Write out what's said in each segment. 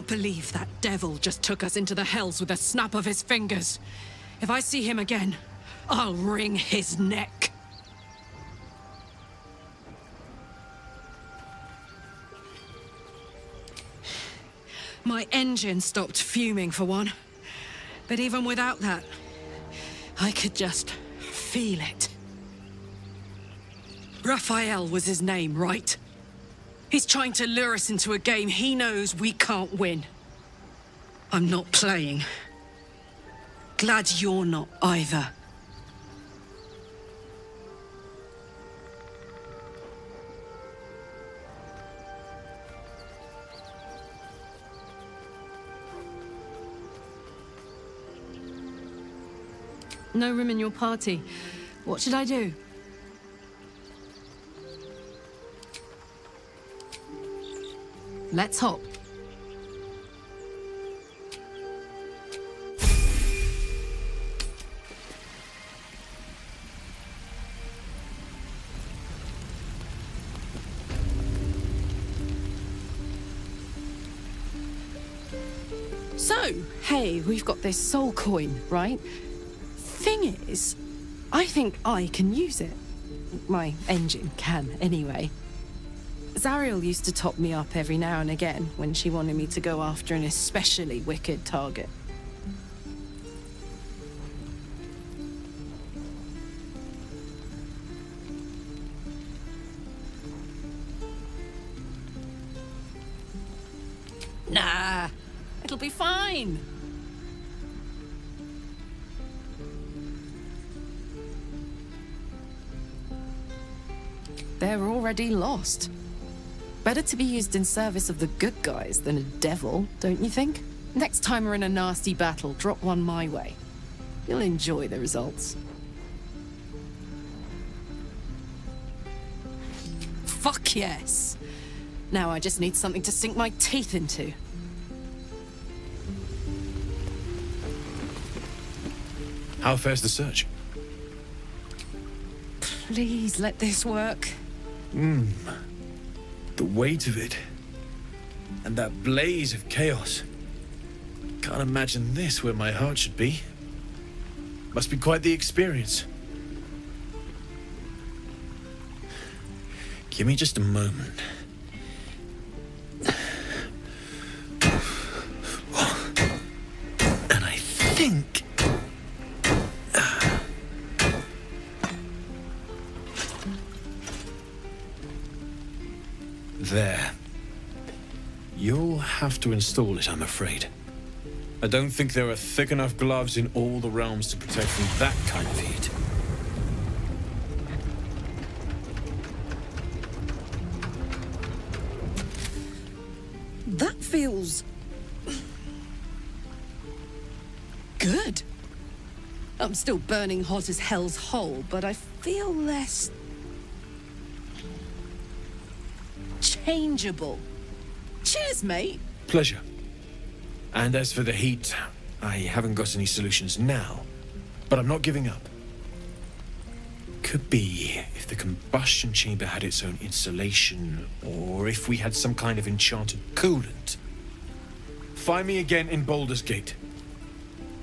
can't believe that devil just took us into the hells with a snap of his fingers. If I see him again, I'll wring his neck. My engine stopped fuming for one. But even without that, I could just feel it. Raphael was his name, right? He's trying to lure us into a game he knows we can't win. I'm not playing. Glad you're not either. No room in your party. What should I do? Let's hop. So, hey, we've got this soul coin, right? Thing is, I think I can use it. My engine can, anyway. Zariel used to top me up every now and again when she wanted me to go after an especially wicked target. Nah, it'll be fine. They're already lost. Better to be used in service of the good guys than a devil, don't you think? Next time we're in a nasty battle, drop one my way. You'll enjoy the results. Fuck yes! Now I just need something to sink my teeth into. How fares the search? Please let this work. The weight of it. And that blaze of chaos. Can't imagine this where my heart should be. Must be quite the experience. Give me just a moment. And I think... There. You'll have to install it, I'm afraid. I don't think there are thick enough gloves in all the realms to protect from that kind of heat. That feels... good. I'm still burning hot as hell's hole, but I feel less... changeable. Cheers, mate. Pleasure. And as for the heat, I haven't got any solutions now, but I'm not giving up. Could be if the combustion chamber had its own insulation, or if we had some kind of enchanted coolant. Find me again in Baldur's Gate.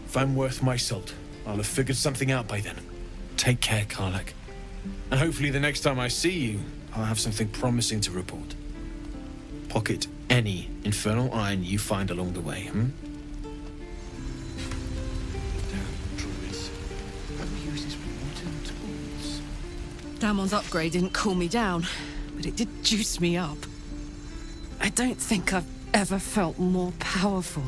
If I'm worth my salt, I'll have figured something out by then. Take care, Karlach. And hopefully the next time I see you, I'll have something promising to report. Pocket any infernal iron you find along the way, Damon's upgrade didn't cool me down, but it did juice me up. I don't think I've ever felt more powerful.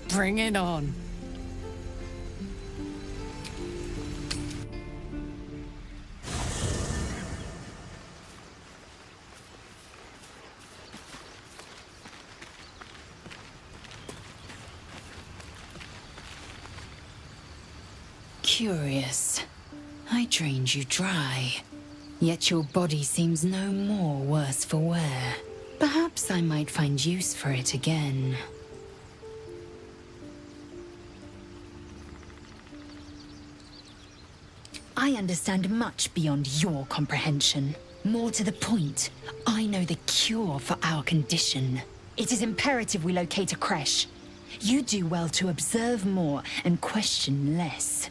Bring it on. Curious. I drained you dry, yet your body seems no more worse for wear. Perhaps I might find use for it again. I understand much beyond your comprehension. More to the point, I know the cure for our condition. It is imperative we locate a creche. You do well to observe more and question less.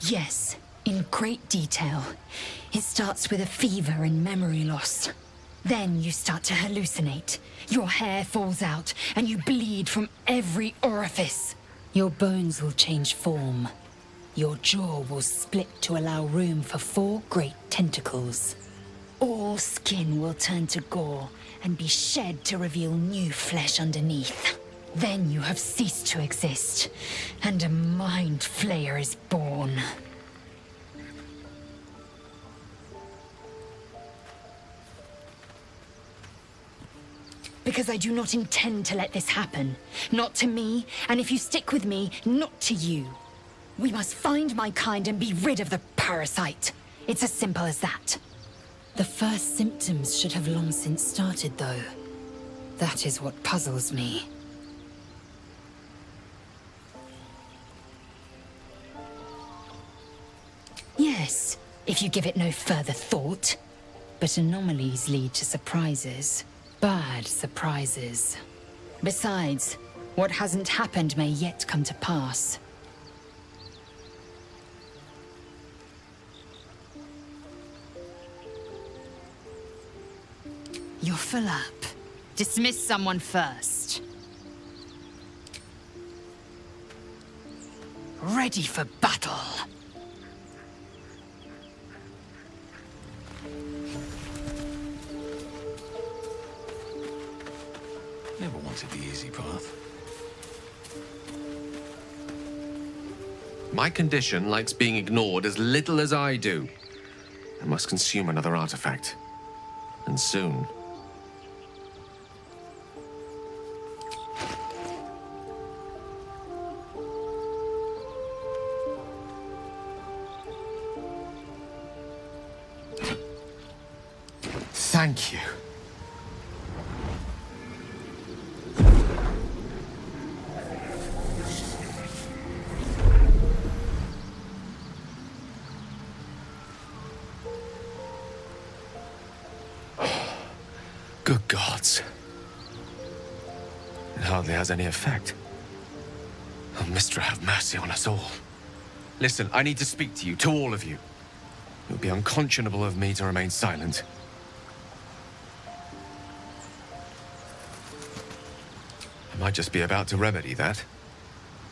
Yes, in great detail. It starts with a fever and memory loss. Then you start to hallucinate. Your hair falls out, and you bleed from every orifice. Your bones will change form. Your jaw will split to allow room for 4 great tentacles. All skin will turn to gore and be shed to reveal new flesh underneath. Then you have ceased to exist, and a mind flayer is born. Because I do not intend to let this happen. Not to me, and if you stick with me, not to you. We must find my kind and be rid of the parasite. It's as simple as that. The first symptoms should have long since started, though. That is what puzzles me. Yes, if you give it no further thought. But anomalies lead to surprises. Bad surprises. Besides, what hasn't happened may yet come to pass. You're full up. Dismiss someone first. Ready for battle. Never wanted the easy path. My condition likes being ignored as little as I do. I must consume another artifact. And soon. Thank you. Good gods. It hardly has any effect. Oh, Mistra, have mercy on us all. Listen, I need to speak to you, to all of you. It would be unconscionable of me to remain silent. I might just be about to remedy that.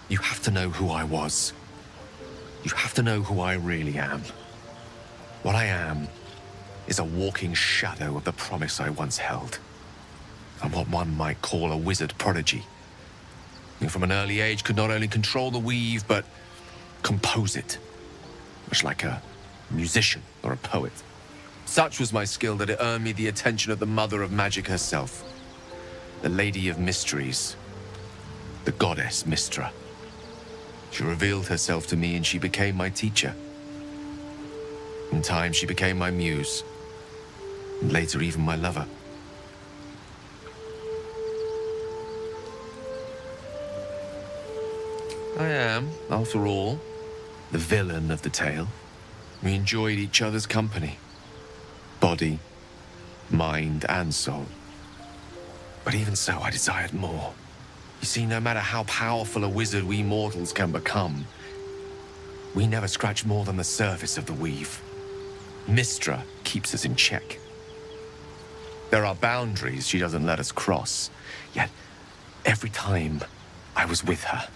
You have to know who I was. You have to know who I really am. What I am is a walking shadow of the promise I once held. I'm what one might call a wizard prodigy. Who from an early age could not only control the weave, but compose it. Much like a musician or a poet. Such was my skill that it earned me the attention of the mother of magic herself. The Lady of Mysteries. The goddess Mistra. She revealed herself to me and she became my teacher. In time, she became my muse. And later, even my lover. I am, after all, the villain of the tale. We enjoyed each other's company. Body, mind, and soul. But even so, I desired more. You see, no matter how powerful a wizard we mortals can become, we never scratch more than the surface of the weave. Mistra keeps us in check. There are boundaries she doesn't let us cross. Yet, every time I was with her,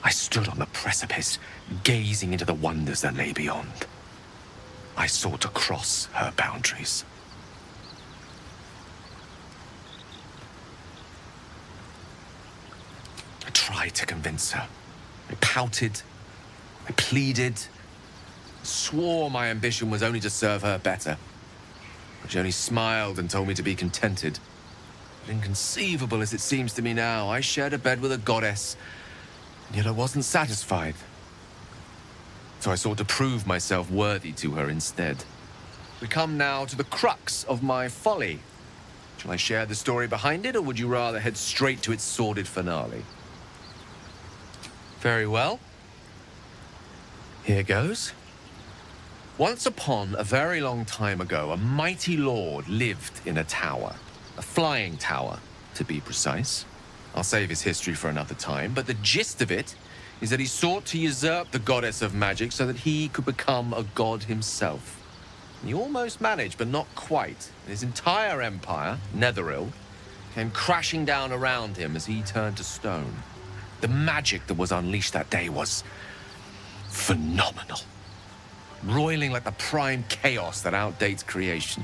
I stood on the precipice, gazing into the wonders that lay beyond. I sought to cross her boundaries. I tried to convince her. I pouted. I pleaded. Swore my ambition was only to serve her better. But she only smiled and told me to be contented. But inconceivable as it seems to me now, I shared a bed with a goddess, and yet I wasn't satisfied. So I sought to prove myself worthy to her instead. We come now to the crux of my folly. Shall I share the story behind it, or would you rather head straight to its sordid finale? Very well. Here goes. Once upon a very long time ago, a mighty lord lived in a tower. A flying tower, to be precise. I'll save his history for another time, but the gist of it is that he sought to usurp the goddess of magic so that he could become a god himself. He almost managed, but not quite. His entire empire, Netheril, came crashing down around him as he turned to stone. The magic that was unleashed that day was phenomenal. Roiling like the prime chaos that outdates creation.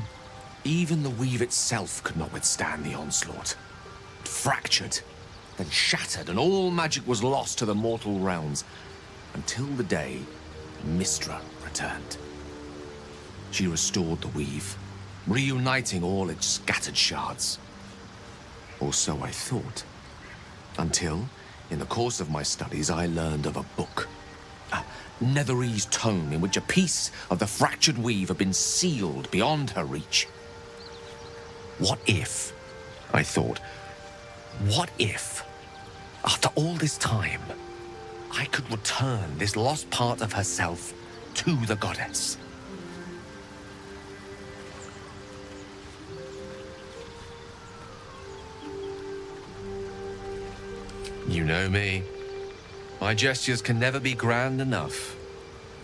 Even the weave itself could not withstand the onslaught. It fractured, then shattered, and all magic was lost to the mortal realms, until the day Mistra returned. She restored the weave, reuniting all its scattered shards. Or so I thought. Until, in the course of my studies, I learned of a book. A Netherese tome in which a piece of the fractured weave had been sealed beyond her reach. What if, I thought, what if, after all this time, I could return this lost part of herself to the goddess? You know me. My gestures can never be grand enough.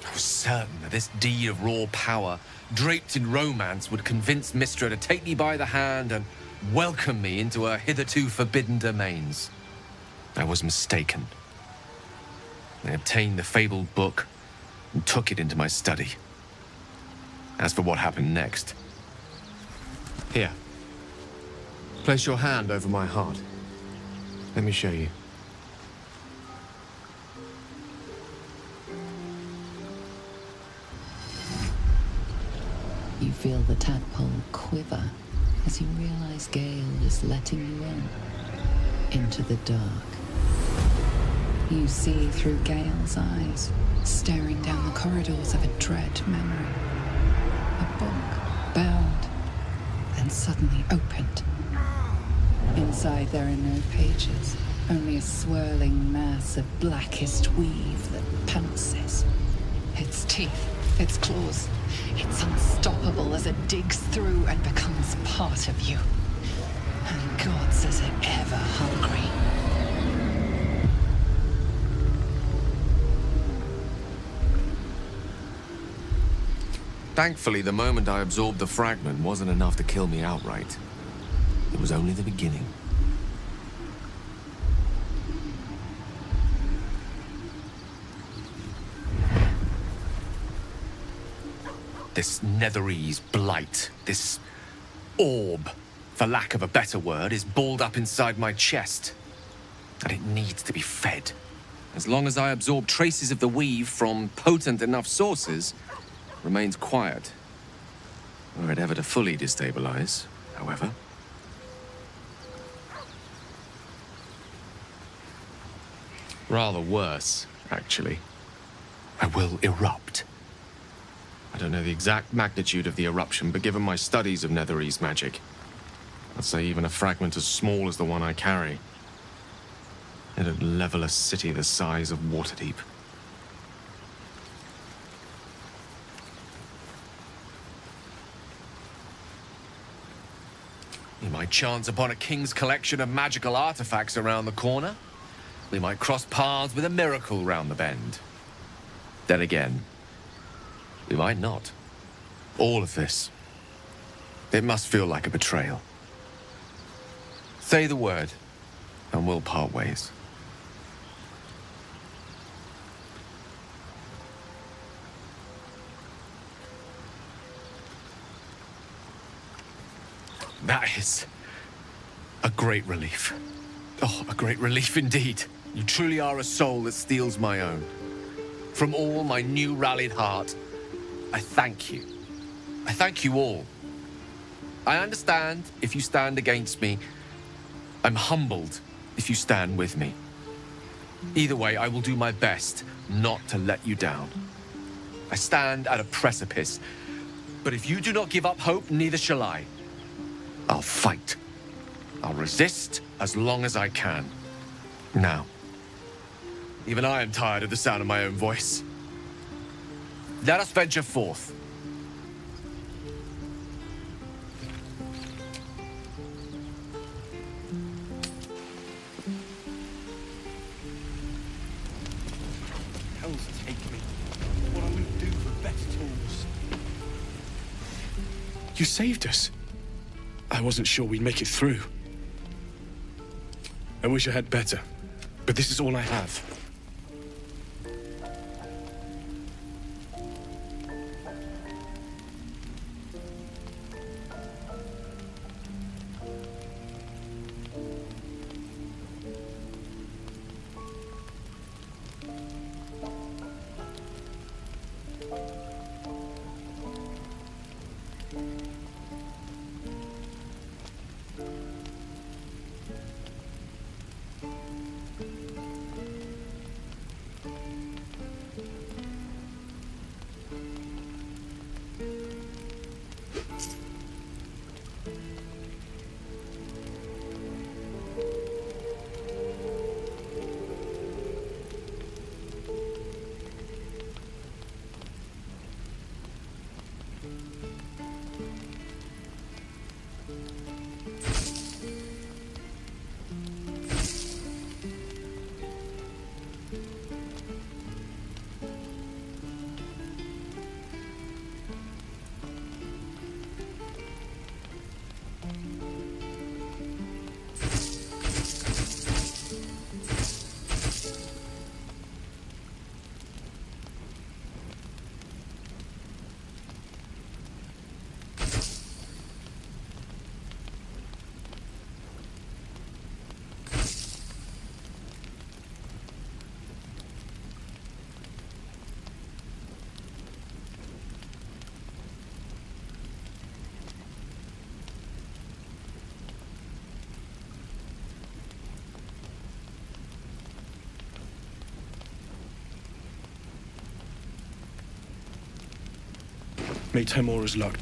I was certain that this deed of raw power, draped in romance, would convince Mistra to take me by the hand and welcome me into her hitherto forbidden domains. I was mistaken. I obtained the fabled book and took it into my study. As for what happened next... Here. Place your hand over my heart. Let me show you. You feel the tadpole quiver as you realize Gale is letting you into the dark. You see through Gale's eyes, staring down the corridors of a dread memory. A book, bound, then suddenly opened. Inside there are no pages, only a swirling mass of blackest weave that pounces. Its teeth, its claws, it's unstoppable as it digs through and becomes part of you. And God says it ever hungry. Thankfully, the moment I absorbed the fragment wasn't enough to kill me outright. It was only the beginning. This Netherese blight, this orb, for lack of a better word, is balled up inside my chest. And it needs to be fed. As long as I absorb traces of the weave from potent enough sources, it remains quiet. Were it ever to fully destabilize, however. Rather worse, actually. I will erupt. I don't know the exact magnitude of the eruption, but given my studies of Netherese magic, I'd say even a fragment as small as the one I carry, it'd level a city the size of Waterdeep. We might chance upon a king's collection of magical artifacts around the corner. We might cross paths with a miracle round the bend. Then again, we might not. All of this, it must feel like a betrayal. Say the word, and we'll part ways. That is a great relief. Oh, a great relief indeed. You truly are a soul that steals my own. From all my new rallied heart, I thank you. I thank you all. I understand if you stand against me. I'm humbled if you stand with me. Either way, I will do my best not to let you down. I stand at a precipice, but if you do not give up hope, neither shall I. I'll fight. I'll resist as long as I can. Now, Even I am tired of the sound of my own voice. Let us venture forth. Hell's take me. What I wouldn't do for better tools. You saved us. I wasn't sure we'd make it through. I wish I had better, but this is all I have. May Temora's luck.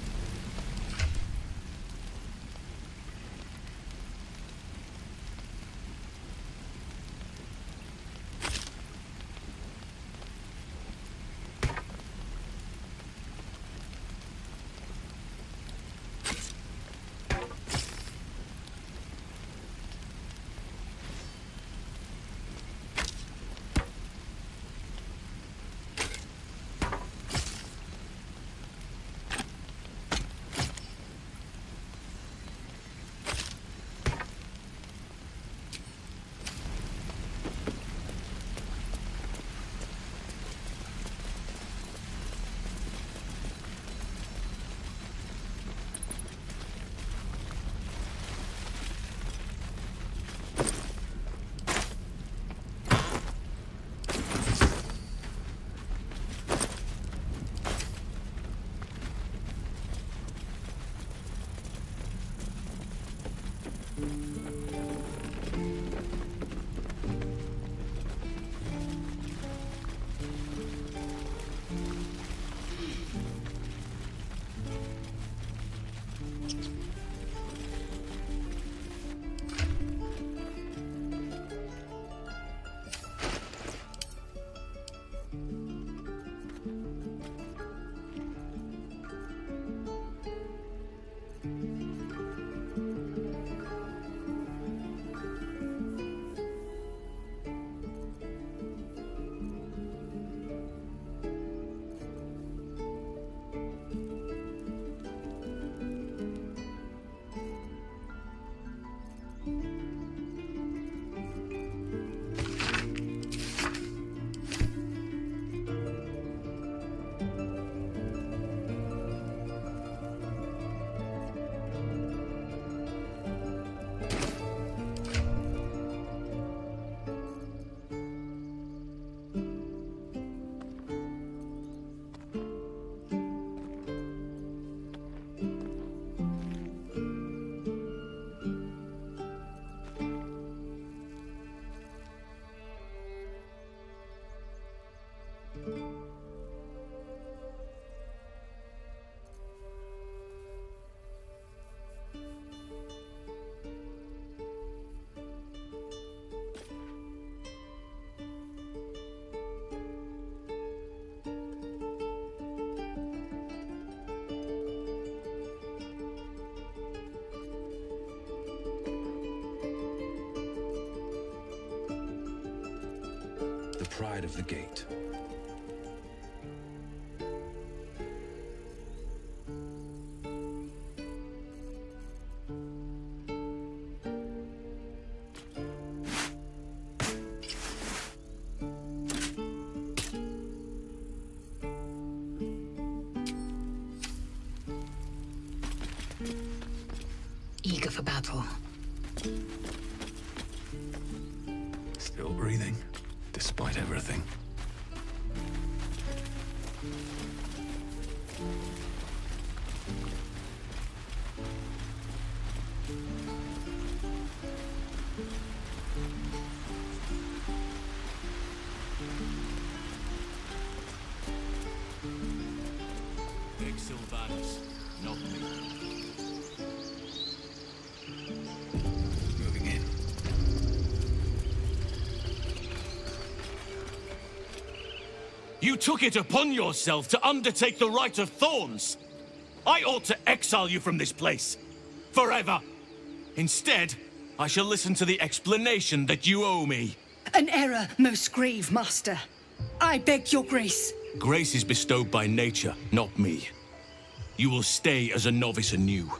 pride of the gate. Eager for battle. Still breathing, despite everything. Big Sylvanus, not me. Moving in. You took it upon yourself to undertake the Rite of Thorns. I ought to exile you from this place. Forever. Instead, I shall listen to the explanation that you owe me. An error, most grave master. I beg your grace. Grace is bestowed by nature, not me. You will stay as a novice anew.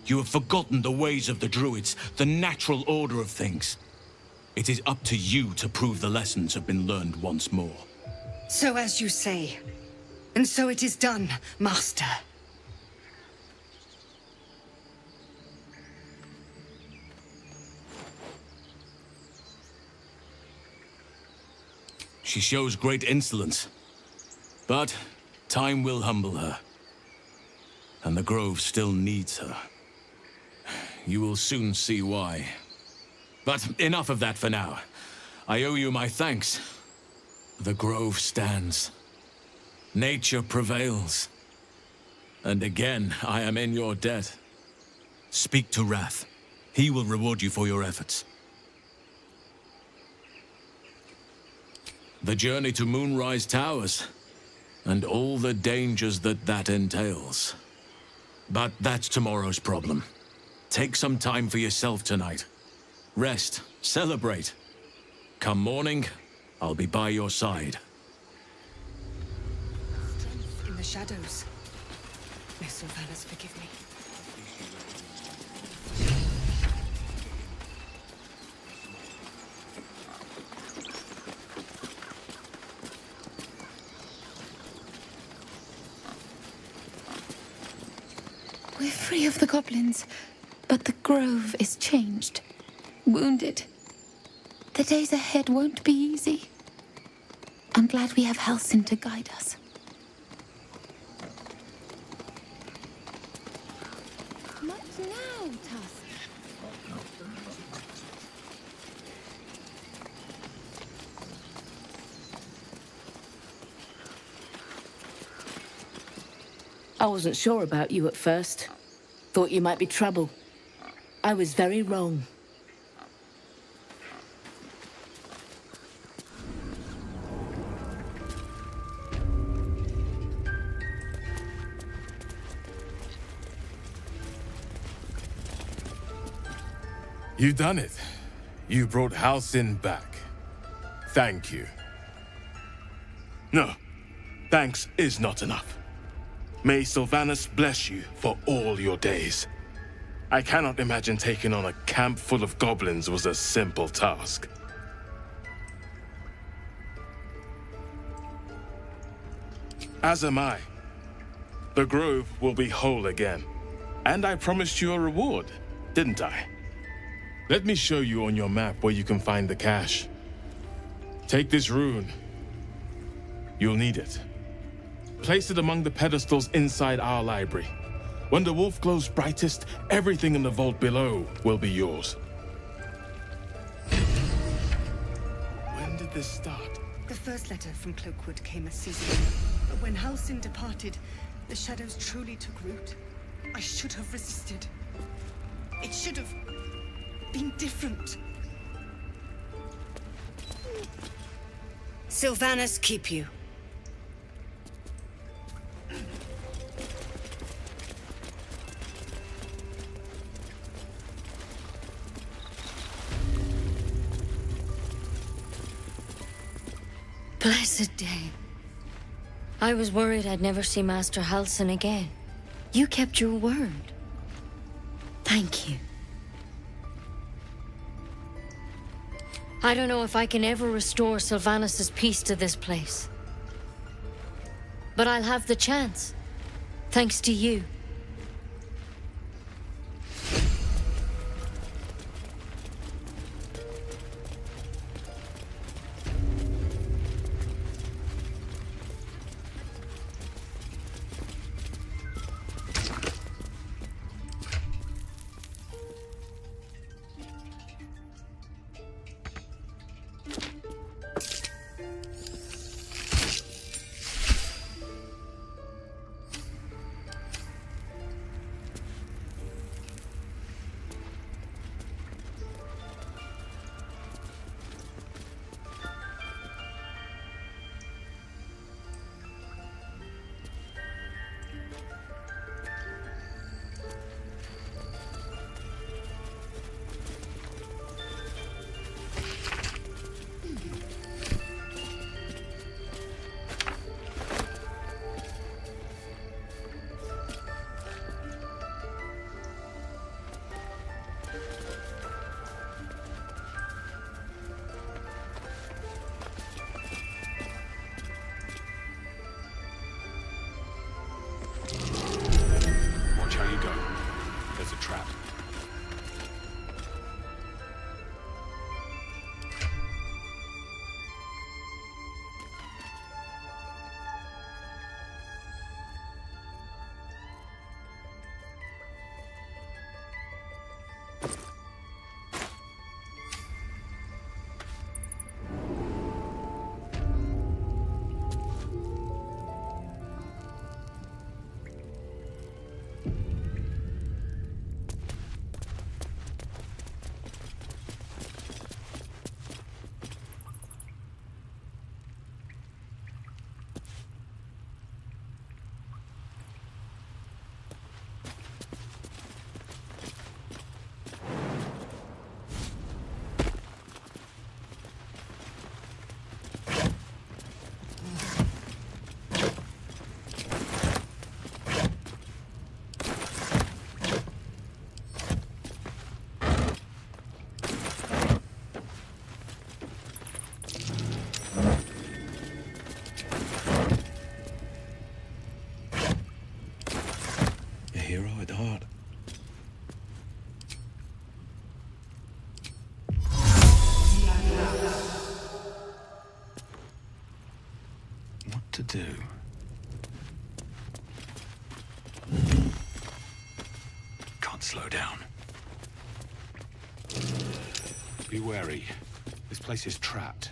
You have forgotten the ways of the Druids, the natural order of things. It is up to you to prove the lessons have been learned once more. So as you say. And so it is done, master. She shows great insolence. But time will humble her. And the Grove still needs her. You will soon see why. But enough of that for now. I owe you my thanks. The Grove stands. Nature prevails. And again, I am in your debt. Speak to Wrath. He will reward you for your efforts. The journey to Moonrise Towers, and all the dangers that entails. But that's tomorrow's problem. Take some time for yourself tonight. Rest, celebrate. Come morning, I'll be by your side. Strength in the shadows. May Sylvanus forgive me. We're free of the goblins, but the Grove is changed. Wounded. The days ahead won't be easy. I'm glad we have Halsin to guide us. What now, Tusk? I wasn't sure about you at first. Thought you might be trouble. I was very wrong. You done it. You brought Halsin back. Thank you. No, thanks is not enough. May Sylvanus bless you for all your days. I cannot imagine taking on a camp full of goblins was a simple task. As am I. The Grove will be whole again. And I promised you a reward, didn't I? Let me show you on your map where you can find the cache. Take this rune. You'll need it. Place it among the pedestals inside our library. When the wolf glows brightest, everything in the vault below will be yours. When did this start? The first letter from Cloakwood came a season ago. But when Halsin departed, the shadows truly took root. I should have resisted. It should have been different. Sylvanus keep you. Blessed day. I was worried I'd never see Master Halsin again. You kept your word. Thank you. I don't know if I can ever restore Sylvanus' peace to this place. But I'll have the chance. Thanks to you. Hero at heart. What to do? Can't slow down. Be wary. This place is trapped.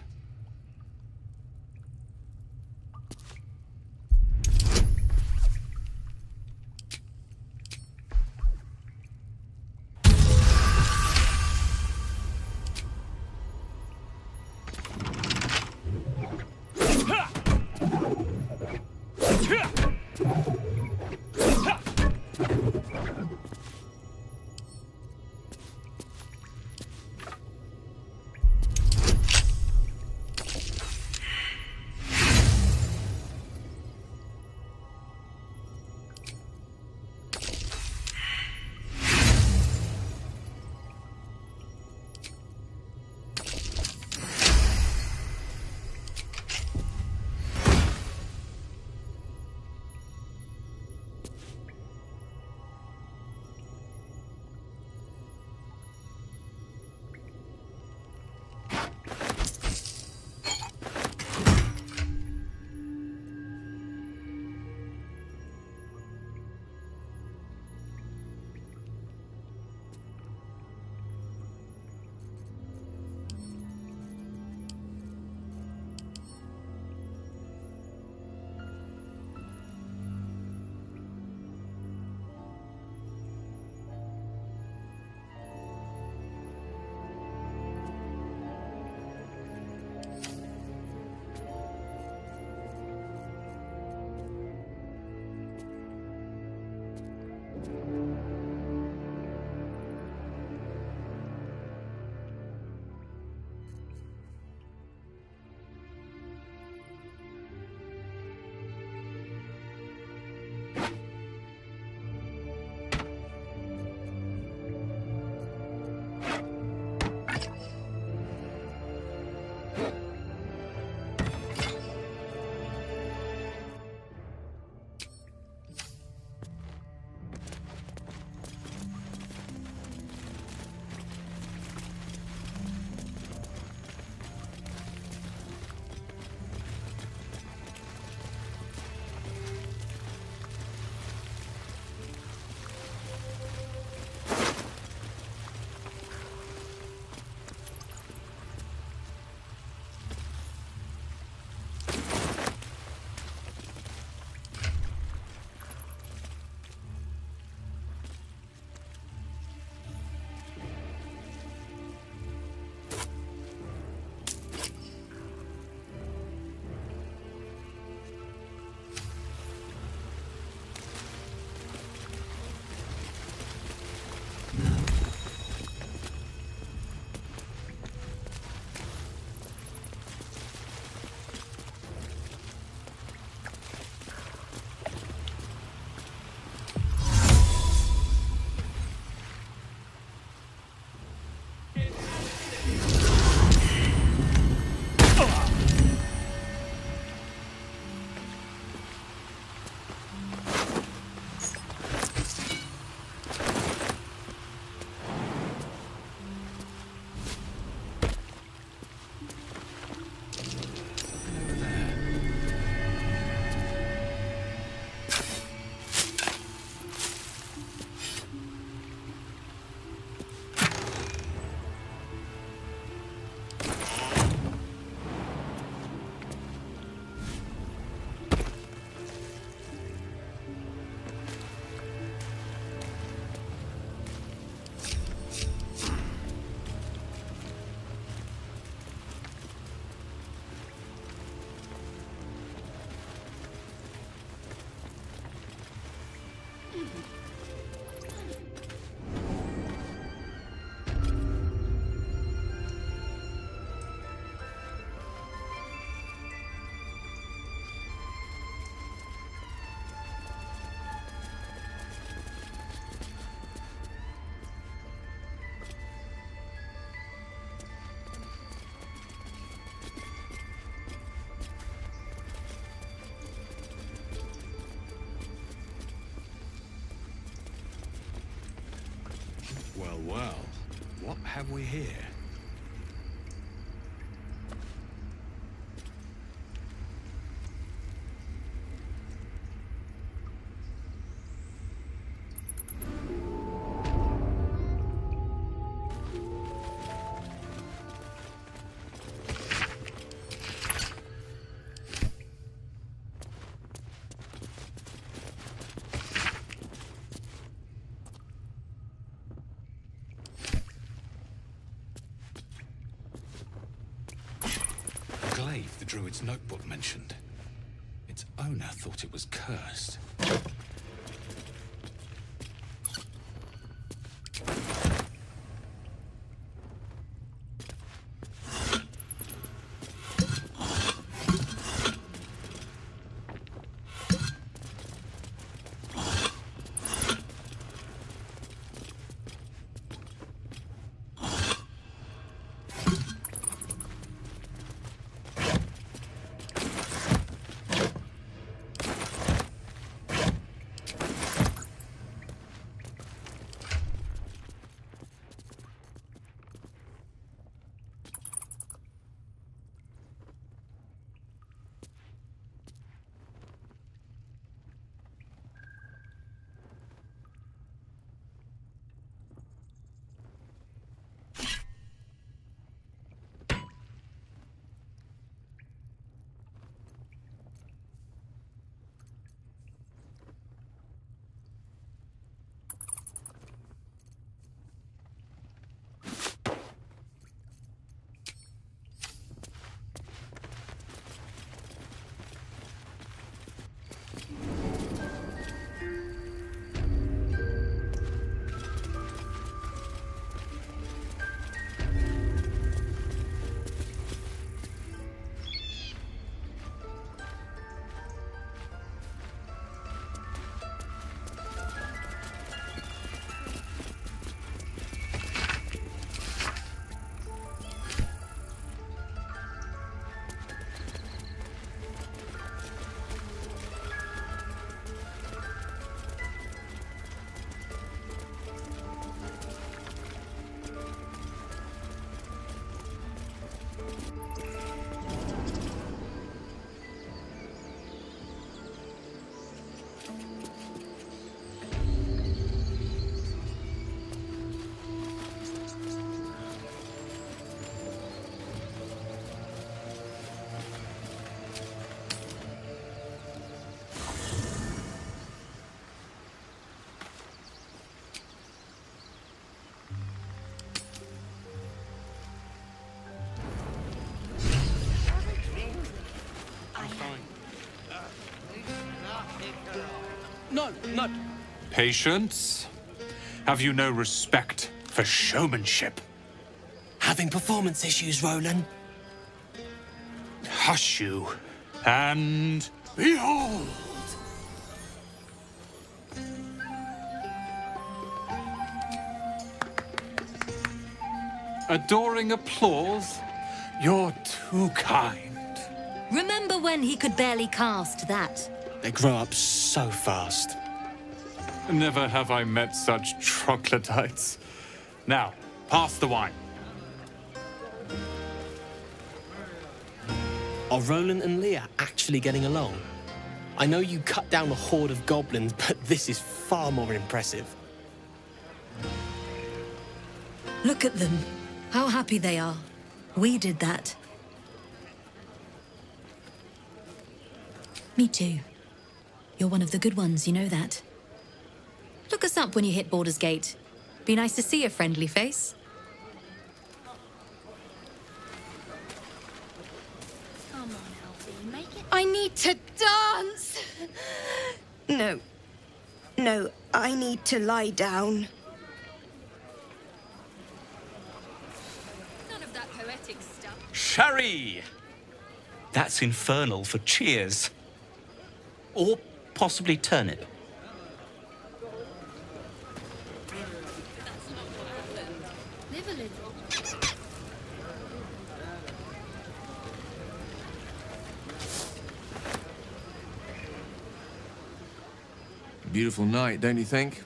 Well, well. What have we here? Glaive the druid's notebook mentioned. Its owner thought it was cursed. No, no. Patience? Have you no respect for showmanship? Having performance issues, Roland? Hush you. And behold! Adoring applause? You're too kind. Remember when he could barely cast that? They grow up so fast. Never have I met such troglodytes. Now, pass the wine. Are Roland and Leah actually getting along? I know you cut down a horde of goblins, but this is far more impressive. Look at them. How happy they are. We did that. Me too. You're one of the good ones, you know that. Look us up when you hit Baldur's Gate. Be nice to see a friendly face. I need to dance! No. No, I need to lie down. None of that poetic stuff. Sherry! That's infernal for cheers. Or possibly turnip. Live a little. Beautiful night, don't you think?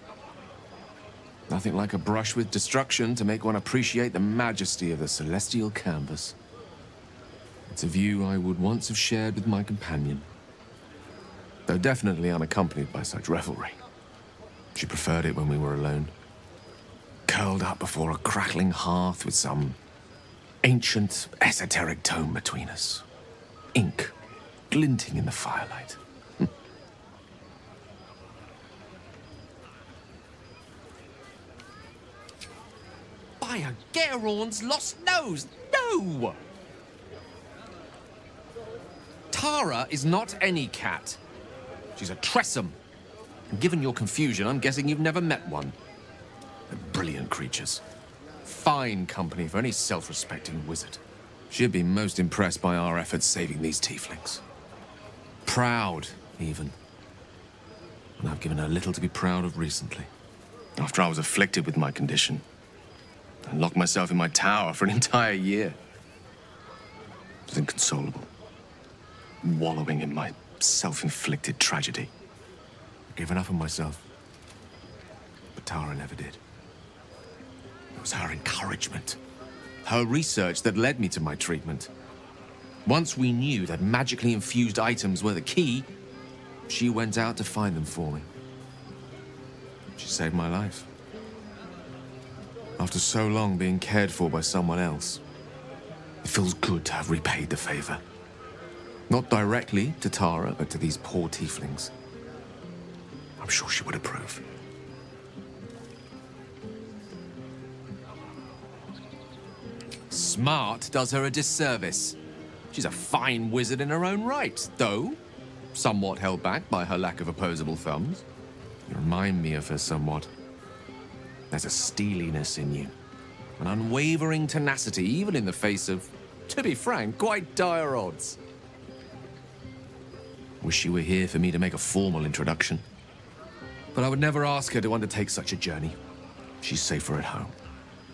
I Nothing like a brush with destruction to make one appreciate the majesty of the celestial canvas. It's a view I would once have shared with my companion, though definitely unaccompanied by such revelry. She preferred it when we were alone, curled up before a crackling hearth with some ancient, esoteric tome between us. Ink glinting in the firelight. By a Gerorn's lost nose! No! Tara is not any cat. She's a Tressum. And given your confusion, I'm guessing you've never met one. They're brilliant creatures. Fine company for any self-respecting wizard. She'd be most impressed by our efforts saving these tieflings. Proud, even. And I've given her little to be proud of recently. After I was afflicted with my condition, I locked myself in my tower for an entire year. I was inconsolable, wallowing in my self-inflicted tragedy. I'd given up on myself, but Tara never did. It was her encouragement, her research that led me to my treatment. Once we knew that magically infused items were the key, she went out to find them for me. She saved my life. After so long being cared for by someone else, it feels good to have repaid the favor. Not directly to Tara, but to these poor tieflings. I'm sure she would approve. Smart does her a disservice. She's a fine wizard in her own right, though somewhat held back by her lack of opposable thumbs. You remind me of her somewhat. There's a steeliness in you, an unwavering tenacity, even in the face of, to be frank, quite dire odds. Wish she were here for me to make a formal introduction. But I would never ask her to undertake such a journey. She's safer at home.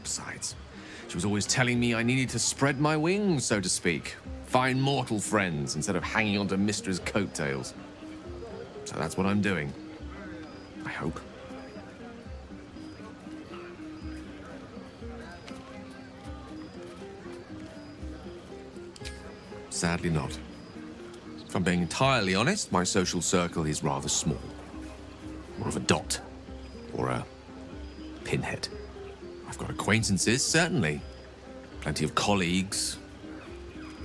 Besides, she was always telling me I needed to spread my wings, so to speak. Find mortal friends instead of hanging onto Mistra's coattails. So that's what I'm doing. I hope. Sadly not. If I'm being entirely honest, my social circle is rather small. More of a dot. Or a pinhead. I've got acquaintances, certainly. Plenty of colleagues.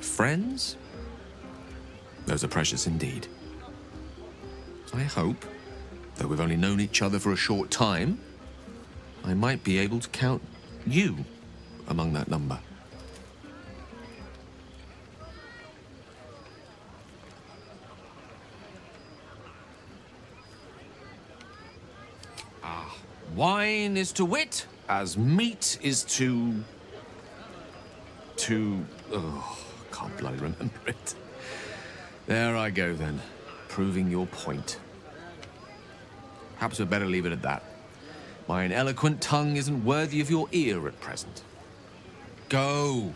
Friends? Those are precious indeed. I hope, though we've only known each other for a short time, I might be able to count you among that number. Wine is to wit, as meat is to... Oh, can't bloody remember it. There I go, then. Proving your point. Perhaps we'd better leave it at that. Mine eloquent tongue isn't worthy of your ear at present. Go.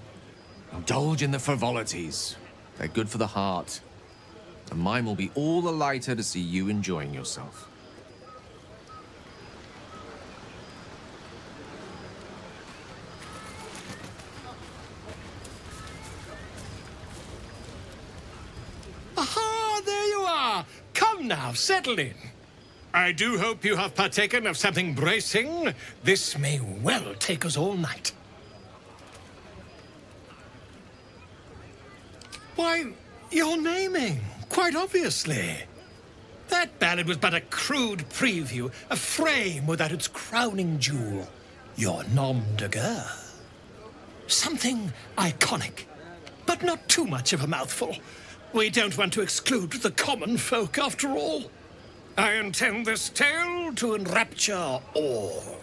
Indulge in the frivolities. They're good for the heart. And mine will be all the lighter to see you enjoying yourself. Aha, there you are. Come now, settle in. I do hope you have partaken of something bracing. This may well take us all night. Why, you're naming, quite obviously. That ballad was but a crude preview, a frame without its crowning jewel. Your nom de guerre. Something iconic, but not too much of a mouthful. We don't want to exclude the common folk, after all. I intend this tale to enrapture all.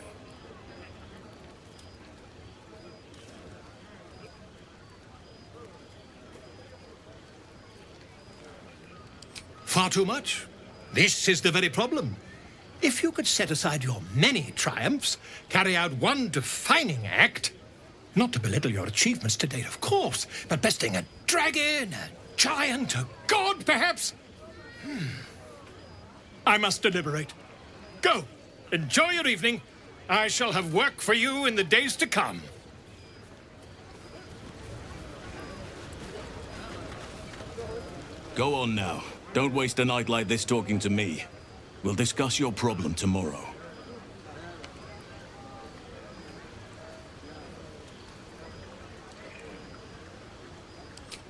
Far too much. This is the very problem. If you could set aside your many triumphs, carry out one defining act, not to belittle your achievements to date, of course, but besting a dragon, a giant, a god, perhaps? I must deliberate. Go, enjoy your evening, I shall have work for you in the days to come. Go on now. Don't waste a night like this talking to me. We'll discuss your problem tomorrow.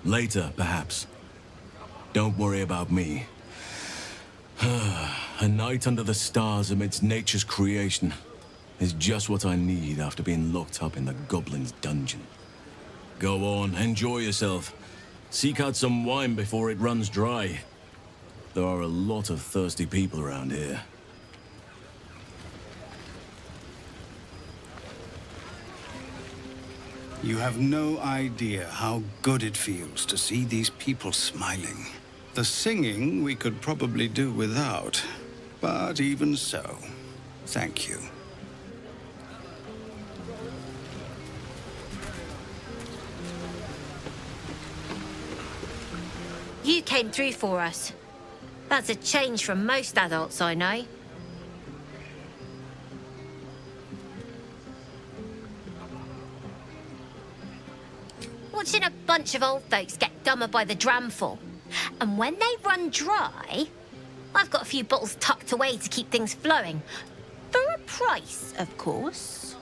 Later, perhaps. Don't worry about me. A night under the stars amidst nature's creation is just what I need after being locked up in the Goblin's dungeon. Go on, enjoy yourself. Seek out some wine before it runs dry. There are a lot of thirsty people around here. You have no idea how good it feels to see these people smiling. The singing we could probably do without, but even so, thank you. You came through for us. That's a change from most adults I know. Watching a bunch of old folks get dumber by the dramful. And when they run dry, I've got a few bottles tucked away to keep things flowing. For a price, of course.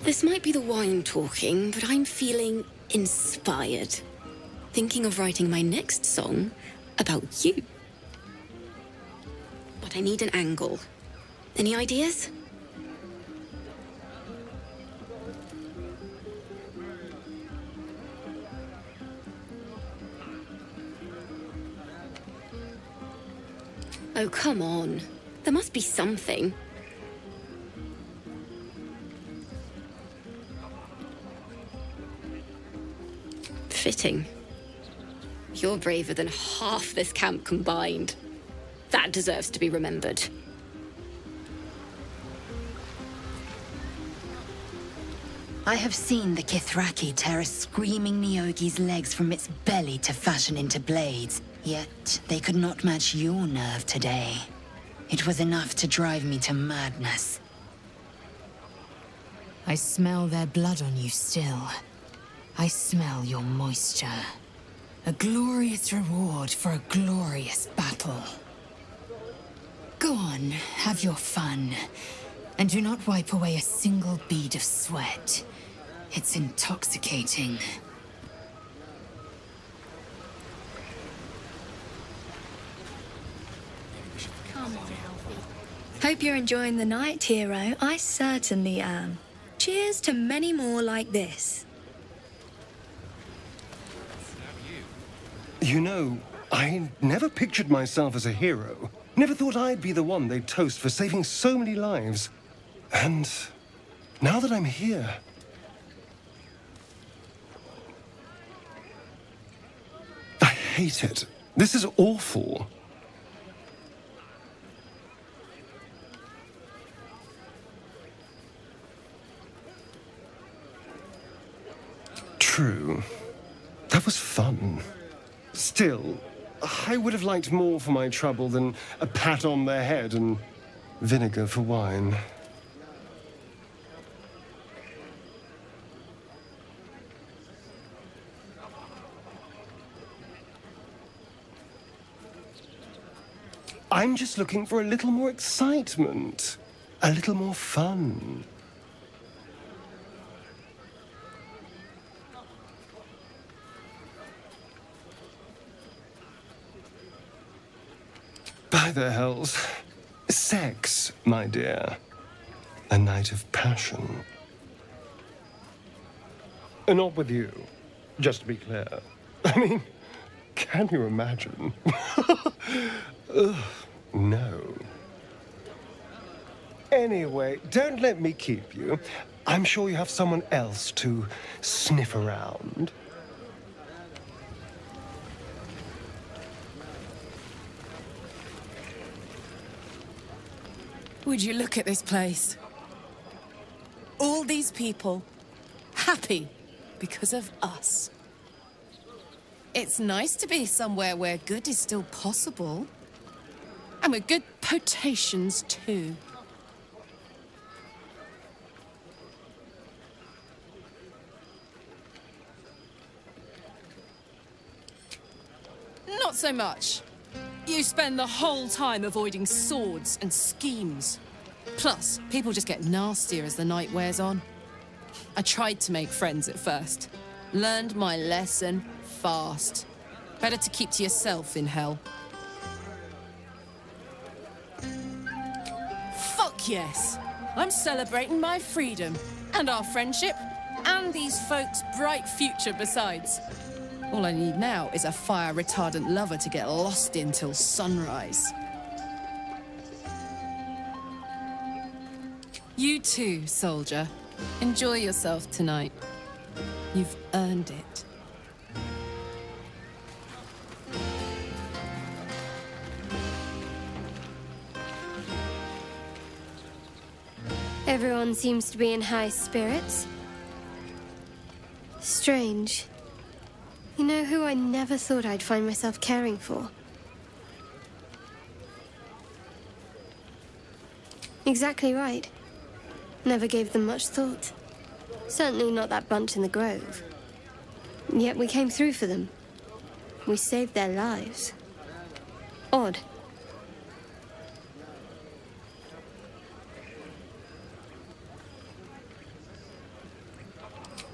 This might be the wine talking, but I'm feeling inspired. Thinking of writing my next song about you. But I need an angle. Any ideas? Oh, come on. There must be something. Fitting. You're braver than half this camp combined. That deserves to be remembered. I have seen the Kithraki tear a screaming Neogi's legs from its belly to fashion into blades. Yet they could not match your nerve today. It was enough to drive me to madness. I smell their blood on you still. I smell your moisture. A glorious reward for a glorious battle. Go on, have your fun. And do not wipe away a single bead of sweat. It's intoxicating. Come on, Alfie. Hope you're enjoying the night, hero. I certainly am. Cheers to many more like this. You know, I never pictured myself as a hero. Never thought I'd be the one they'd toast for saving so many lives. And now that I'm here... I hate it. This is awful. True. That was fun. Still, I would have liked more for my trouble than a pat on the head and vinegar for wine. I'm just looking for a little more excitement, a little more fun. By the hells. Sex, my dear. A night of passion. Not with you, just to be clear. I mean, can you imagine? Ugh, no. Anyway, don't let me keep you. I'm sure you have someone else to sniff around. Would you look at this place? All these people happy because of us. It's nice to be somewhere where good is still possible. And with good potations, too. Not so much. You spend the whole time avoiding swords and schemes. Plus, people just get nastier as the night wears on. I tried to make friends at first. Learned my lesson fast. Better to keep to yourself in hell. Fuck yes! I'm celebrating my freedom, and our friendship, and these folks' bright future besides. All I need now is a fire-retardant lover to get lost in till sunrise. You too, soldier. Enjoy yourself tonight. You've earned it. Everyone seems to be in high spirits. Strange. You know who I never thought I'd find myself caring for? Exactly right. Never gave them much thought. Certainly not that bunch in the grove. Yet we came through for them. We saved their lives. Odd.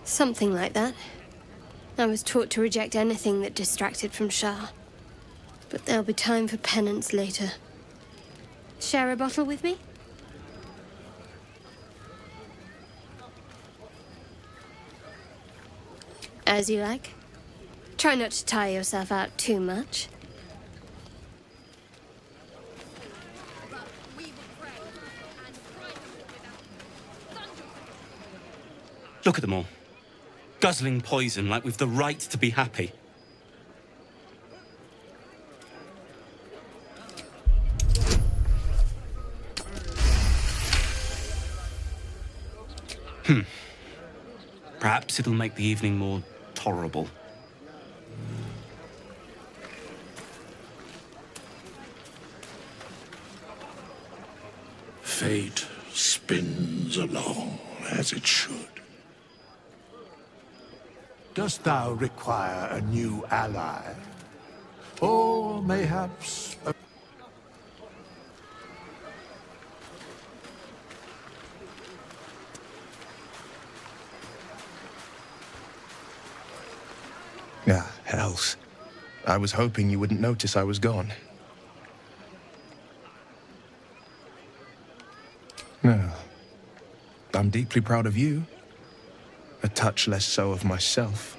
Something like that. I was taught to reject anything that distracted from Shah. But there'll be time for penance later. Share a bottle with me? As you like. Try not to tire yourself out too much. Look at them all. Guzzling poison like we've the right to be happy. Perhaps it'll make the evening more tolerable. Fate spins along as it should. Dost thou require a new ally? Or mayhaps a... Ah, hells. I was hoping you wouldn't notice I was gone. No. I'm deeply proud of you. A touch less so of myself.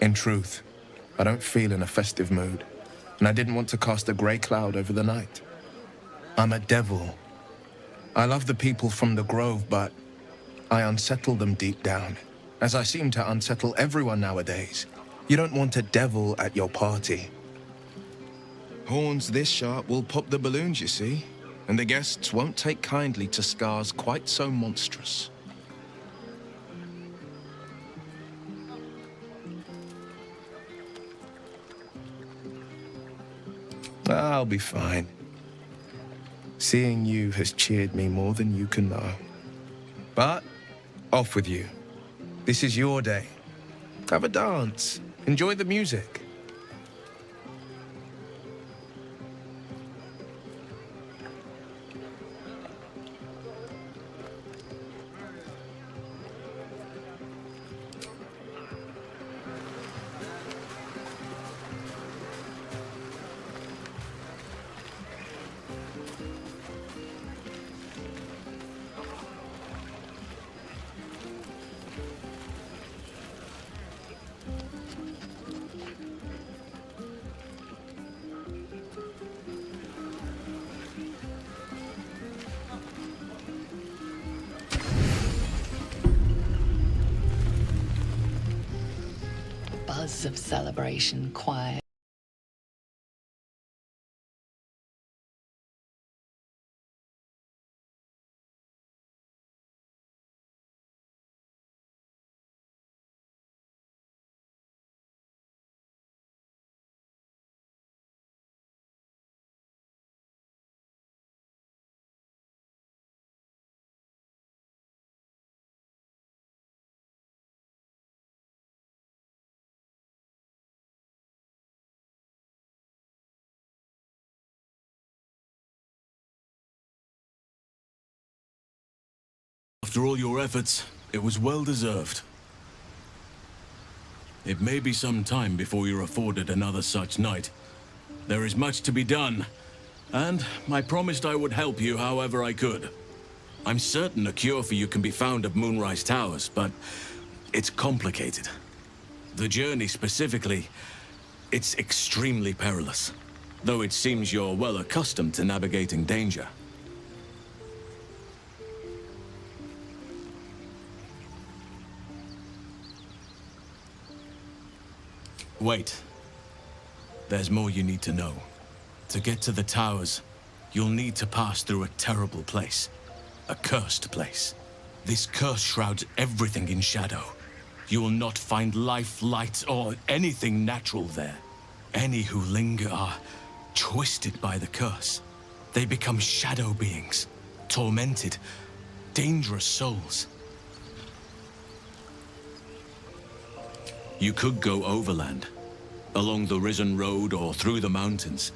In truth, I don't feel in a festive mood, and I didn't want to cast a grey cloud over the night. I'm a devil. I love the people from the Grove, but I unsettle them deep down, as I seem to unsettle everyone nowadays. You don't want a devil at your party. Horns this sharp will pop the balloons, you see, and the guests won't take kindly to scars quite so monstrous. I'll be fine. Seeing you has cheered me more than you can know. But, off with you. This is your day. Have a dance. Enjoy the music. Buzz of celebration quiet. After all your efforts, it was well deserved. It may be some time before you're afforded another such night. There is much to be done, and I promised I would help you however I could. I'm certain a cure for you can be found at Moonrise Towers, but it's complicated. The journey specifically, it's extremely perilous, though it seems you're well accustomed to navigating danger. Wait. There's more you need to know. To get to the towers, you'll need to pass through a terrible place. A cursed place. This curse shrouds everything in shadow. You will not find life, light, or anything natural there. Any who linger are twisted by the curse. They become shadow beings, tormented, dangerous souls. You could go overland, along the Risen Road or through the mountains.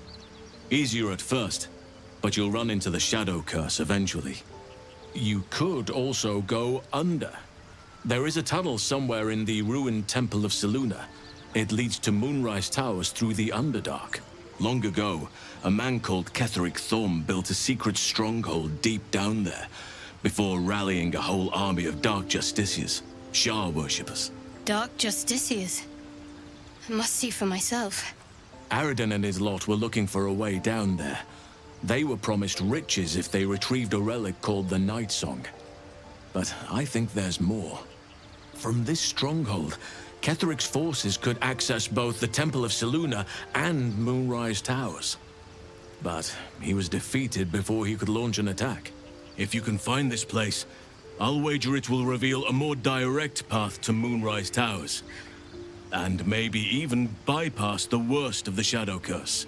Easier at first, but you'll run into the shadow curse eventually. You could also go under. There is a tunnel somewhere in the ruined Temple of Selûne. It leads to Moonrise Towers through the Underdark. Long ago, a man called Ketheric Thorm built a secret stronghold deep down there, before rallying a whole army of Dark Justiciars, Shah worshippers. Dark Justiciars. I must see for myself. Aridin and his lot were looking for a way down there. They were promised riches if they retrieved a relic called the Night Song. But I think there's more. From this stronghold, Ketheric's forces could access both the Temple of Selûne and Moonrise Towers. But he was defeated before he could launch an attack. If you can find this place, I'll wager it will reveal a more direct path to Moonrise Towers. And maybe even bypass the worst of the Shadow Curse.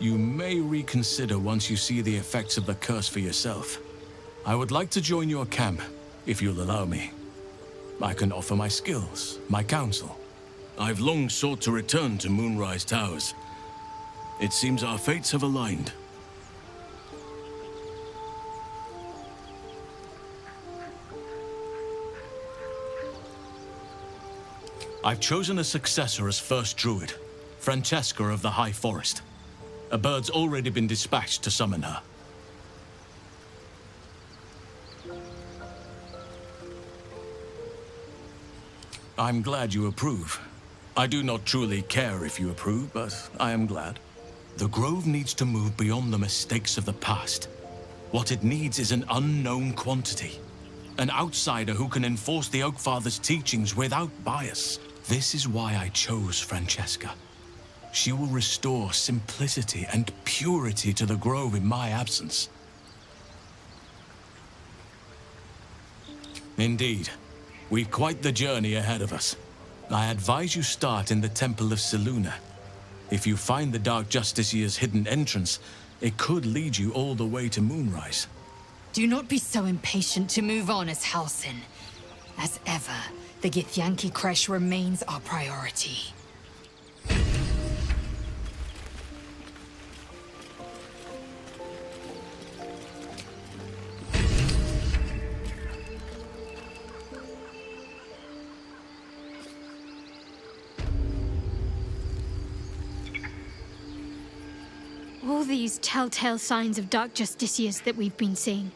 You may reconsider once you see the effects of the curse for yourself. I would like to join your camp, if you'll allow me. I can offer my skills, my counsel. I've long sought to return to Moonrise Towers. It seems our fates have aligned. I've chosen a successor as first druid, Francesca of the High Forest. A bird's already been dispatched to summon her. I'm glad you approve. I do not truly care if you approve, but I am glad. The Grove needs to move beyond the mistakes of the past. What it needs is an unknown quantity. An outsider who can enforce the Oakfather's teachings without bias. This is why I chose Francesca. She will restore simplicity and purity to the Grove in my absence. Indeed, we've quite the journey ahead of us. I advise you start in the Temple of Selûne. If you find the Dark Justiciar's hidden entrance, it could lead you all the way to Moonrise. Do not be so impatient to move on as Halsin. As ever, the Githyanki Kresh remains our priority. All these telltale signs of Dark Justiciars that we've been seeing.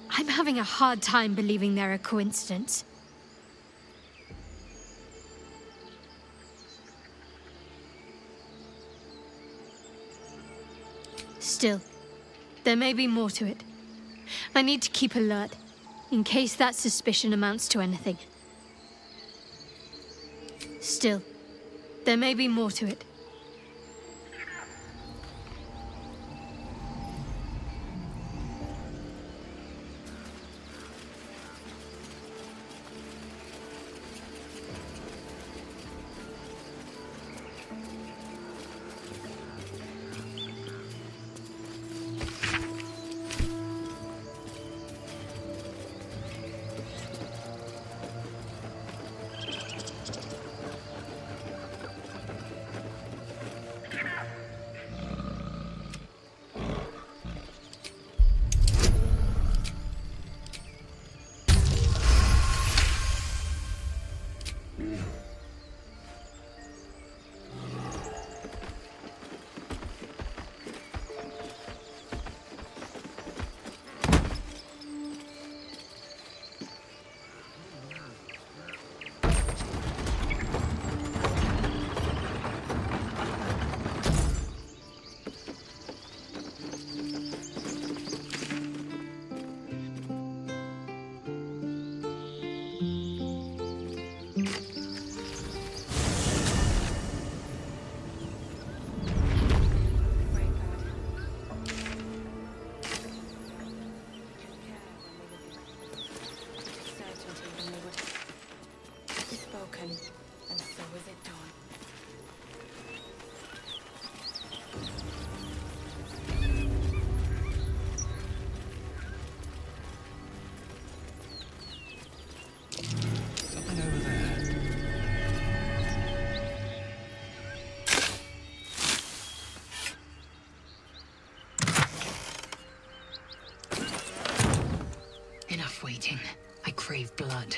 I'm having a hard time believing they're a coincidence. Still, there may be more to it. I need to keep alert, in case that suspicion amounts to anything. Still, there may be more to it. enough waiting. I crave blood.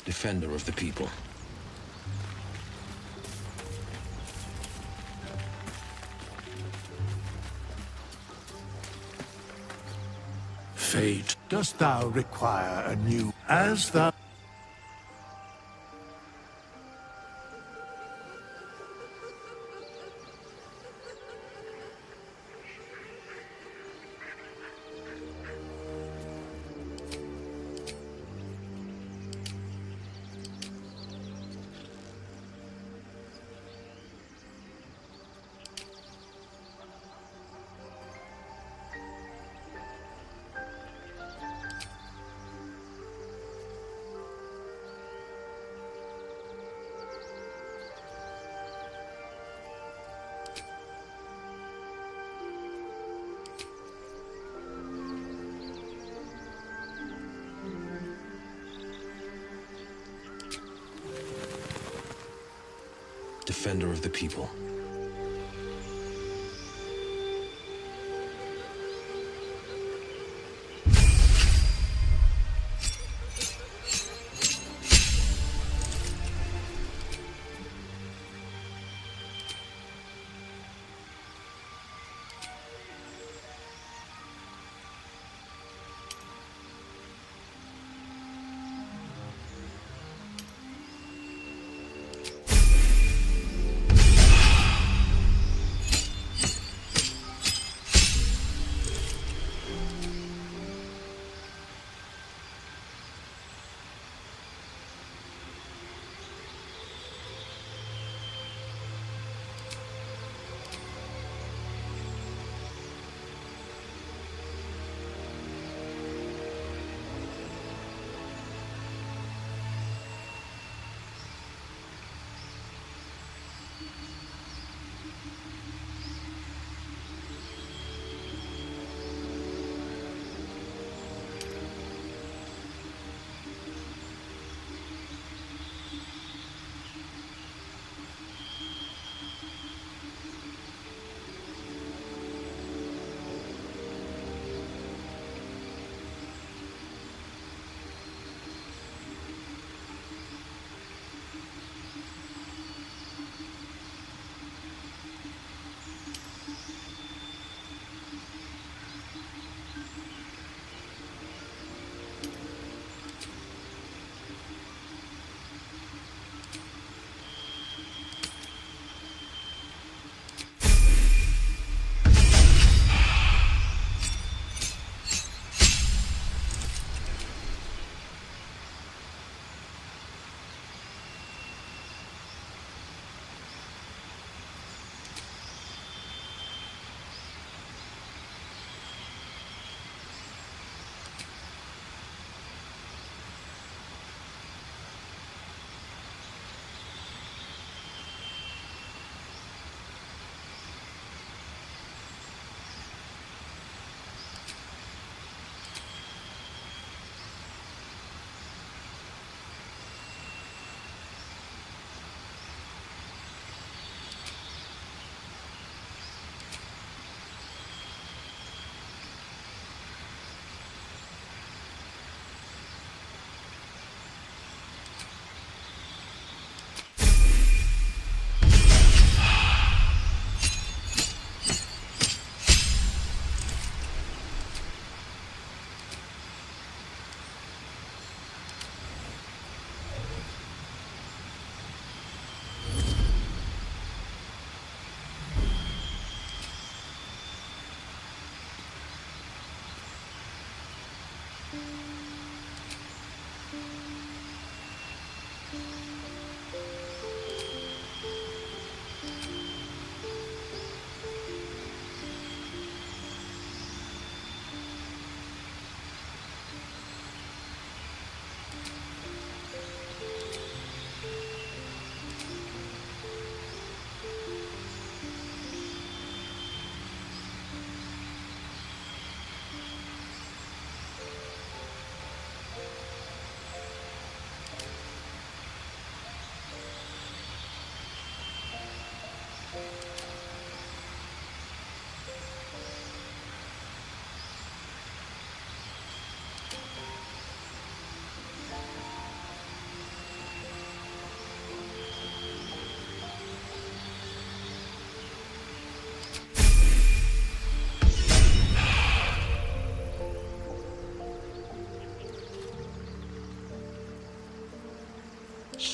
Defender of the people. Fate, dost thou require a new... As thou... Defender of the people.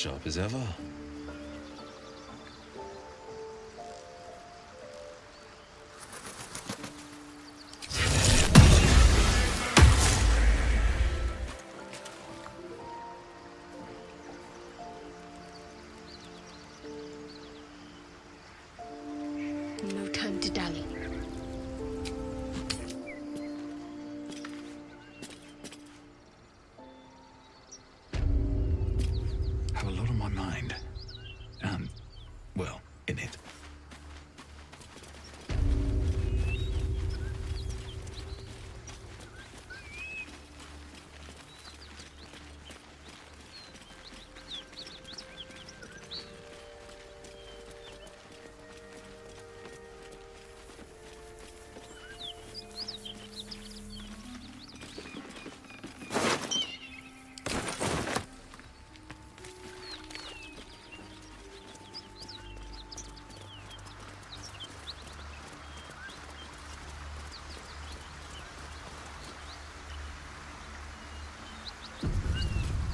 sharp as ever. No time to dally. Have a lot on my mind. And, well, in it.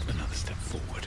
Another step forward.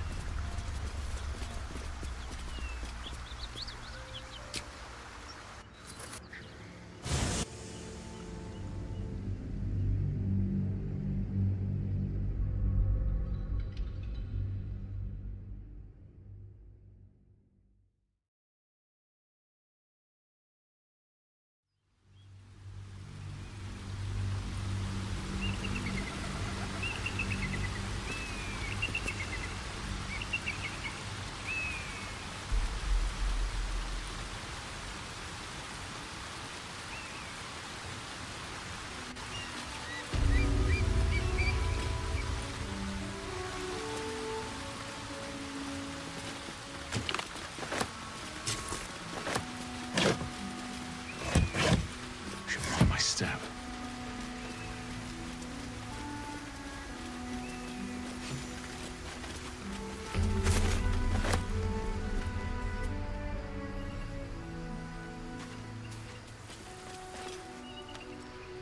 Should mind my step.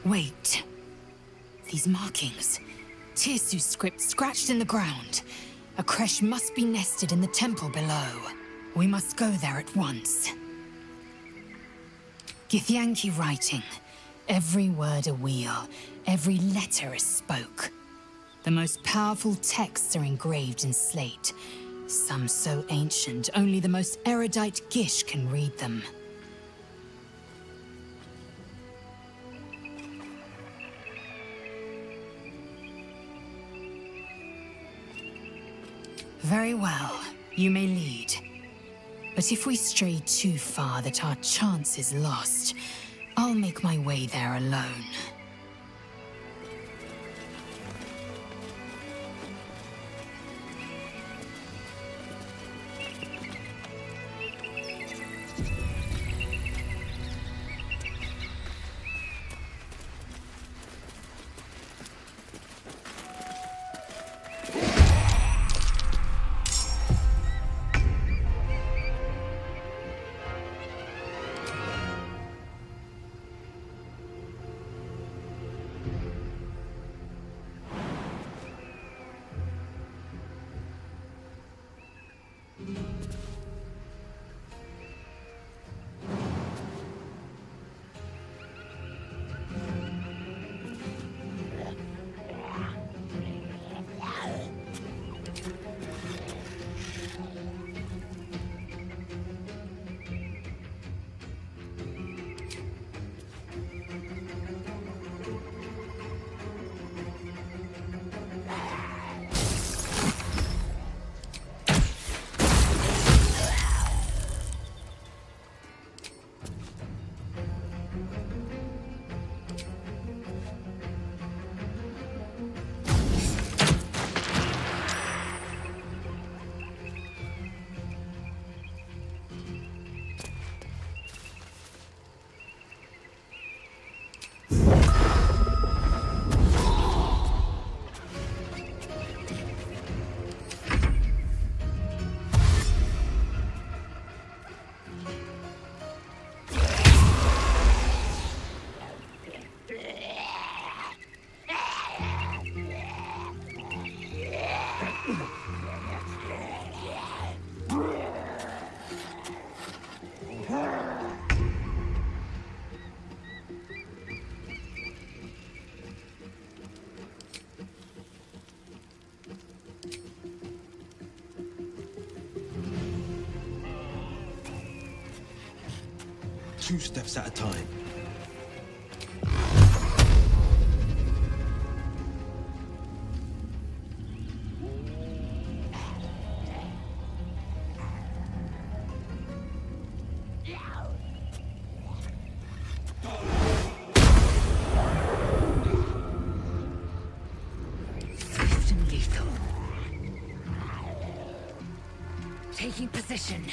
Wait. These markings. Tirsu's script scratched in the ground. A creche must be nested in the temple below. We must go there at once. Githyanki writing. Every word a wheel, every letter a spoke. The most powerful texts are engraved in slate. Some so ancient, only the most erudite Gish can read them. Very well, you may lead. But if we stray too far that our chance is lost, I'll make my way there alone. 2 steps at a time. Swift and lethal. Taking position.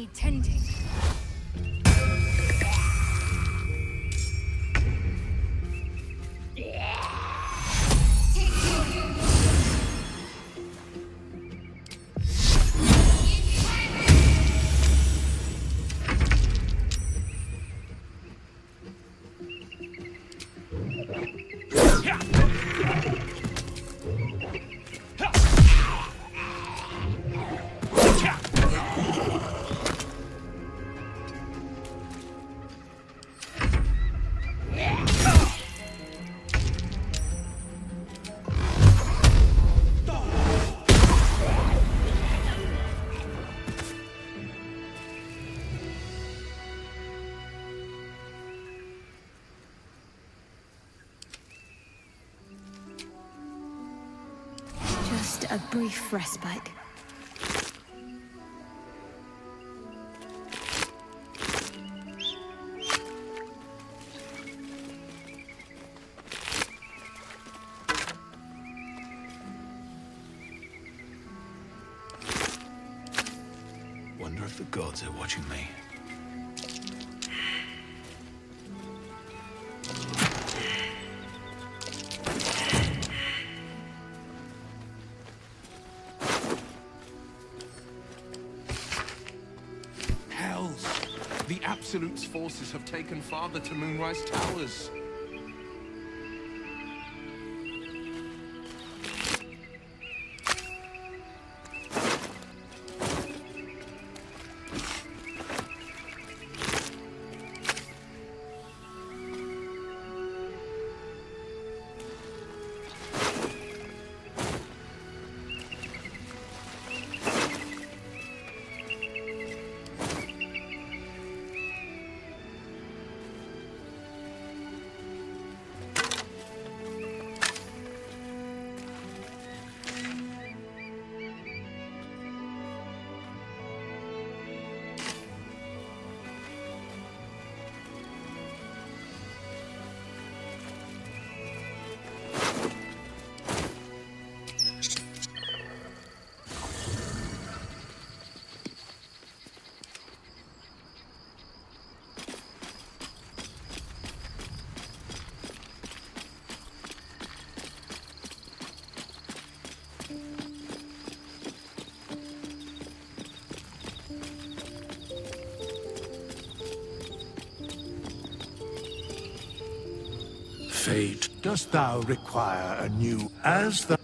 need tending. Just a brief respite. Wonder if the gods are watching me. Hells! The Absolute's forces have taken Father to Moonrise Towers. Fate, dost thou require a new as the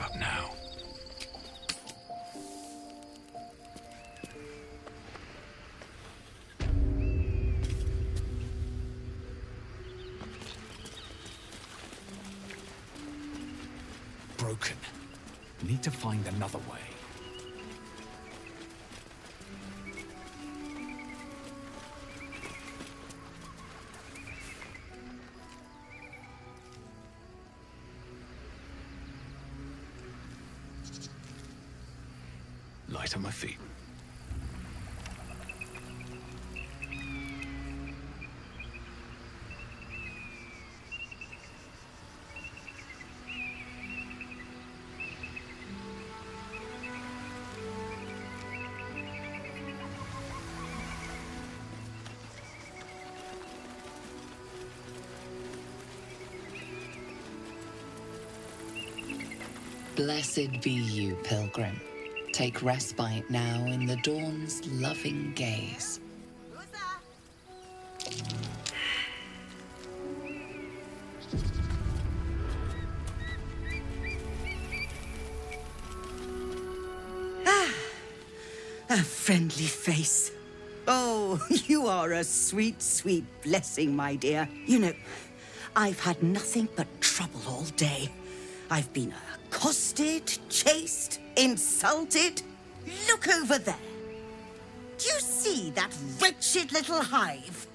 up now. Broken. Need to find another way. Light on my feet. Blessed be you, pilgrim. Take respite now in the dawn's loving gaze. A friendly face. Oh, you are a sweet, sweet blessing, my dear. You know, I've had nothing but trouble all day. I've been accosted, chased, insulted. Look over there. Do you see that wretched little hive?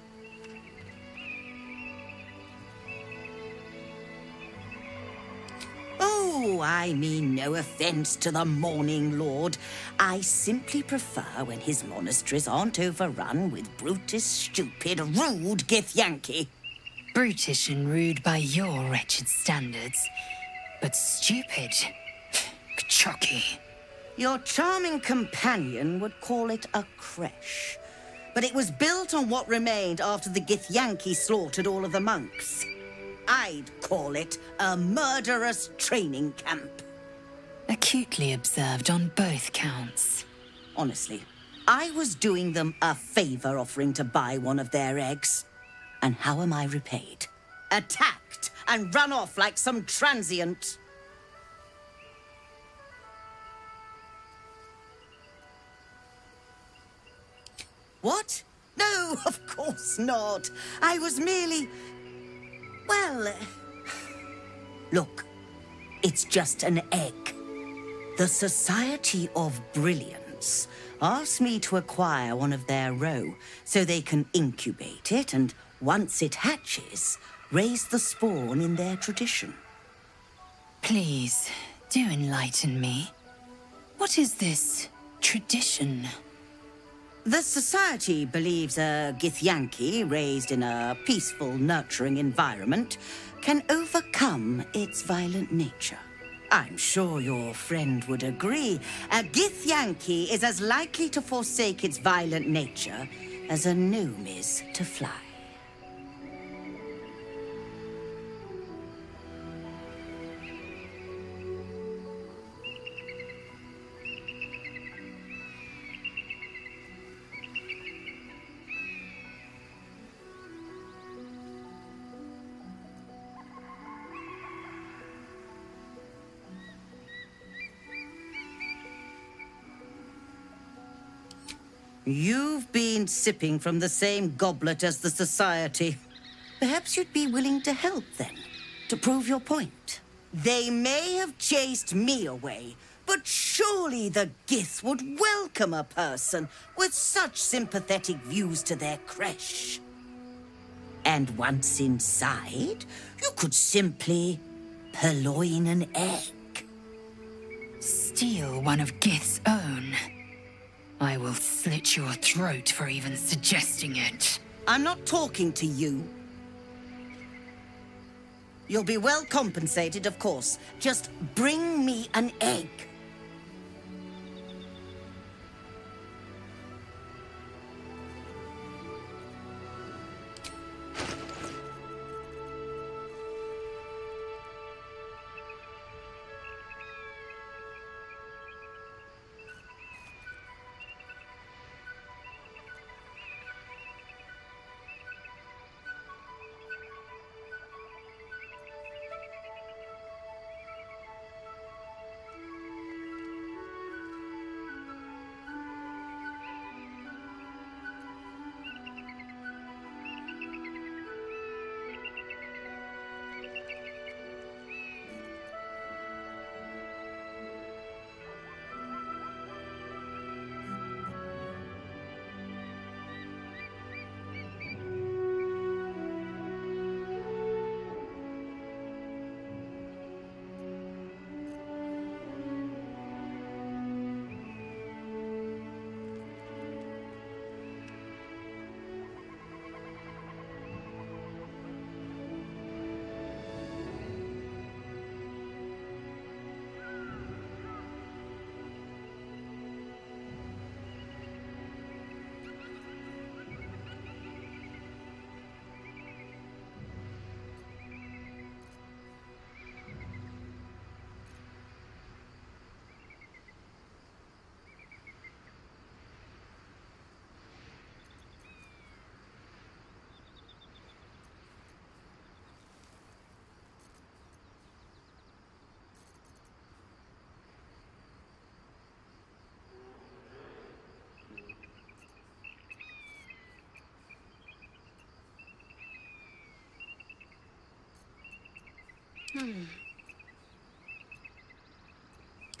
Oh, I mean no offense to the Morning Lord. I simply prefer when his monasteries aren't overrun with brutish, stupid, rude Githyanki. Brutish and rude by your wretched standards, but stupid. Chucky. Your charming companion would call it a creche, but it was built on what remained after the Githyanki slaughtered all of the monks. I'd call it a murderous training camp. Acutely observed on both counts. Honestly, I was doing them a favor offering to buy one of their eggs. And how am I repaid? Attacked and run off like some transient. What? No, of course not. I was merely... Well... Look, it's just an egg. The Society of Brilliance asked me to acquire one of their roe so they can incubate it and, once it hatches, raise the spawn in their tradition. Please, do enlighten me. What is this tradition? The Society believes a Githyanki raised in a peaceful, nurturing environment can overcome its violent nature. I'm sure your friend would agree. A Githyanki is as likely to forsake its violent nature as a gnome is to fly. You've been sipping from the same goblet as the Society. Perhaps you'd be willing to help, then, to prove your point. They may have chased me away, but surely the Gith would welcome a person with such sympathetic views to their creche. And once inside, you could simply purloin an egg. Steal one of Gith's own. I will slit your throat for even suggesting it. I'm not talking to you. You'll be well compensated, of course. Just bring me an egg.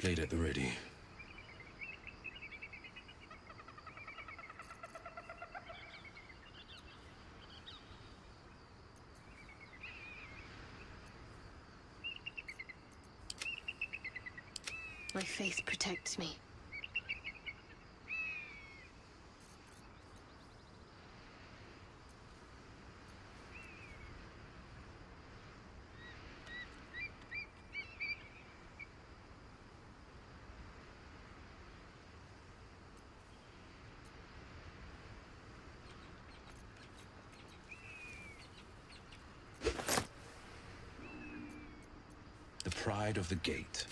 Blade at the ready. My faith protects me. The pride of the gate.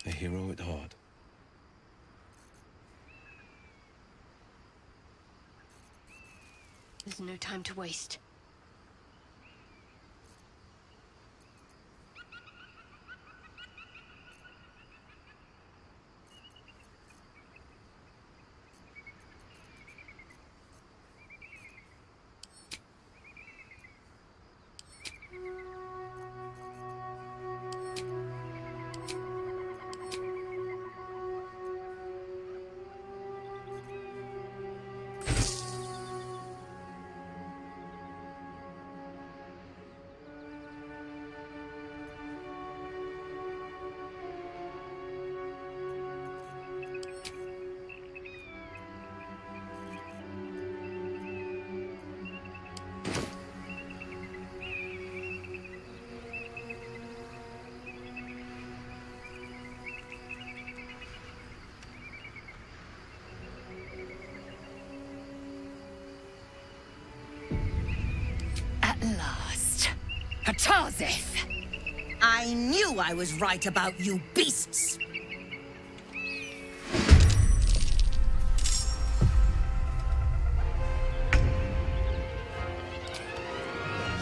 A hero at heart. There's no time to waste. At last. Hatazith! I knew I was right about you beasts!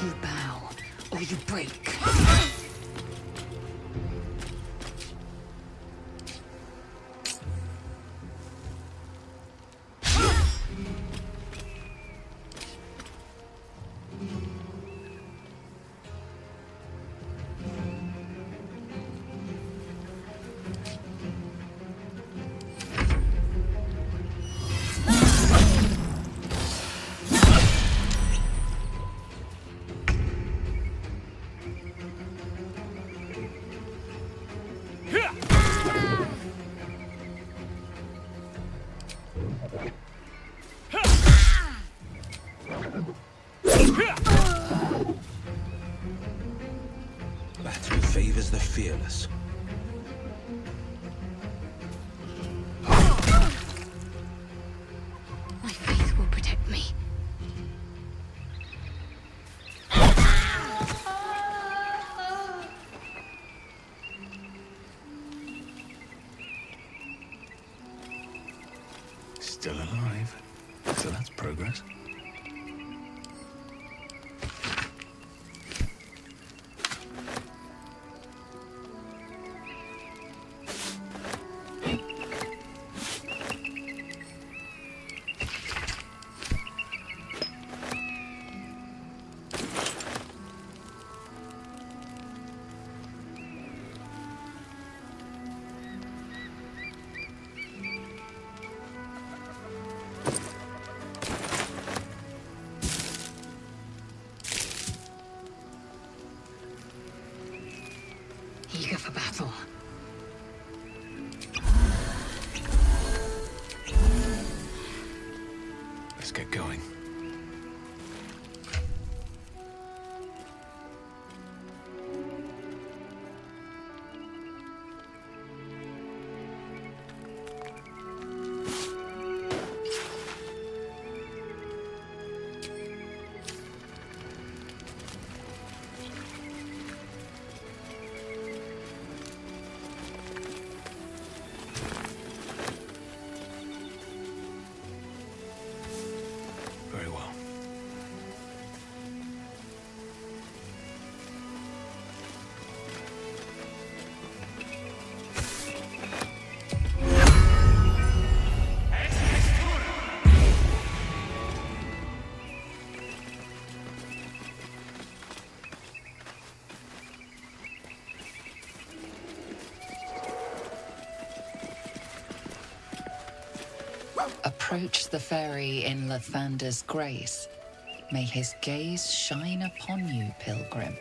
You bow, or you break. Battle favors the fearless. My faith will protect me. Still alive. So that's progress. get going. Very well. Approach the ferry in Lathander's grace. May his gaze shine upon you, pilgrim.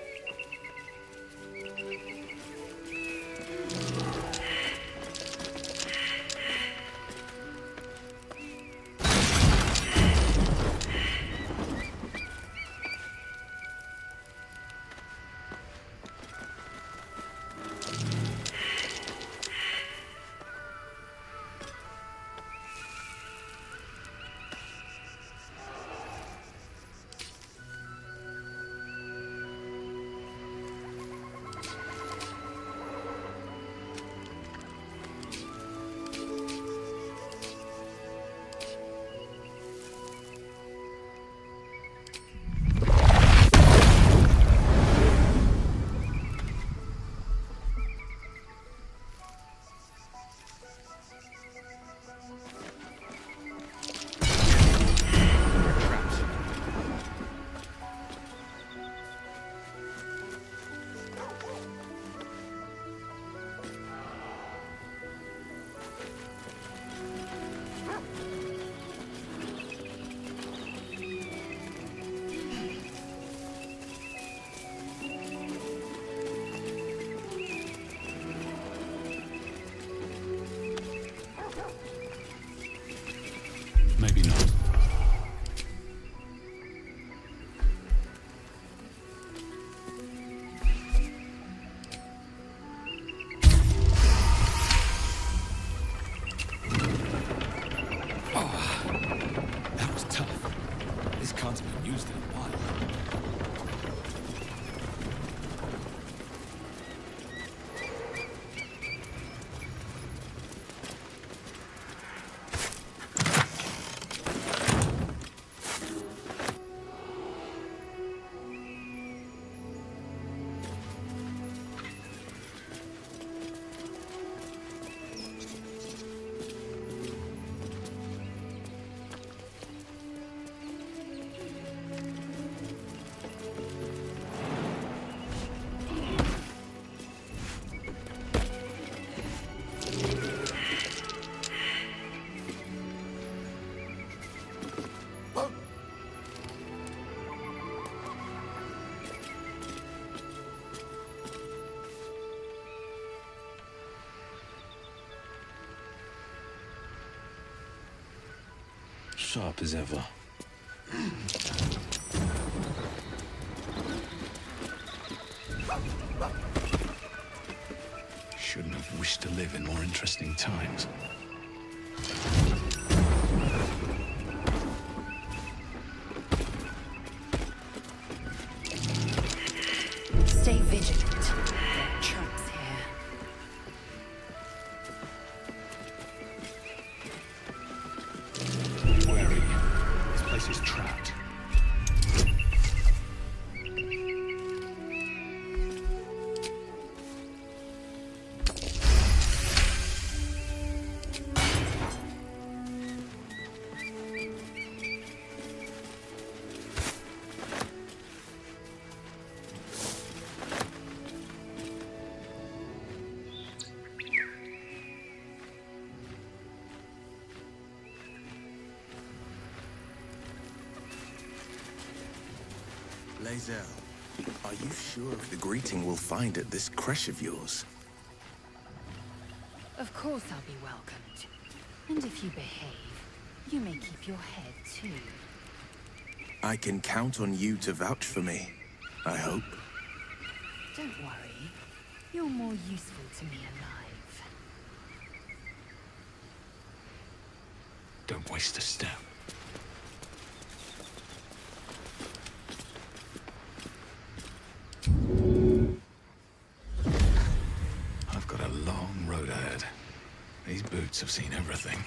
Maybe not. That was tough. This card's been used in a while. Sharp as ever. Shouldn't have wished to live in more interesting times. Stay vigilant. There are traps here. Wary. This place is trapped. Lae'zel, are you sure of the greeting we'll find at this creche of yours? Of course I'll be welcomed. And if you behave, You may keep your head, too. I can count on you to vouch for me, I hope. Don't worry. You're more useful to me alive. Don't waste a step. I've got a long road ahead. These boots have seen everything.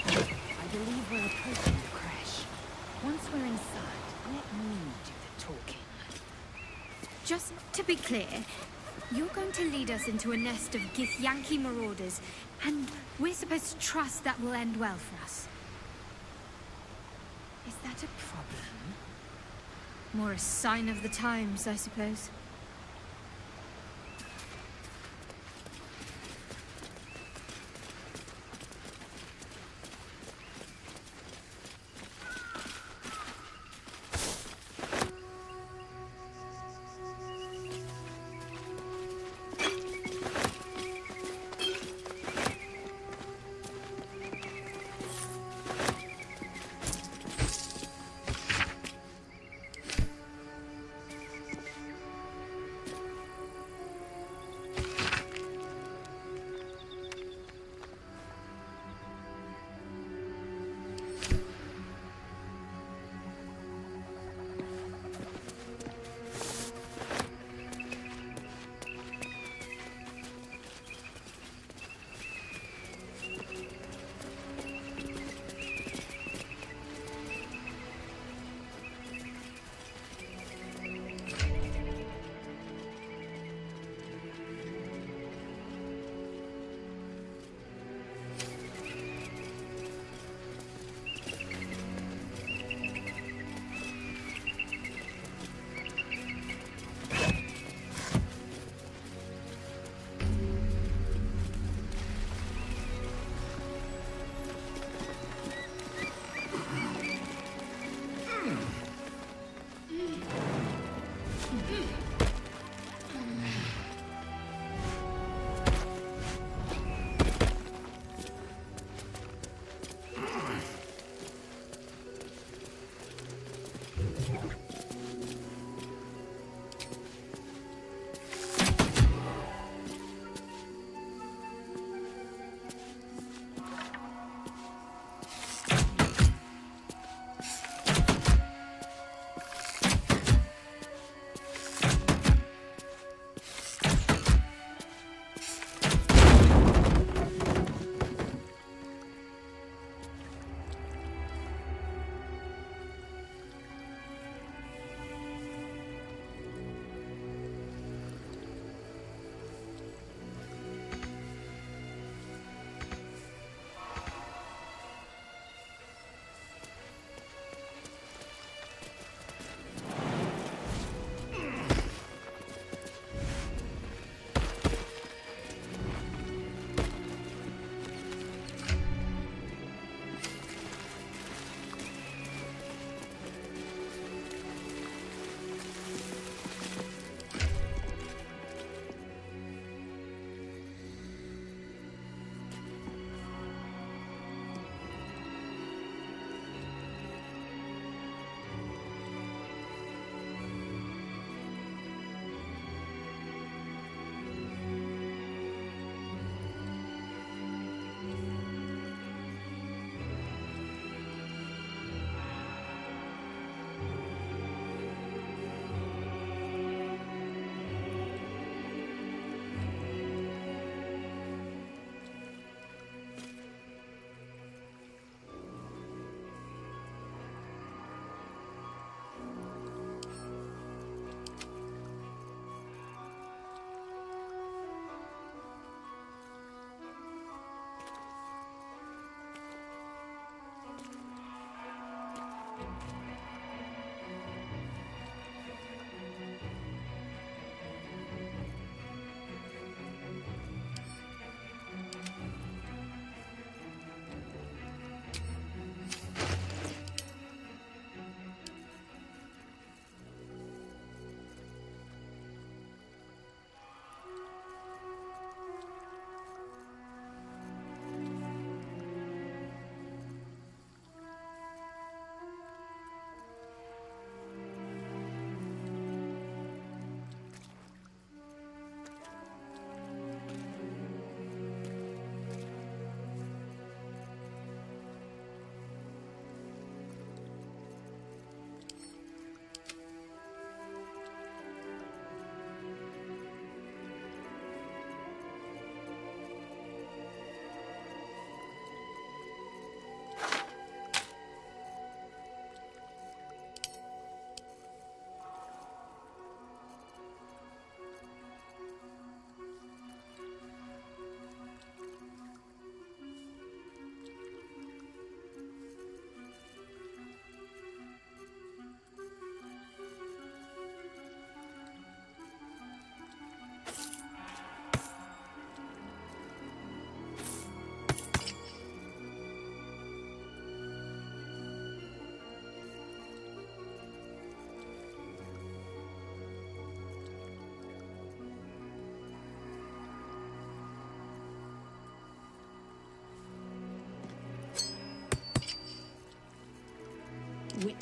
I believe we're approaching the crash. Once we're inside, let me do the talking. Just to be clear, you're going to lead us into a nest of Githyanki marauders, and we're supposed to trust that will end well for us. Is that a problem? More a sign of the times, I suppose.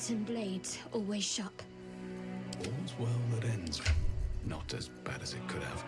Swords and blades always sharp. All's well that ends. Not as bad as it could have.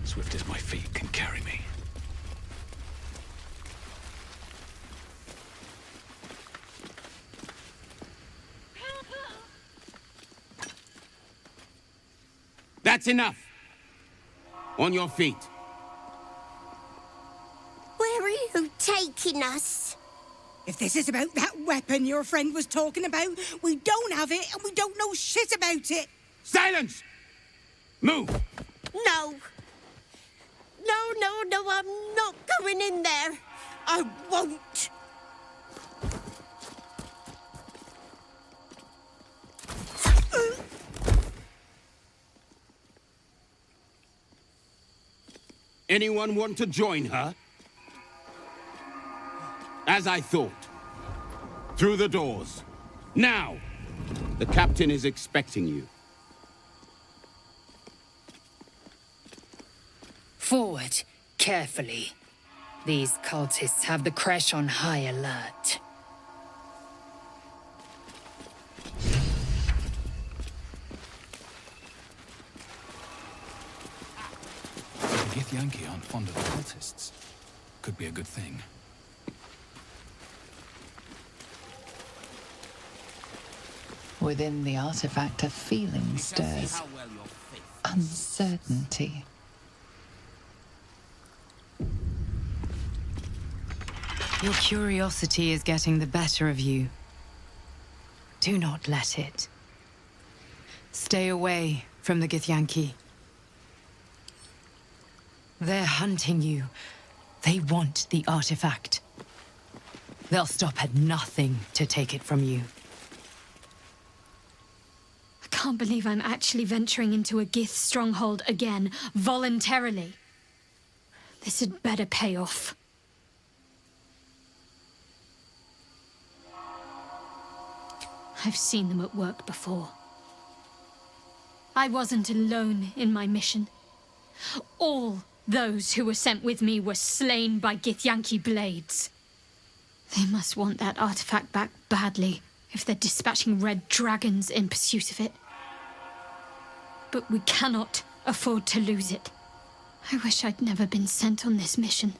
Swift as my feet can carry me. That's enough. On your feet. Where are you taking us? If this is about that weapon your friend was talking about, we don't have it and we don't know shit about it. Silence! Move! No. No, I'm not going in there. I won't. Anyone want to join her? As I thought. Through the doors. Now! The captain is expecting you. Forward, carefully. These cultists have the crash on high alert. The Githyanki aren't fond of cultists. Could be a good thing. Within the artifact, a feeling stirs. Uncertainty. Your curiosity is getting the better of you. Do not let it. Stay away from the Githyanki. They're hunting you. They want the artifact. They'll stop at nothing to take it from you. I can't believe I'm actually venturing into a Gith stronghold again, voluntarily. This had better pay off. I've seen them at work before. I wasn't alone in my mission. All those who were sent with me were slain by Githyanki blades. They must want that artifact back badly if they're dispatching red dragons in pursuit of it. But we cannot afford to lose it. I wish I'd never been sent on this mission.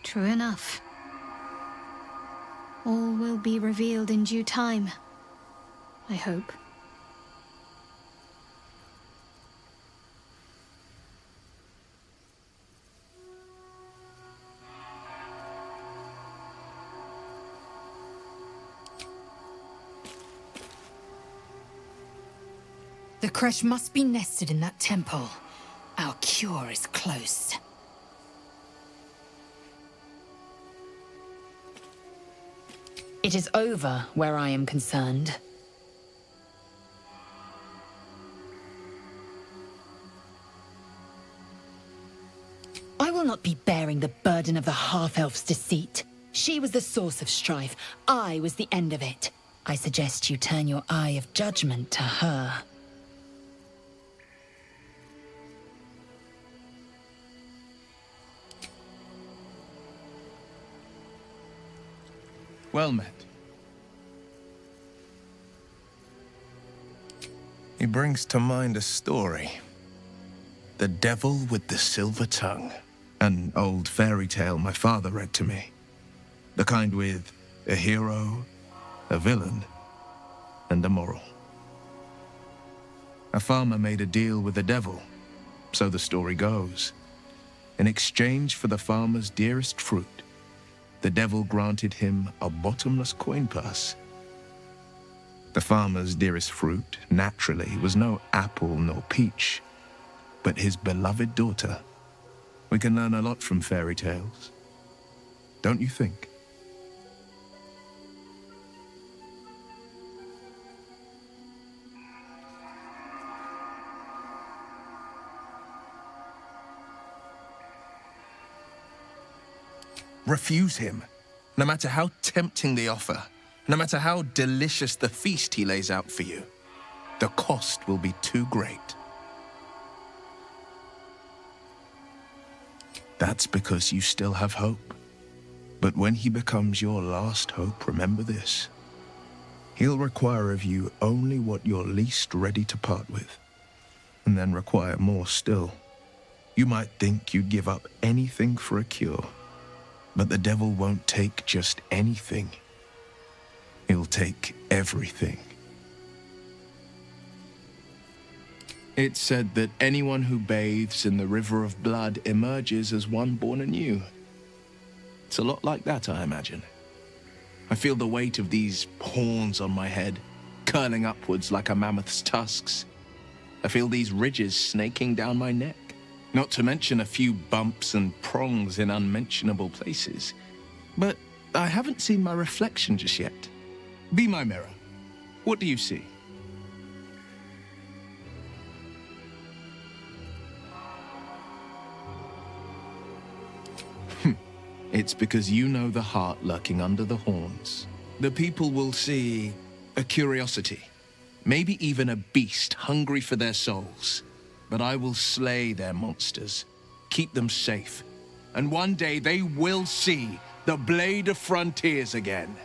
True enough. All will be revealed in due time, I hope. The Kresh must be nested in that temple. Our cure is close. It is over where I am concerned. I will not be bearing the burden of the half-elf's deceit. She was the source of strife. I was the end of it. I suggest you turn your eye of judgment to her. Well met. He brings to mind a story. The Devil with the Silver Tongue. An old fairy tale my father read to me. The kind with a hero, a villain, and a moral. A farmer made a deal with the devil So the story goes. In exchange for the farmer's dearest fruit, the devil granted him a bottomless coin purse. The farmer's dearest fruit, naturally, was no apple nor peach, but his beloved daughter. We can learn a lot from fairy tales, don't you think? Refuse him, no matter how tempting the offer, no matter how delicious the feast he lays out for you. The cost will be too great. That's because you still have hope. But when he becomes your last hope, remember this. He'll require of you only what you're least ready to part with, and then require more still. You might think you'd give up anything for a cure, but the devil won't take just anything. He'll take everything. It's said that anyone who bathes in the river of blood emerges as one born anew. It's a lot like that, I imagine. I feel the weight of these horns on my head, curling upwards like a mammoth's tusks. I feel these ridges snaking down my neck. Not to mention a few bumps and prongs in unmentionable places. But I haven't seen my reflection just yet. Be my mirror. What do you see? It's because you know the heart lurking under the horns. The people will see a curiosity, maybe even a beast hungry for their souls. But I will slay their monsters, keep them safe, and one day they will see the Blade of Frontiers again.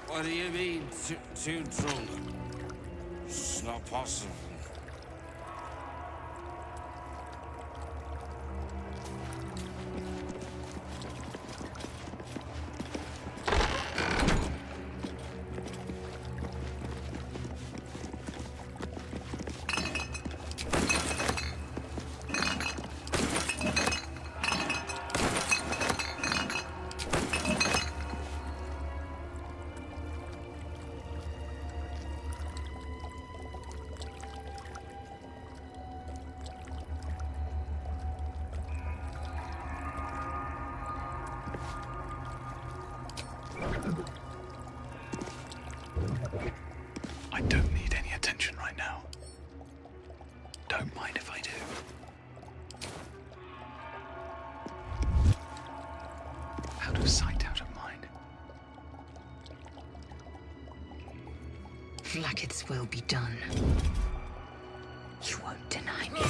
What do you mean, too drunk? It's not possible. I don't need any attention right now. Don't mind if I do. Out of sight, out of mind. Flacket's will be done. You won't deny me.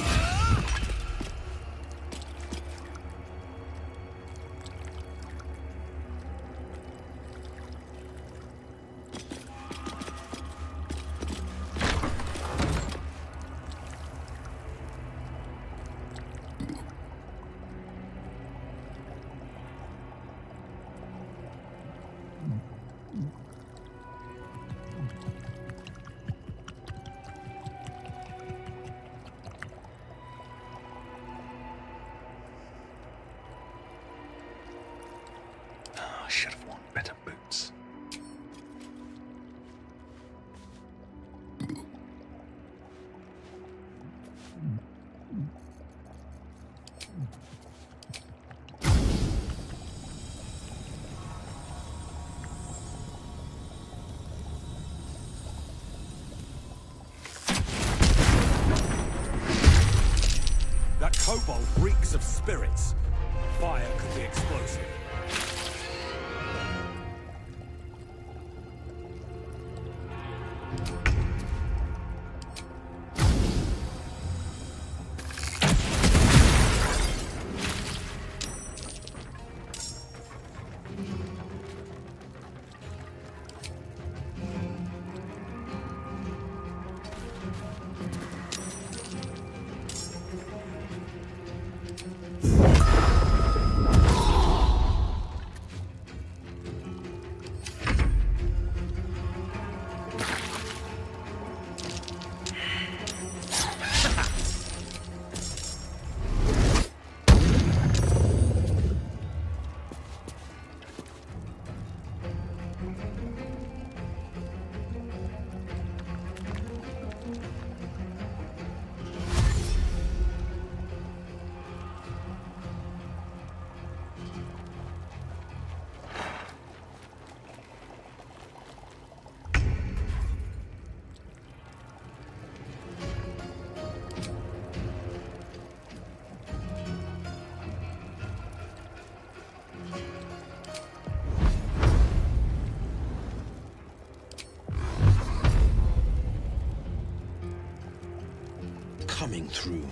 I should have worn better boots. That kobold reeks of spirits. Fire could be explosive. coming through.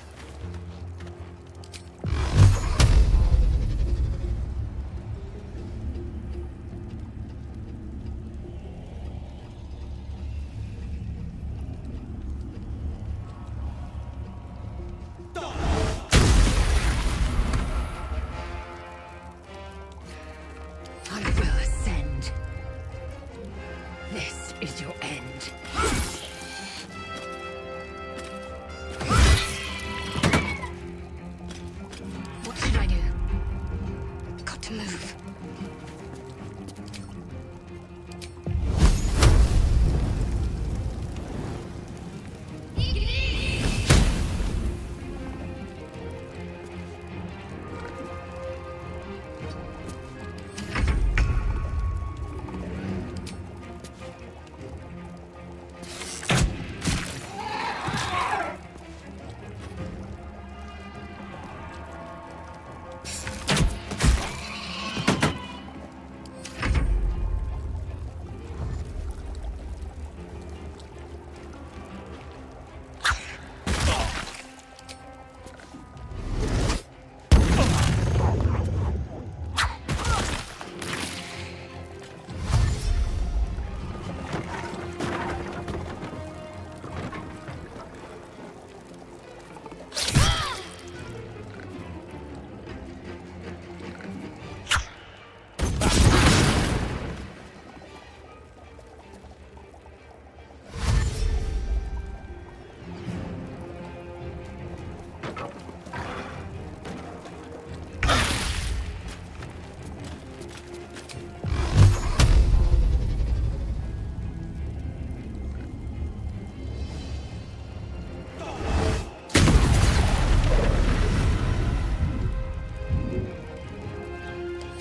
I will ascend. This is your end. What should I do? Got to move.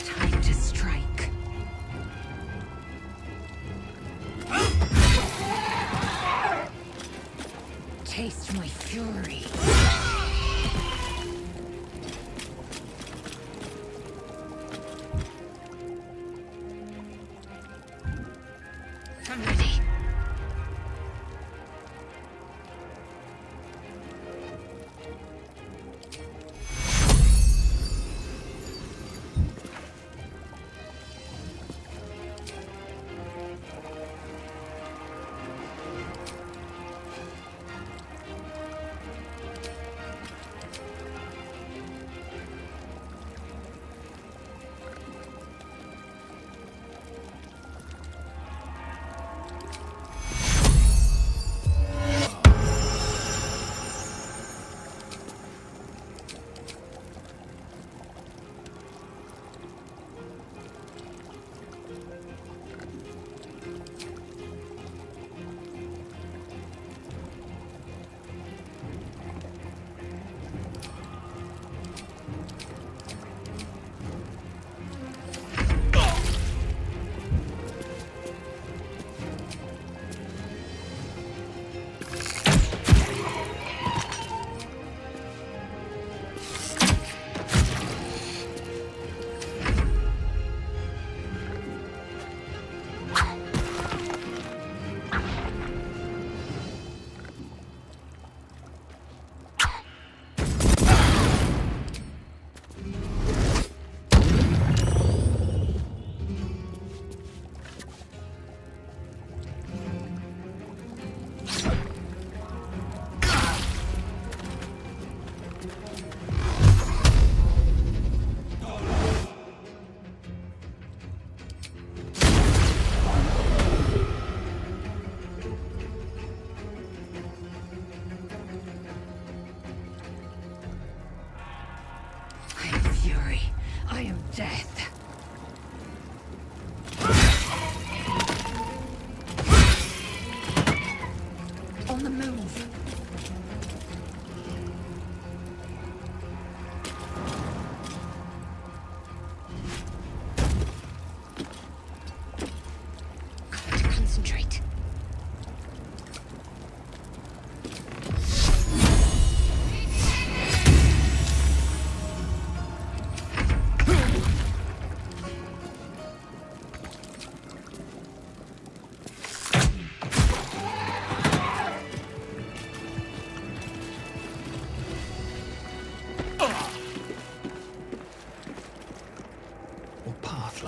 Time to strike. Taste my fury. I'm ready.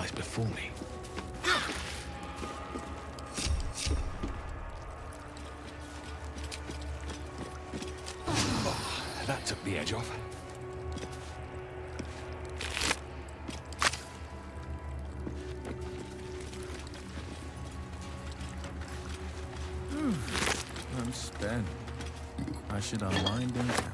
lies before me. Oh, that took the edge off. I'm spent. I should unwind and camp.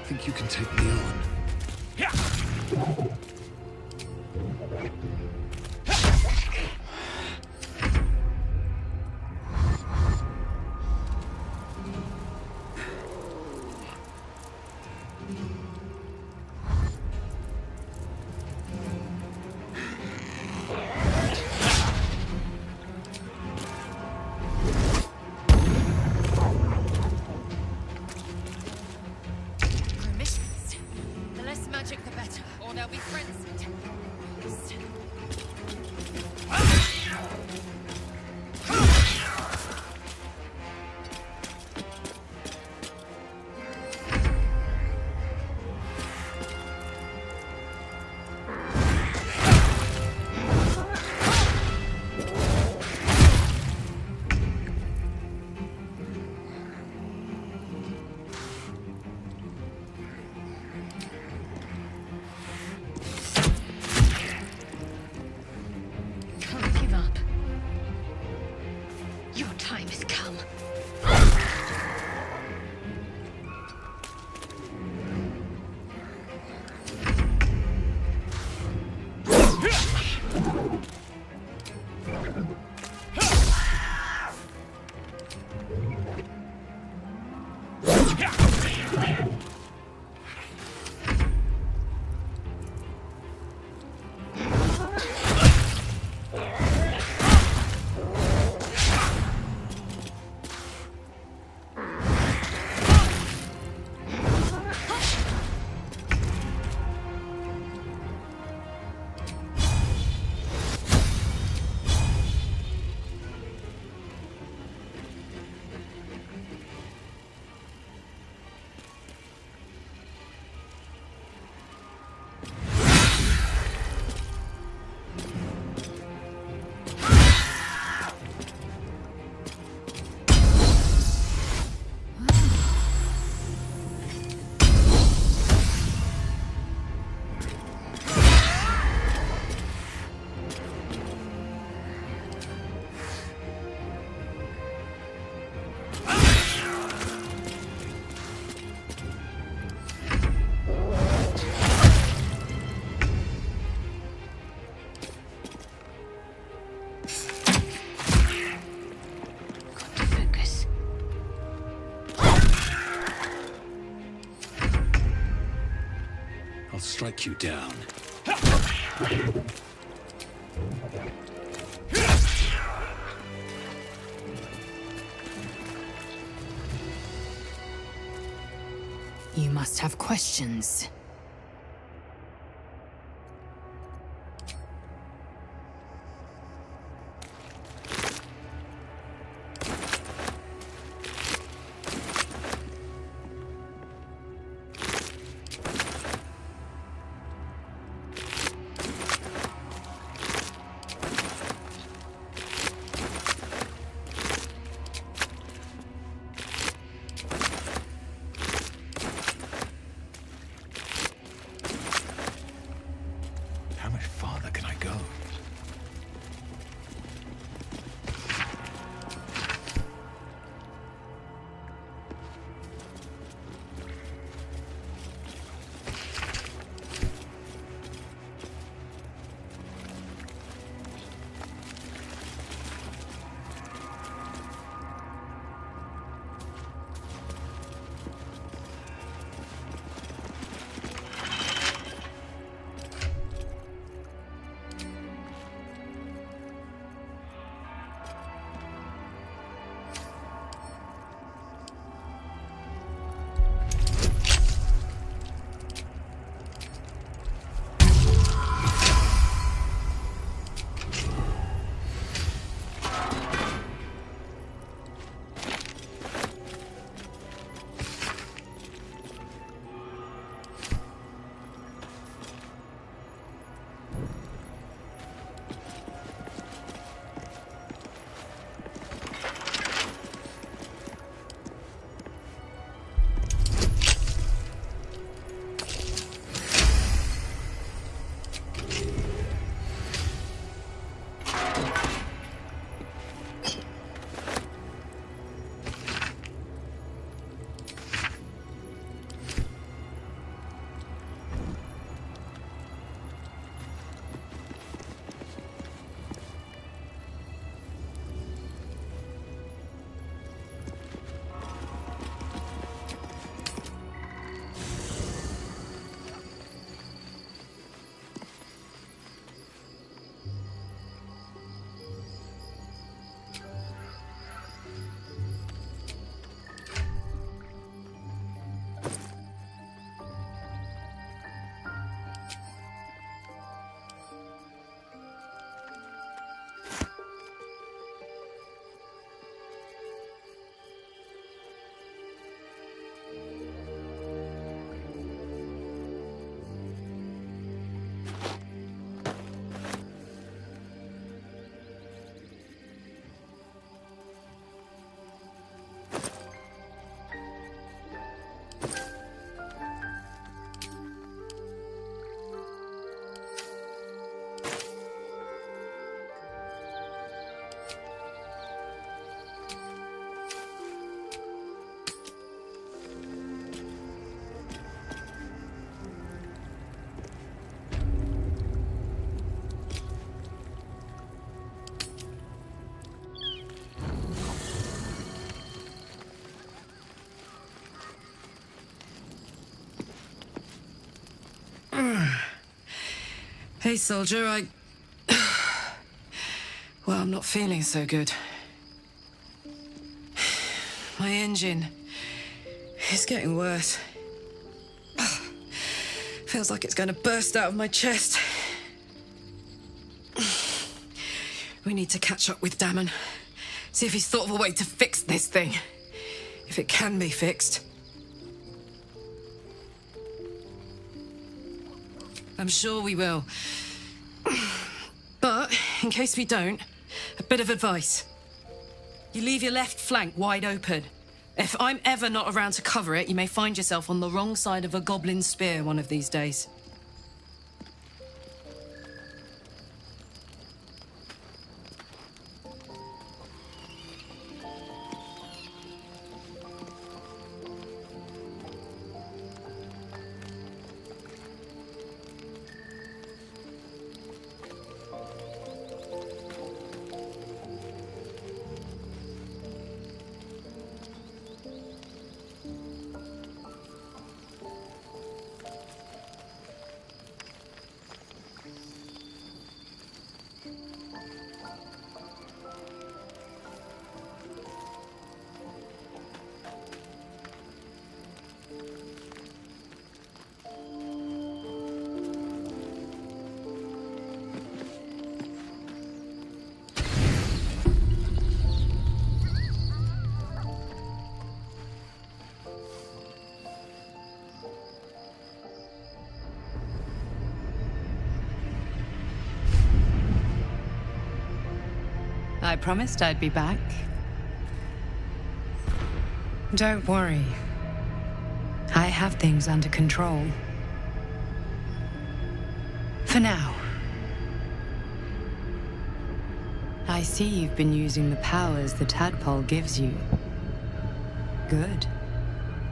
Think you can take me on? The less magic, the better, or they'll be frenzied. strike you down. You must have questions. How much farther can I go? Hey, soldier, well, I'm not feeling so good. My engine is getting worse. Feels like it's going to burst out of my chest. We need to catch up with Damon. See if he's thought of a way to fix this thing. If it can be fixed. I'm sure we will. But, in case we don't, a bit of advice. You leave your left flank wide open. If I'm ever not around to cover it, you may find yourself on the wrong side of a goblin spear one of these days. I promised I'd be back. Don't worry. I have things under control. For now. I see you've been using the powers the tadpole gives you. Good.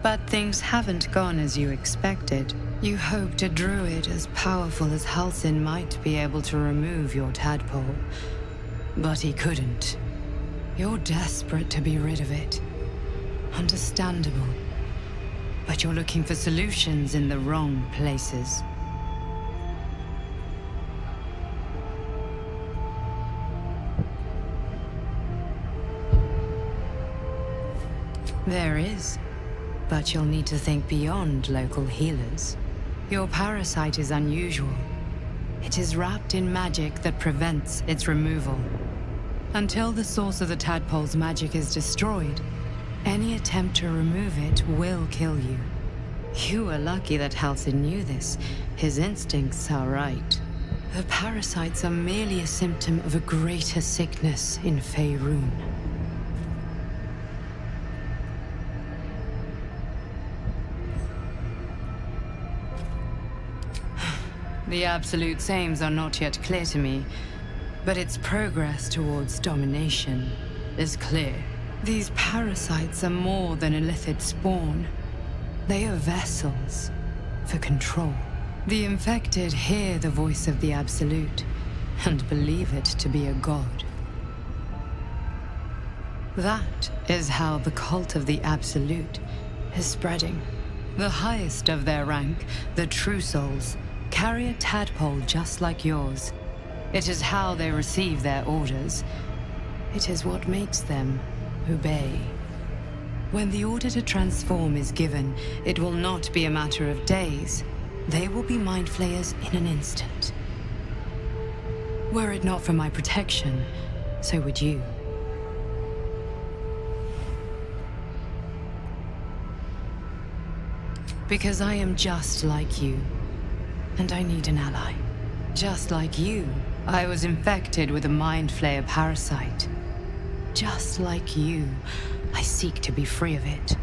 But things haven't gone as you expected. You hoped a druid as powerful as Halsin might be able to remove your tadpole. But he couldn't. You're desperate to be rid of it. Understandable. But you're looking for solutions in the wrong places. There is. But you'll need to think beyond local healers. Your parasite is unusual. It is wrapped in magic that prevents its removal. Until the source of the tadpole's magic is destroyed, any attempt to remove it will kill you. You were lucky that Halsin knew this. His instincts are right. The parasites are merely a symptom of a greater sickness in Faerun. The Absolute's aims are not yet clear to me, but its progress towards domination is clear. These parasites are more than a illithid spawn. They are vessels for control. The infected hear the voice of the Absolute and believe it to be a god. That is how the cult of the Absolute is spreading. The highest of their rank, the True Souls, carry a tadpole just like yours. It is how they receive their orders. It is what makes them obey. When the order to transform is given, it will not be a matter of days. They will be mind flayers in an instant. Were it not for my protection, so would you. Because I am just like you. And I need an ally. Just like you, I was infected with a Mind Flayer parasite. Just like you, I seek to be free of it.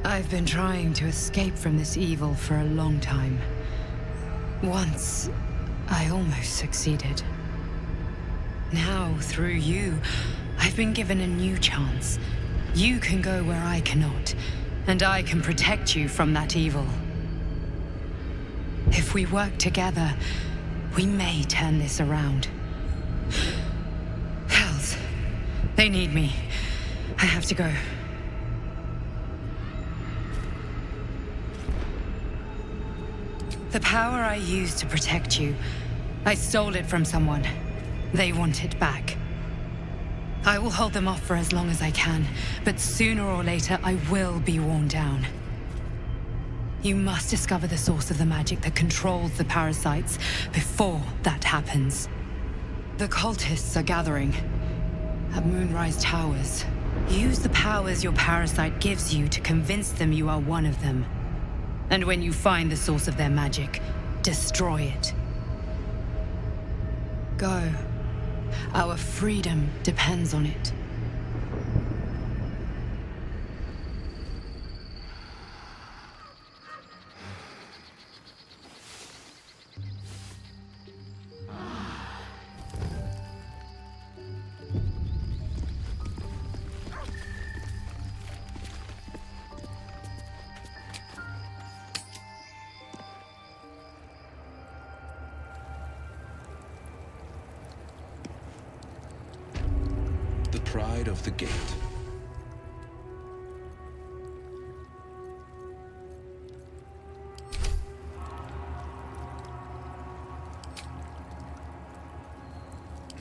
I've been trying to escape from this evil for a long time. Once, I almost succeeded. Now, through you, I've been given a new chance. You can go where I cannot, and I can protect you from that evil. If we work together, we may turn this around. Hells, they need me. I have to go. The power I used to protect you, I stole it from someone. They want it back. I will hold them off for as long as I can, but sooner or later I will be worn down. You must discover the source of the magic that controls the parasites before that happens. The cultists are gathering at Moonrise Towers. Use the powers your parasite gives you to convince them you are one of them. And when you find the source of their magic, destroy it. Go. Our freedom depends on it. Pride of the Gate.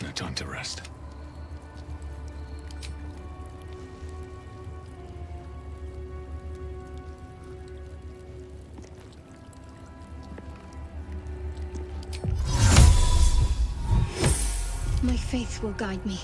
No time to rest. My faith will guide me.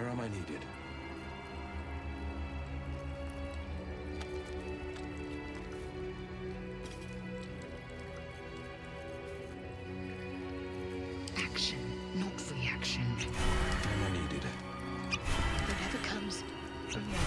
Where am I needed? Action, not reaction. Where am I needed? Whatever comes, I'm ready.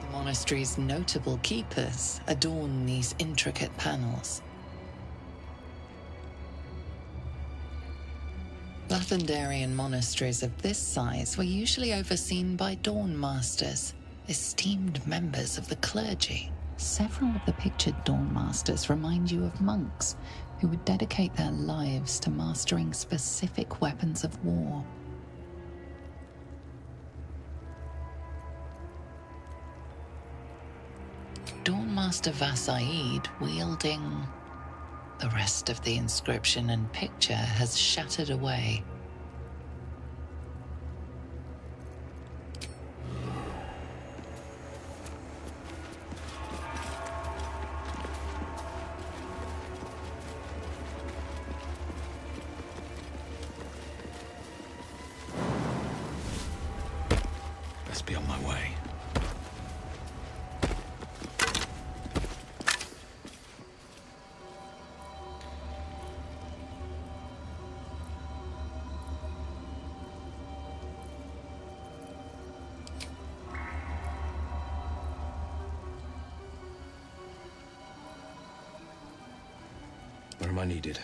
The monastery's notable keepers adorn these intricate panels. Lathendarian monasteries of this size were usually overseen by dawn masters, esteemed members of the clergy. Several of the pictured dawn masters remind you of monks who would dedicate their lives to mastering specific weapons of war. Dawnmaster Vasaid wielding... The rest of the inscription and picture has shattered away. Best be on my way. Where am I needed?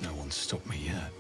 No one's stopped me yet.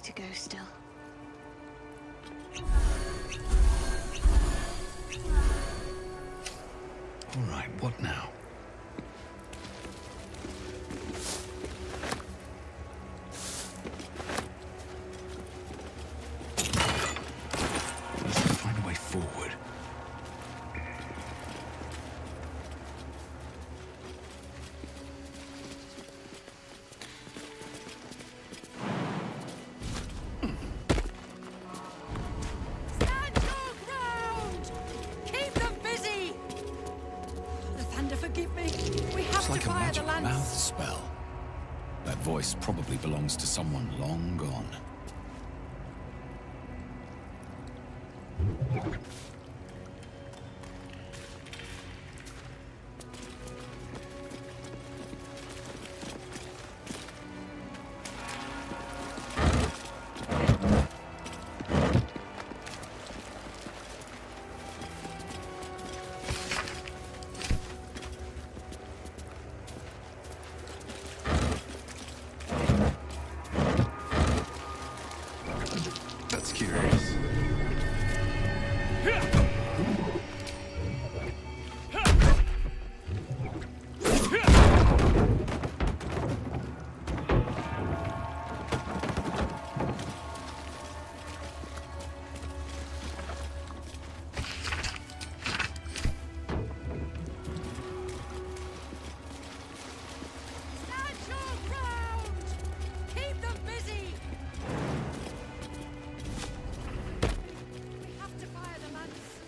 to go still. All right, what now? Let's find a way forward. Stand your ground! Keep them busy! The Thunder, forgive me. We have It's to like a fire the magic lance. mouth spell. That voice probably belongs to someone long gone. That's curious. Stand your ground! Keep them busy! We have to fire the lance.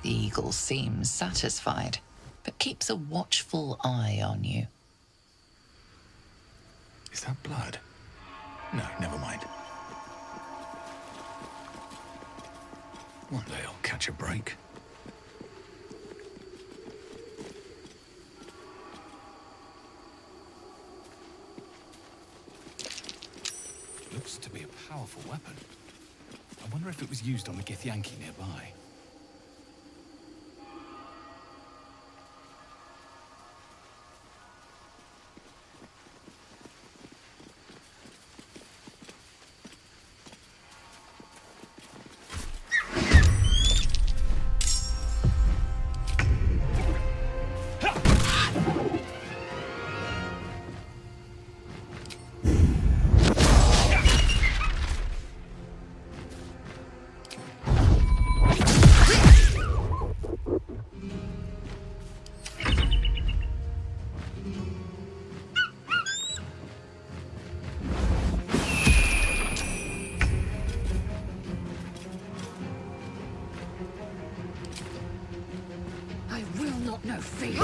The eagle seems satisfied, but keeps a watchful eye on you. Is that blood? No, never mind. One day I'll catch a break. Looks to be a powerful weapon. I wonder if it was used on the Githyanki nearby. I will not know fear.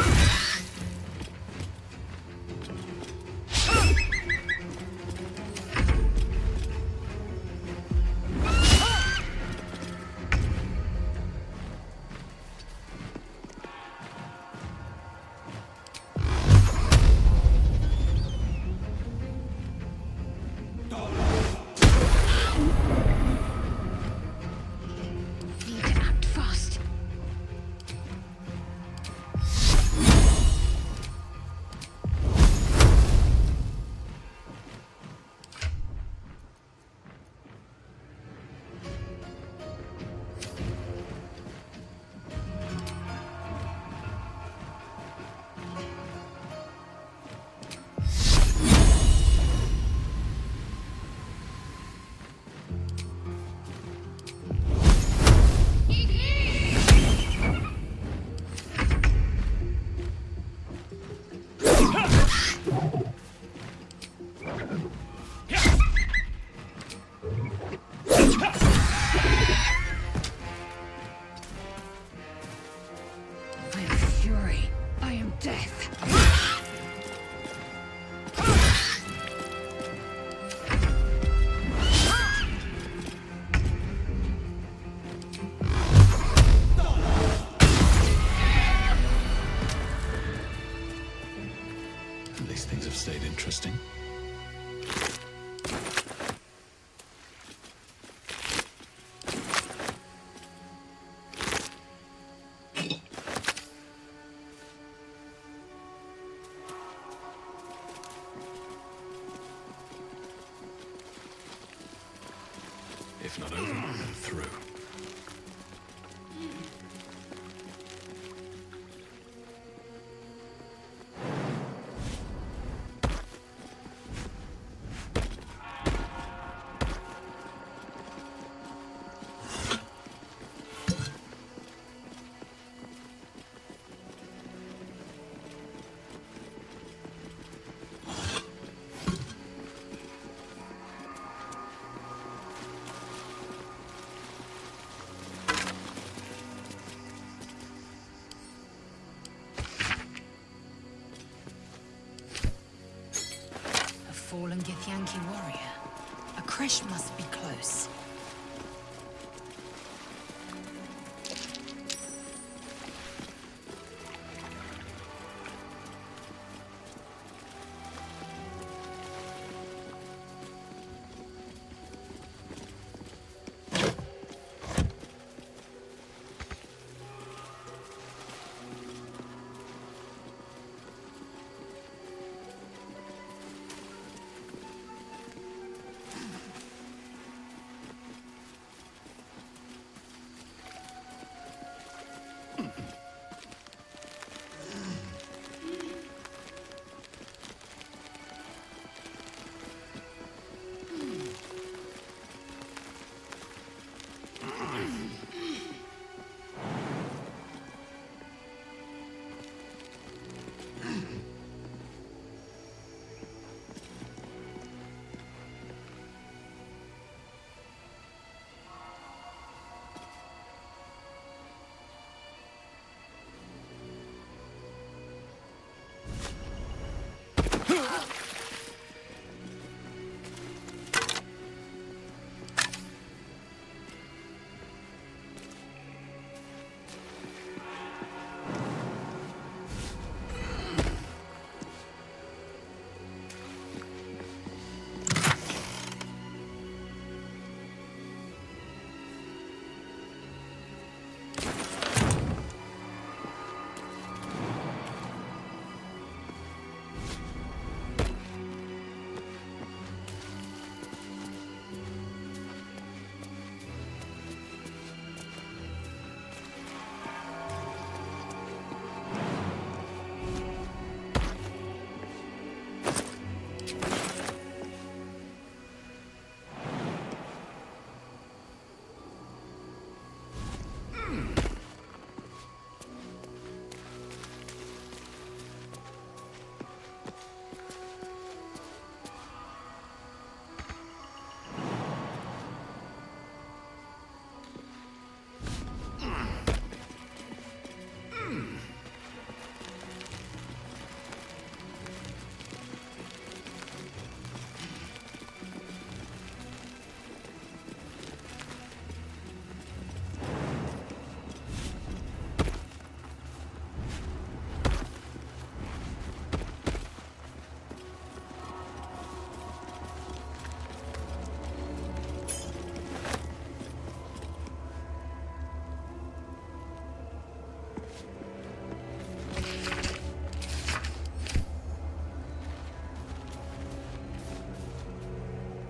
Need to act fast. I am fury. I am death. At least things have stayed interesting. If not over, then through. A fallen Githyanki warrior. A creche must be close.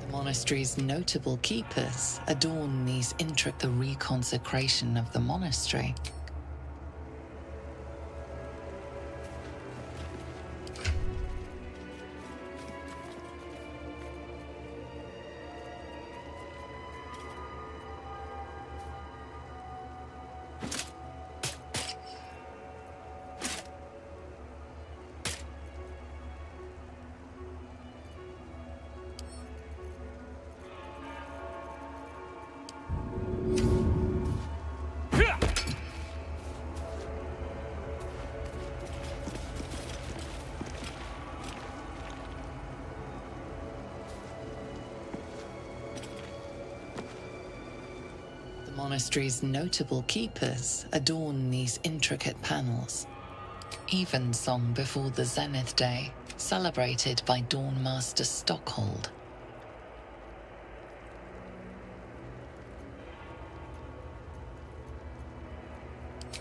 The monastery's notable keepers adorn these intricate the reconsecration of the monastery. The monastery's notable keepers adorn these intricate panels. Evensong before the Zenith Day, celebrated by Dawnmaster Stockhold.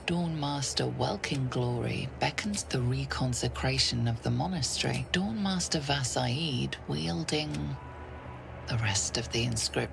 Dawnmaster Welkin Glory beckons the reconsecration of the monastery. Dawnmaster Vassaid wielding the rest of the inscription.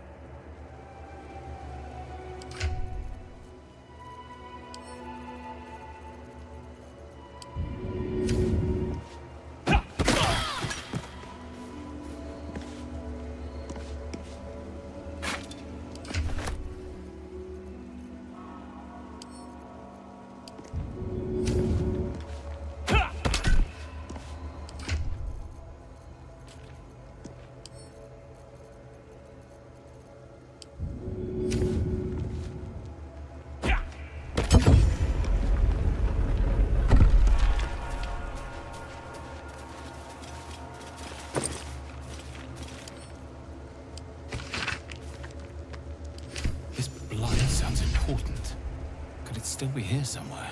Still be here somewhere.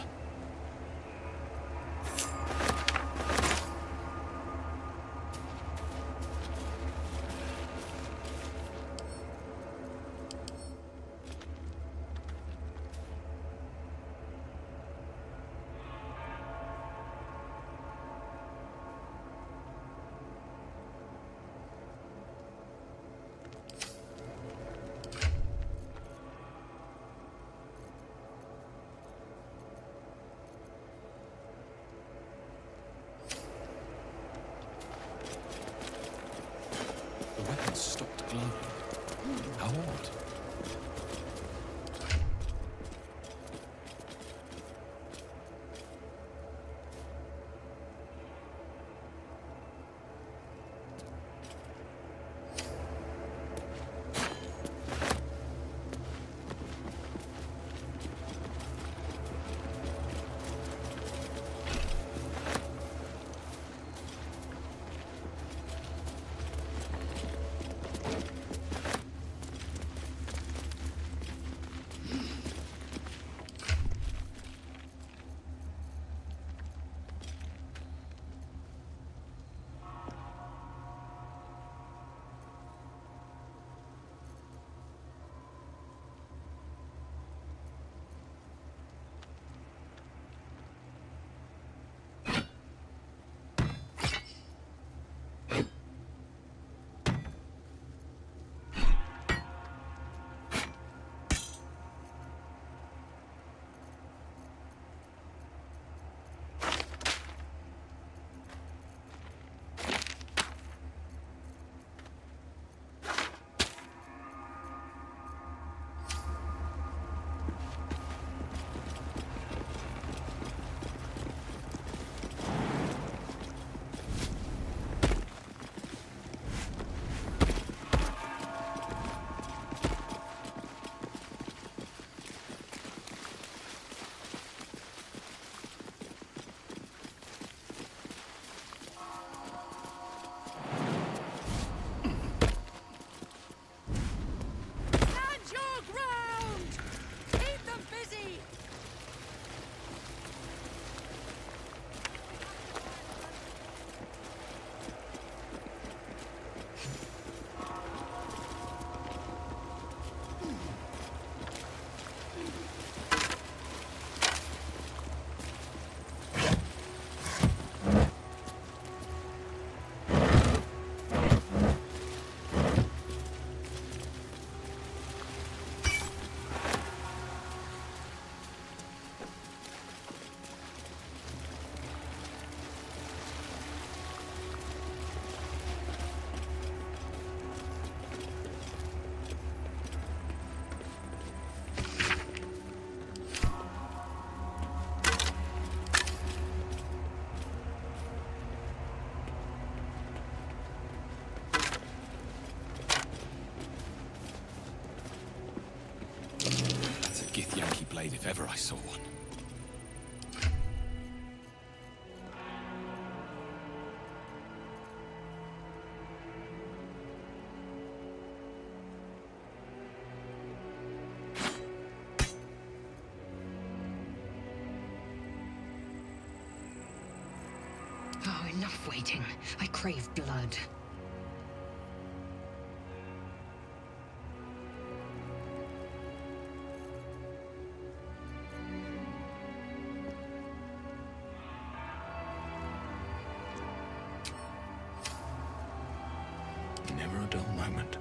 Stopped glowing. How odd. blade if ever I saw one. Oh, enough waiting. I crave blood. Never a dull moment.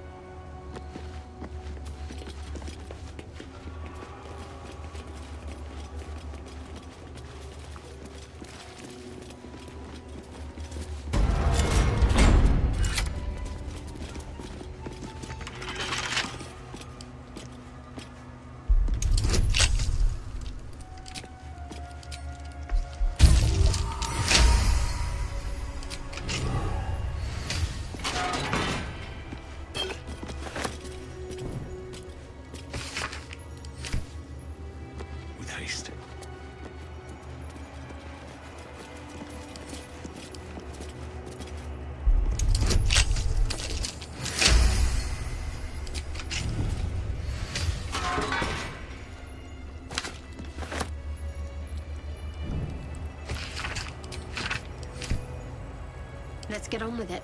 With haste. Let's get on with it.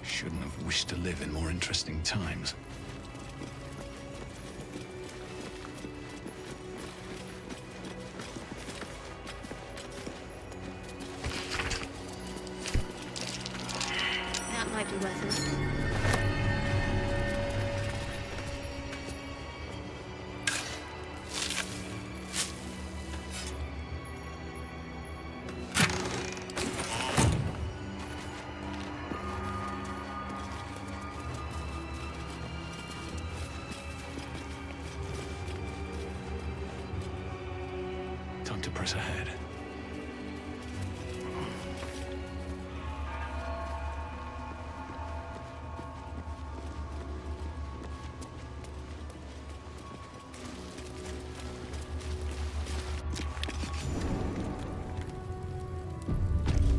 Shouldn't have wished to live in more interesting times. That might be worth it. Time to press ahead.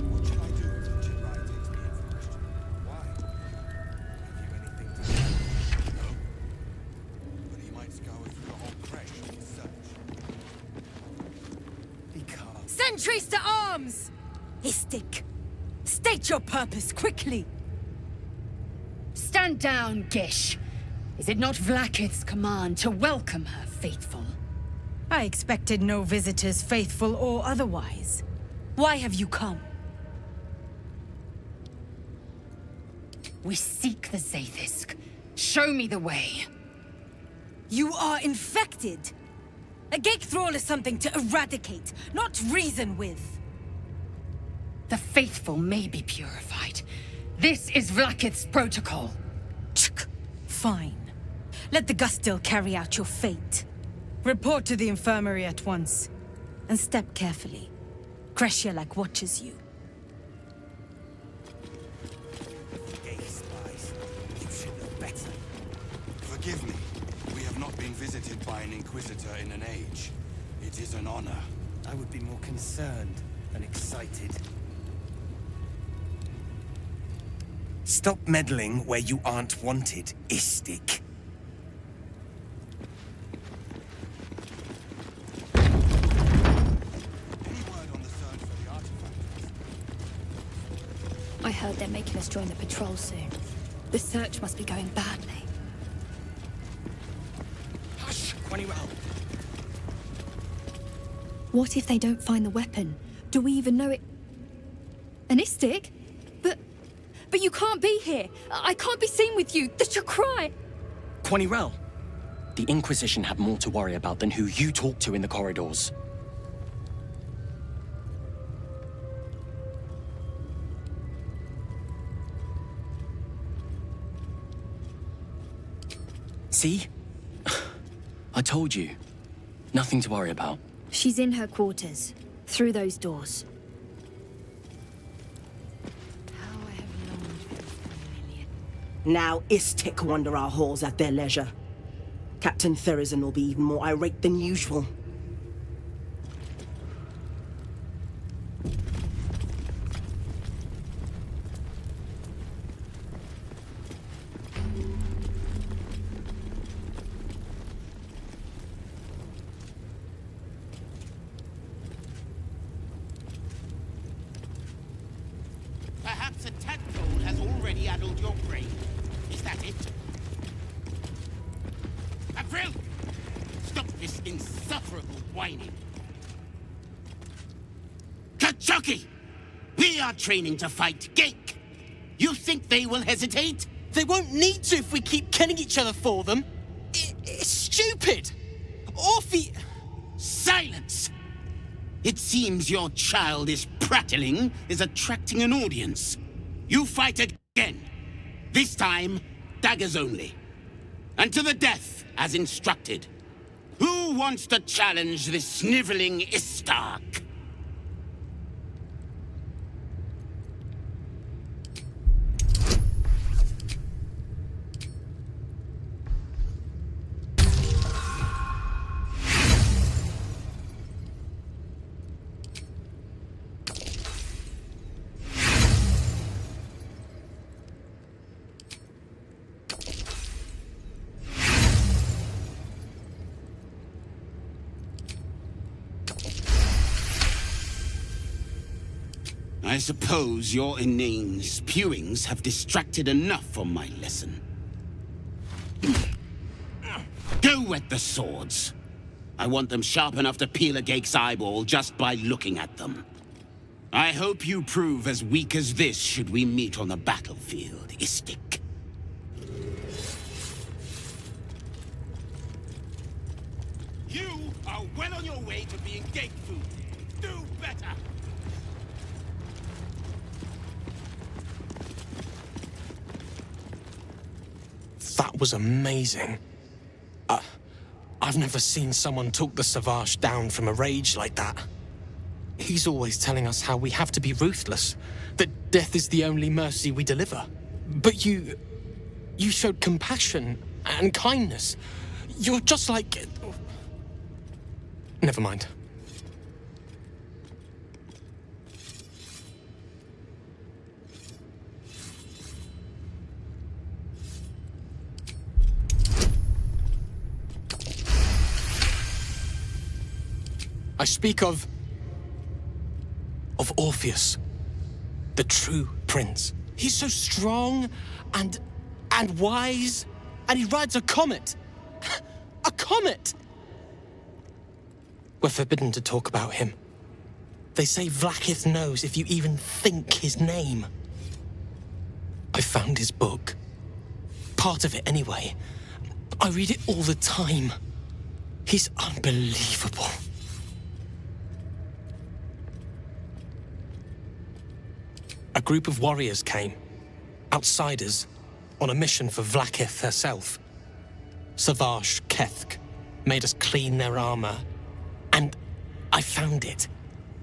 What should I do if the Jedi takes me in for questioning? Why? Have you anything to say? No. But he might scour through the whole creche in his search. Be calm. Sentries to arms! Istik, state your purpose quickly. Stand down, Gish. Is it not Vlaakith's command to welcome her faithful? I expected no visitors, faithful or otherwise. Why have you come? We seek the Zaithisk. Show me the way. You are infected. A Gake Thrall is something to eradicate, not reason with. The faithful may be purified. This is Vlaakith's protocol. Fine. Let the Gustil carry out your fate. Report to the infirmary at once. And step carefully. Kreshia watches you. Gay spies. You should know better. Forgive me. We have not been visited by an Inquisitor in an age. It is an honor. I would be more concerned than excited. Stop meddling where you aren't wanted, Istik. I heard they're making us join the patrol soon. The search must be going badly. Hush, Quanywell. What if they don't find the weapon? Do we even know it? An Istik? But you can't be here. I can't be seen with you. The Chakrai. Quanirel, the Inquisition have more to worry about than who you talk to in the corridors. See? I told you. Nothing to worry about. She's in her quarters. Through those doors. Now Istik wander our halls at their leisure. Captain Therizin will be even more irate than usual. Perhaps a tadpole has already addled your brain. Is that it? April! Stop this insufferable whining. Kachuki! We are training to fight Gake. You think they will hesitate? They won't need to if we keep killing each other for them. It's stupid. Orphe... Silence! It seems your childish prattling is attracting an audience. You fight again. This time, daggers only. And to the death, as instructed. Who wants to challenge this sniveling Istark? I suppose your inane spewings have distracted enough from my lesson. Go wet the swords. I want them sharp enough to peel a Gake's eyeball just by looking at them. I hope you prove as weak as this should we meet on the battlefield, Istik. You are well on your way to being Gake food. Do better! That was amazing. I've never seen someone talk the Savage down from a rage like that. He's always telling us how we have to be ruthless, that death is the only mercy we deliver. But you showed compassion and kindness. You're just like... Never mind. I speak of Orpheus, the true prince. He's so strong and wise, and he rides a comet. A comet! We're forbidden to talk about him. They say Vlaakith knows if you even think his name. I found his book. Part of it, anyway. I read it all the time. He's unbelievable. A group of warriors came, outsiders, on a mission for Vlaakith herself. Savage Kethk made us clean their armor, and I found it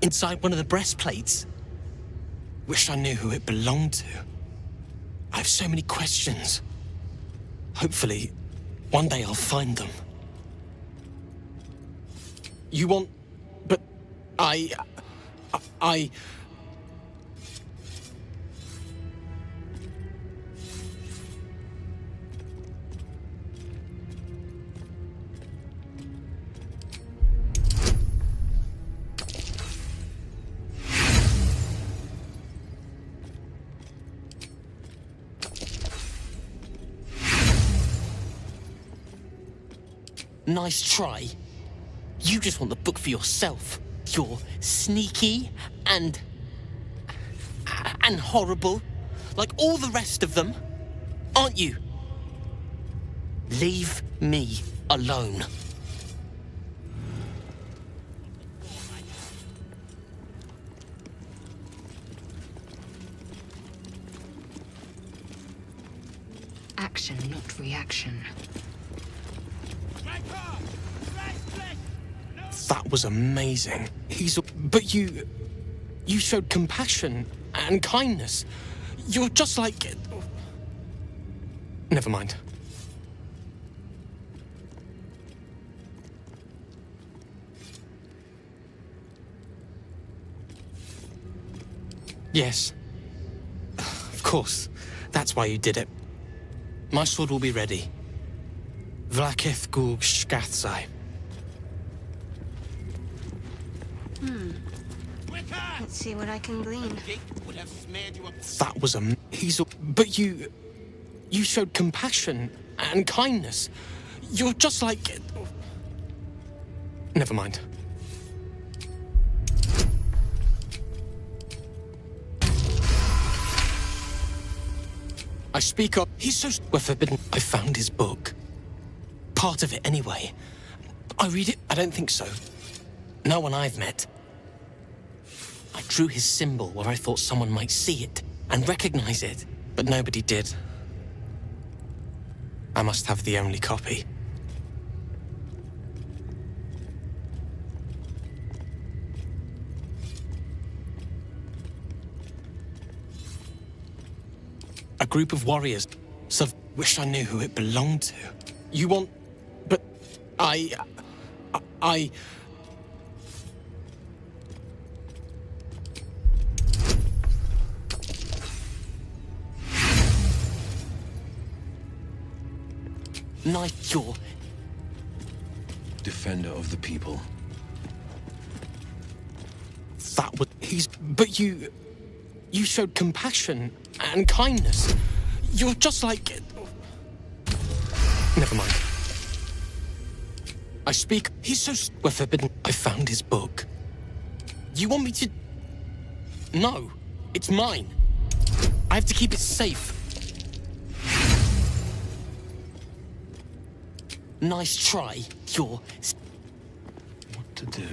inside one of the breastplates. Wish I knew who it belonged to. I have so many questions. Hopefully, one day I'll find them. You want... but I... Nice try. You just want the book for yourself. You're sneaky and horrible, like all the rest of them, aren't you? Leave me alone. Action, not reaction. That was amazing. But you showed compassion and kindness. You're just like... Never mind. Yes. Of course. That's why you did it. My sword will be ready. Vlakith Gulg Shkathzai. Let's see what I can glean. That was a... But you showed compassion and kindness. You're just like... Never mind. I speak up. He's so... We're forbidden. I found his book. Part of it, anyway. I read it. I don't think so. No one I've met. I drew his symbol where I thought someone might see it and recognize it, but nobody did. I must have the only copy. A group of warriors. So wish I knew who it belonged to. You want... But I... Knight, you're... Defender of the people. That was... He's... But you showed compassion and kindness. You're just like... Never mind. I speak... He's so... We're forbidden. I found his book. You want me to... No. It's mine. I have to keep it safe. Nice try. You're... What to do?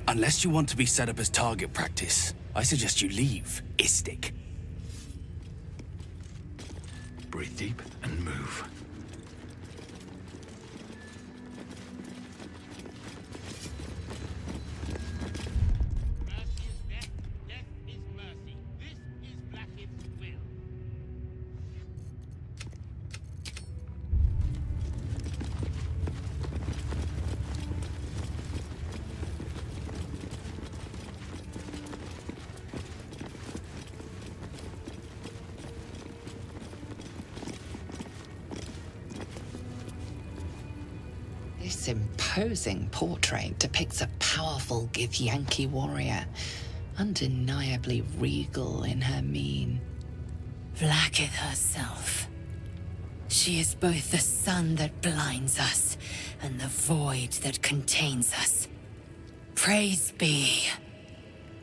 Unless you want to be set up as target practice, I suggest you leave, Istik. Breathe deep and move. This imposing portrait depicts a powerful Githyanki warrior, undeniably regal in her mien. Vlakith herself. She is both the sun that blinds us and the void that contains us. Praise be.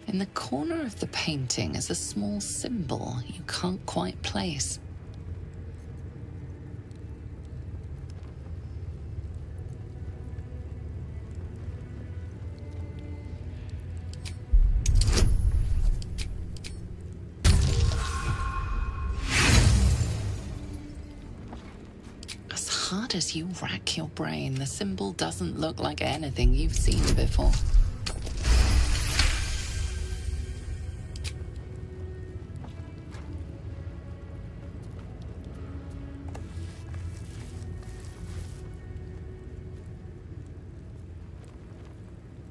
In the corner of the painting is a small symbol you can't quite place. Hard as you rack your brain, the symbol doesn't look like anything you've seen before.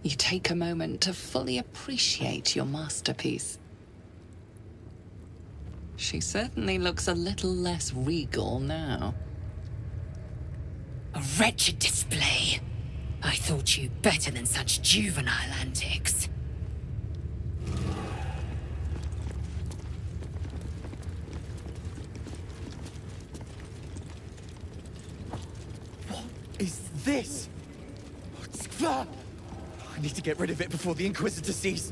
You take a moment to fully appreciate your masterpiece. She certainly looks a little less regal now. A wretched display. I thought you better than such juvenile antics. What is this? I need to get rid of it before the Inquisitor sees.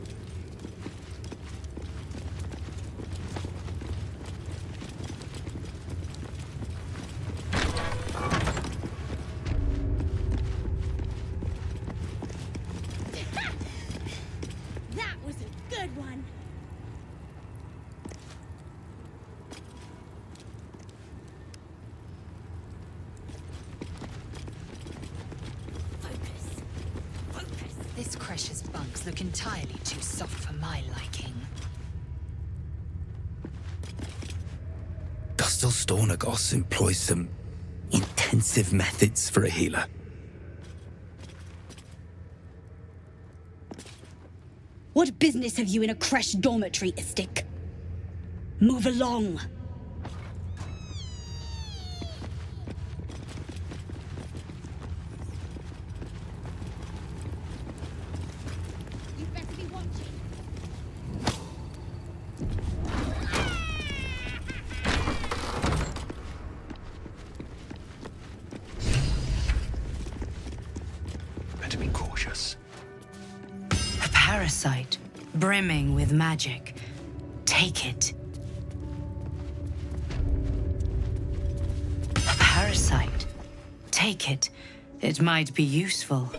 precious bunks look entirely too soft for my liking. Gustil Stornagos employs some intensive methods for a healer. What business have you in a crashed dormitory, Istik? Move along. You better be watching. Better be cautious. A parasite, brimming with magic. Take it. A parasite. Take it. It might be useful.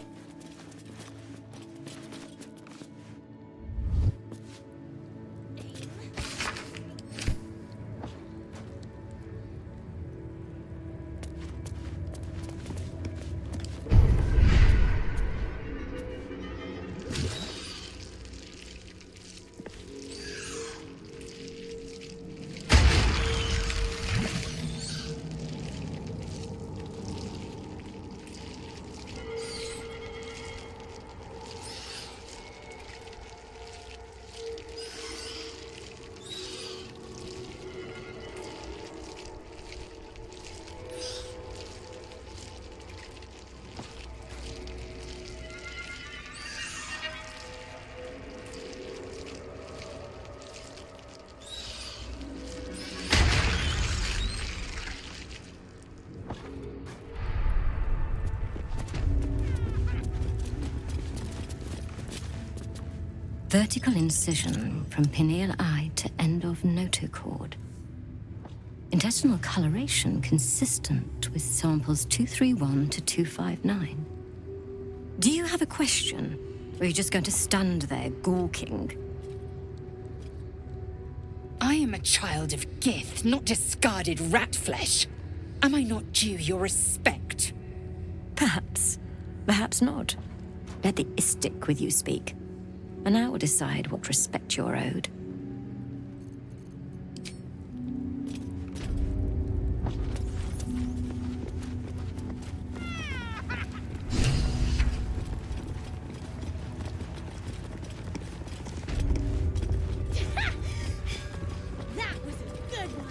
Vertical incision from pineal eye to end of notochord. Intestinal coloration consistent with samples 231 to 259. Do you have a question? Or are you just going to stand there gawking? I am a child of Gith, not discarded rat flesh. Am I not due your respect? Perhaps. Perhaps not. Let the Istik with you speak. And I will decide what respect you're owed. That was a good one.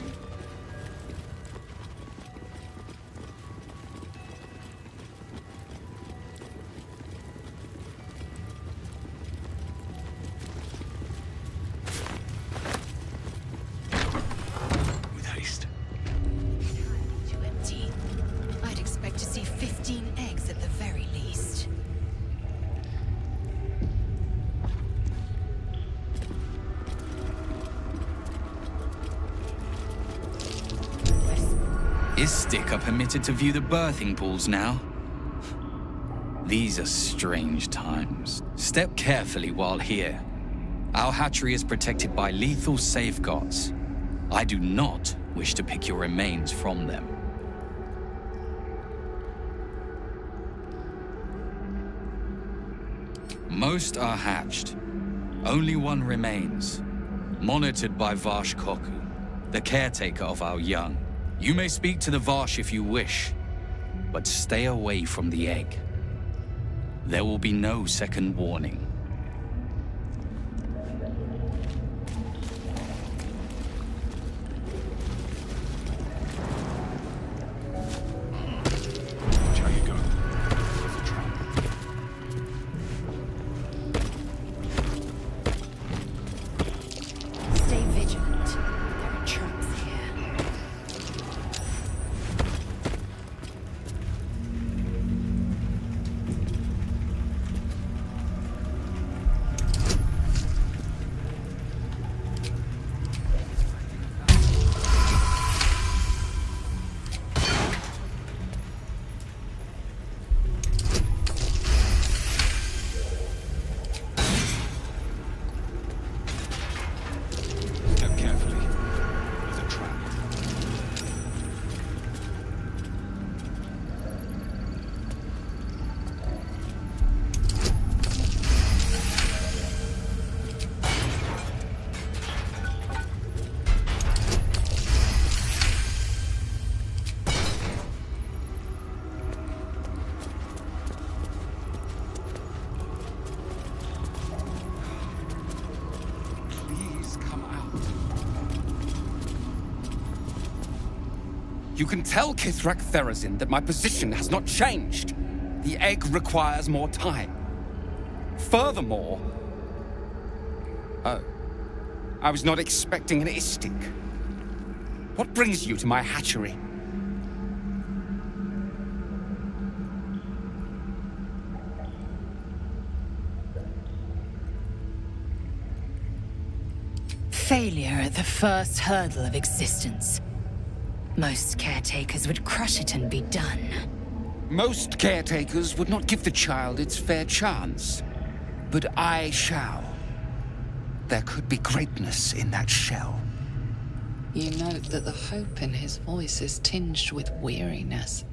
With haste. Too empty. I'd expect to see 15 eggs at the very least. Istik are permitted to view the birthing pools now. These are strange times. Step carefully while here. Our hatchery is protected by lethal safeguards. I do not wish to pick your remains from them. Most are hatched. Only one remains, monitored by Varsh Koku, the caretaker of our young. You may speak to the Varsh if you wish, but stay away from the egg. There will be no second warning. Watch how you go. There's a trap. Stay vigilant. There are traps here. You can tell Kithrak Therazin that my position has not changed. The egg requires more time. Furthermore... Oh. I was not expecting an Istik. What brings you to my hatchery? Failure at the first hurdle of existence. Most caretakers would crush it and be done. Most caretakers would not give the child its fair chance. But I shall. There could be greatness in that shell. You note that the hope in his voice is tinged with weariness.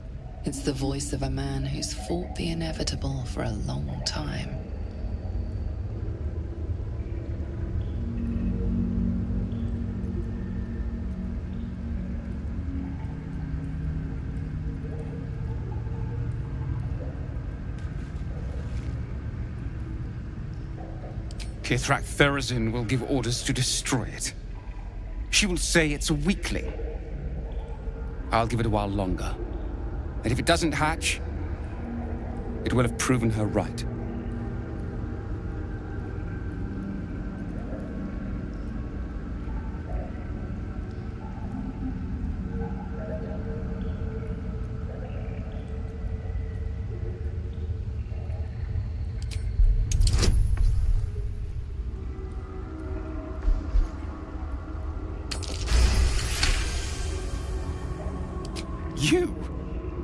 It's the voice of a man who's fought the inevitable for a long time. Kithrak Therazin will give orders to destroy it. She will say it's a weakling. I'll give it a while longer. And if it doesn't hatch, it will have proven her right. You?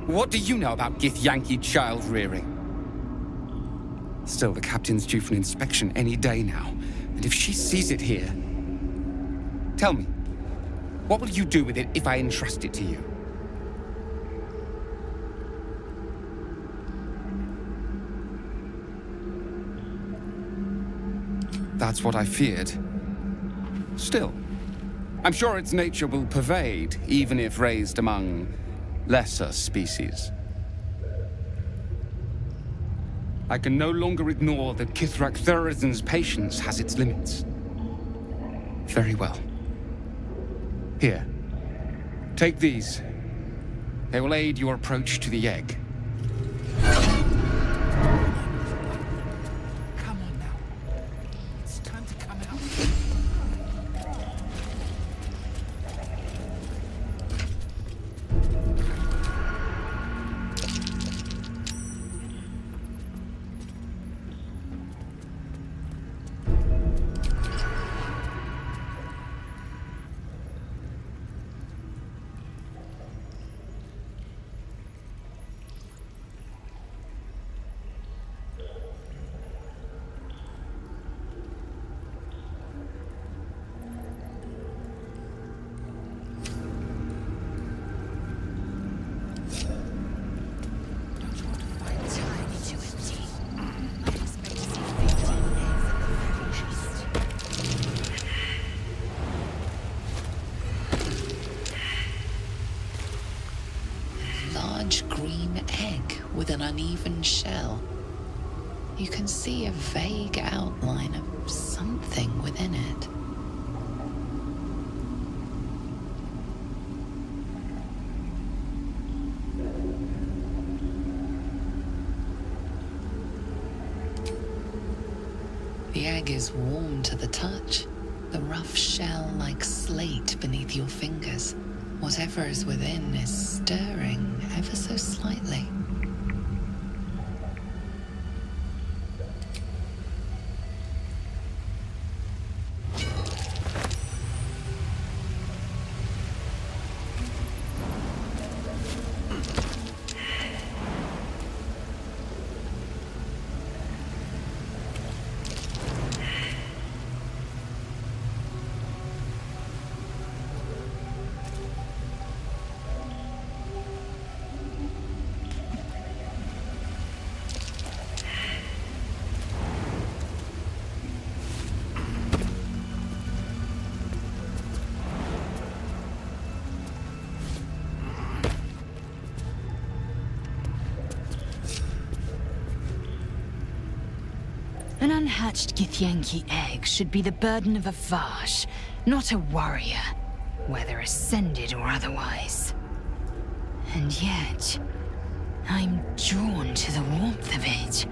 What do you know about Githyanki child rearing? Still, the captain's due for an inspection any day now. And if she sees it here... Tell me, what will you do with it if I entrust it to you? That's what I feared. Still, I'm sure its nature will pervade, even if raised among lesser species. I can no longer ignore that Kithrak Therazin's patience has its limits. Very well. Here. Take these. They will aid your approach to the egg. Green egg with an uneven shell. You can see a vague outline of something within it. The egg is warm to the touch, the rough shell like slate beneath your fingers. Whatever is within is stirring ever so slightly. An unhatched Githyanki egg should be the burden of a Vash, not a warrior, whether ascended or otherwise. And yet, I'm drawn to the warmth of it.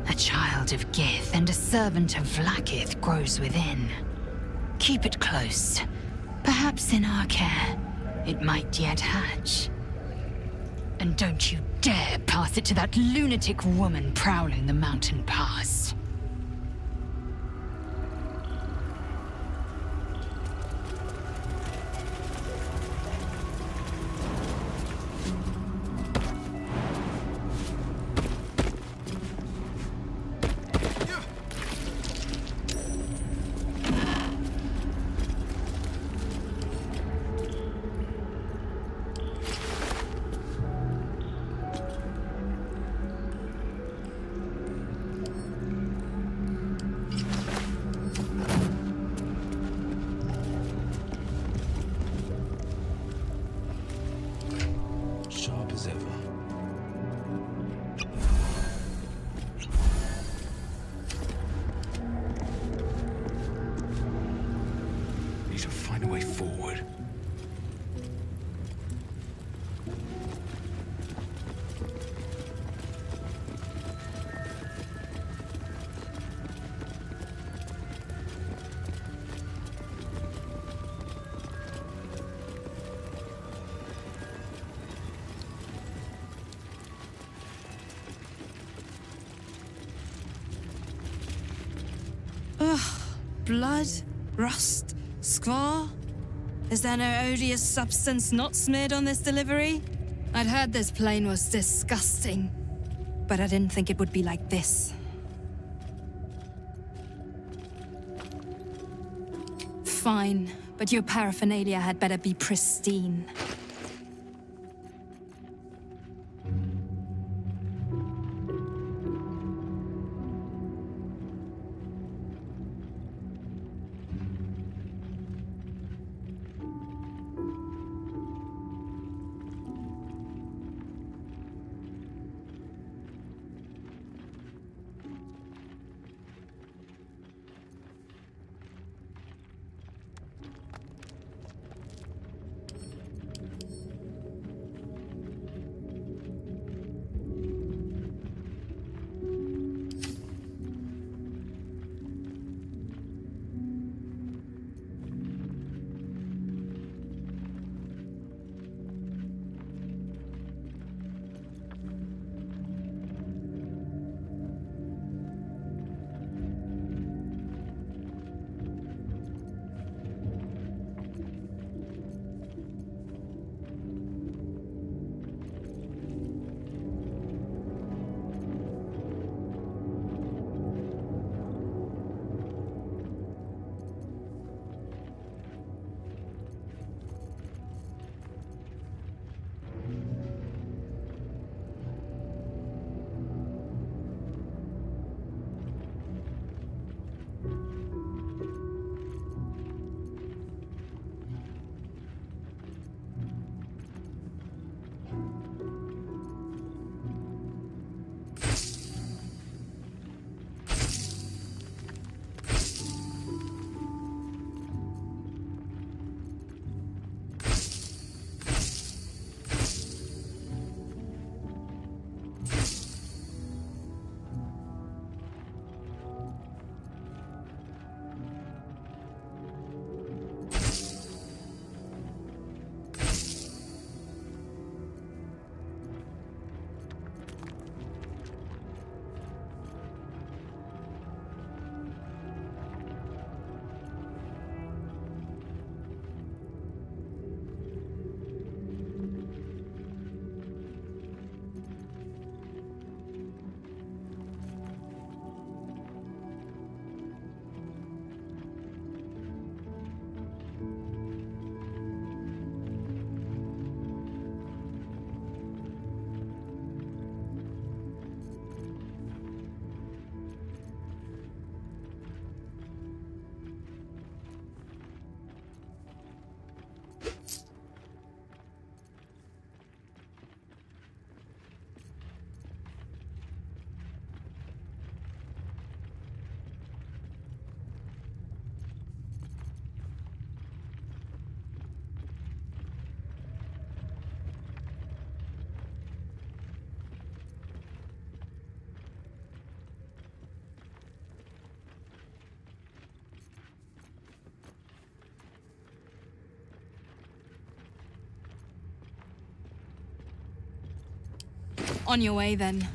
A child of Gith and a servant of Vlaakith grows within. Keep it close. Perhaps in our care, it might yet hatch. And don't you dare pass it to that lunatic woman prowling the mountain pass. Sharp as ever. Need to find a way forward. Ugh. Blood? Rust? Squar? Is there no odious substance not smeared on this delivery? I'd heard this plane was disgusting, but I didn't think it would be like this. Fine, but your paraphernalia had better be pristine. On your way, then.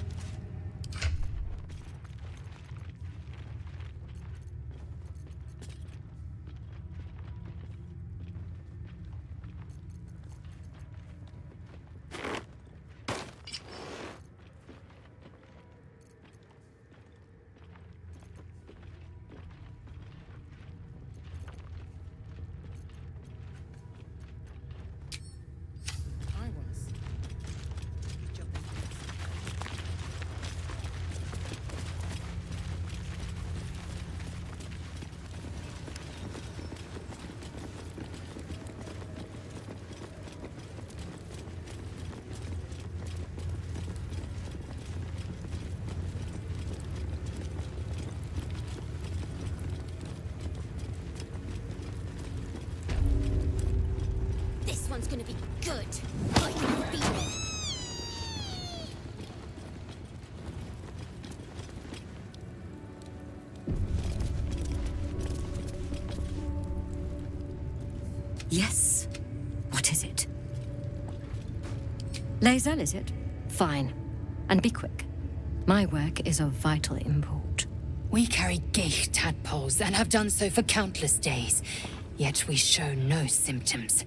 This one's gonna be good. I can feel it. Yes? What is it? Lae'zel, is it? Fine. And be quick. My work is of vital import. We carry Geich tadpoles and have done so for countless days, yet we show no symptoms.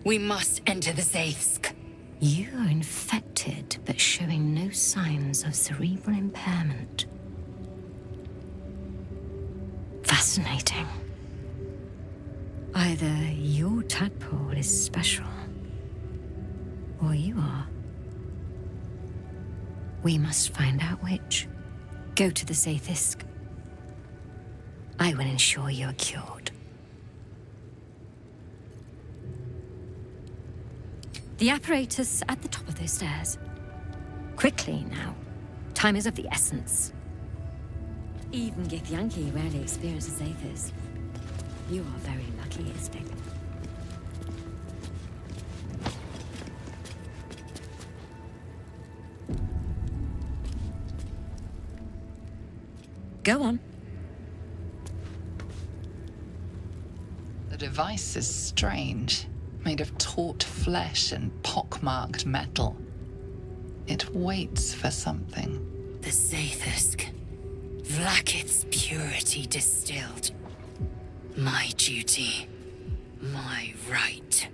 We must enter the Zaithsk. You are infected, but showing no signs of cerebral impairment. Fascinating. Either your tadpole is special, or you are. We must find out which. Go to the Zaithsk. I will ensure you are cured. The apparatus at the top of those stairs. Quickly now. Time is of the essence. Even Githyanki rarely experiences Zaithis. You are very lucky, Istik. Go on. The device is strange, made of taut flesh and pockmarked metal. It waits for something. The Zaithsk. Vlaakith's purity distilled. My duty. My right.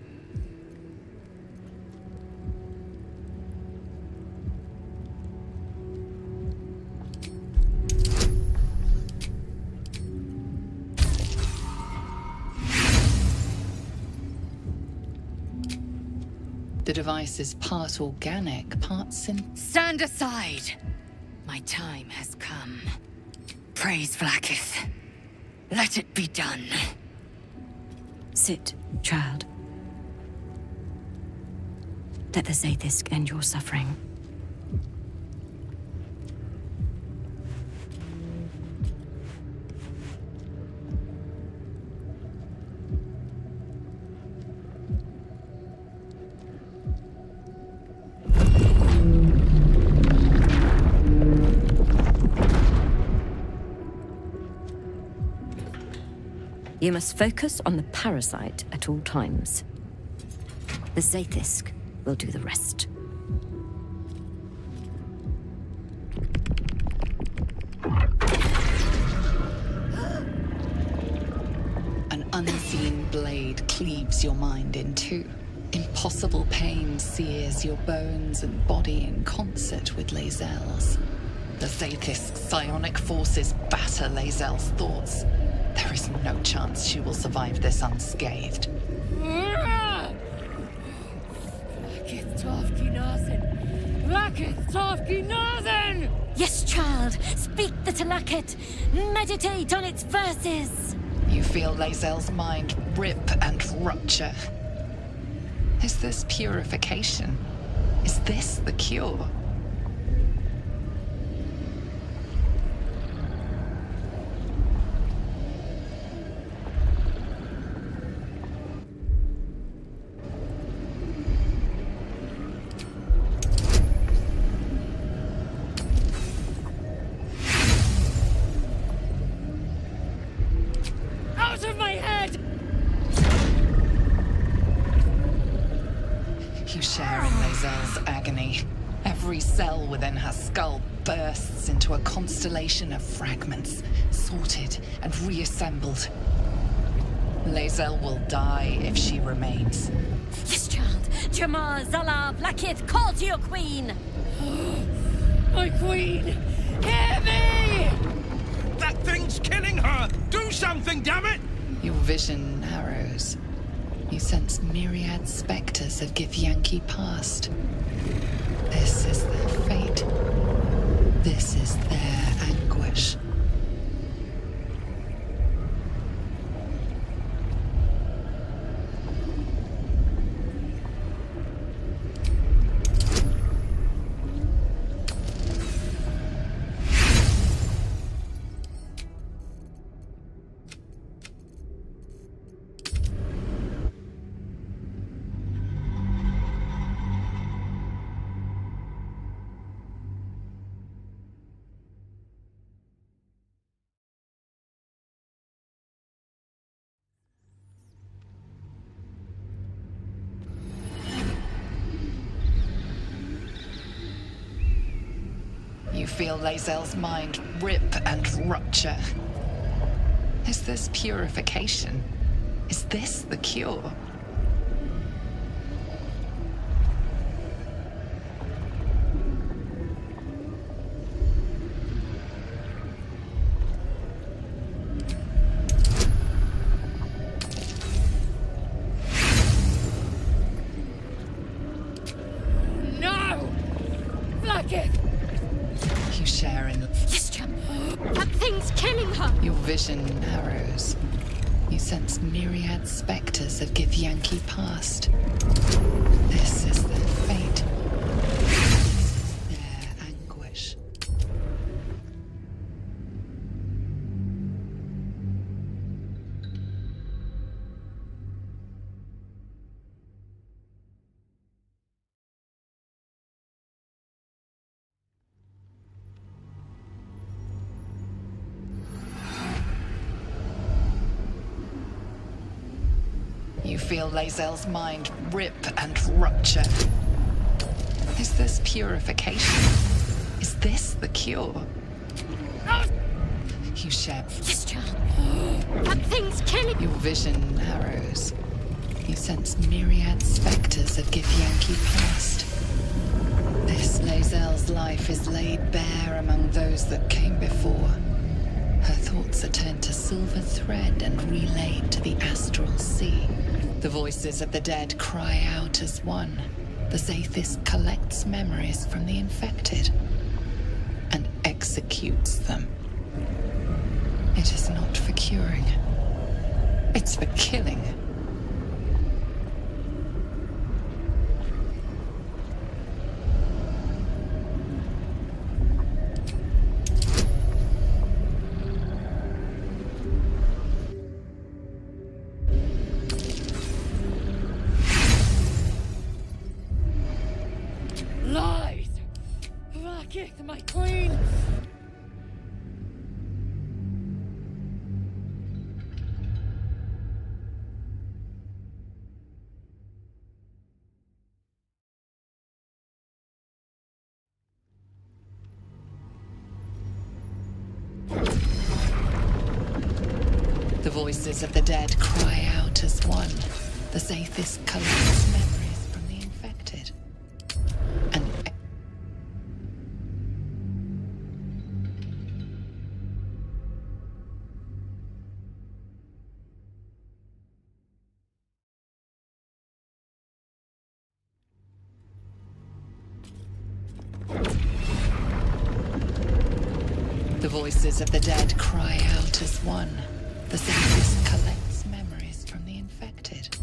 The device is part organic, part Stand aside! My time has come. Praise Vlaakith. Let it be done. Sit, child. Let the Zaithsk end your suffering. You must focus on the parasite at all times. The Zaithsk will do the rest. An unseen blade cleaves your mind in two. Impossible pain sears your bones and body in concert with Lae'zel's. The Zaithsk's psionic forces batter Lae'zel's thoughts. There is no chance she will survive this unscathed. Yes, child. Speak the Talakit. Meditate on its verses. You feel Lae'zel's mind rip and rupture. Is this purification? Is this the cure? Out of my head! You share in Lae'zel's agony. Every cell within her skull bursts into a constellation of fragments, sorted and reassembled. Lae'zel will die if she remains. Yes, child. Jamar, Zala, Blackith, call to your queen! My queen! Hear me! That thing's killing her! Do something, damn it! Your vision narrows. You sense myriad specters of Githyanki past. This is their fate. This is their anguish. You feel Lae'zel's mind rip and rupture. Is this purification? Is this the cure? No! Blackith! You share in... Yes, Jam. That thing's killing her! Your vision narrows. You sense myriad specters of Githyanki past. This is their fate. This is their anguish. You feel Lae'zel's mind rip and rupture. Is this purification? Is this the cure? You share... Yes, child. That thing's killing... Your vision narrows. You sense myriad specters of Githyanki past. This Lae'zel's life is laid bare among those that came before. Her thoughts are turned to silver thread and relayed to the astral sea. The voices of the dead cry out as one. The Zaithis collects memories from the infected and executes them. It is not for curing. It's for killing. Lies! Blackith, my queen! The voices of the dead cry out as one. The Zaithis collects memories from the infected and the voices of the dead cry out as one. The Zaithis collects memories from the infected.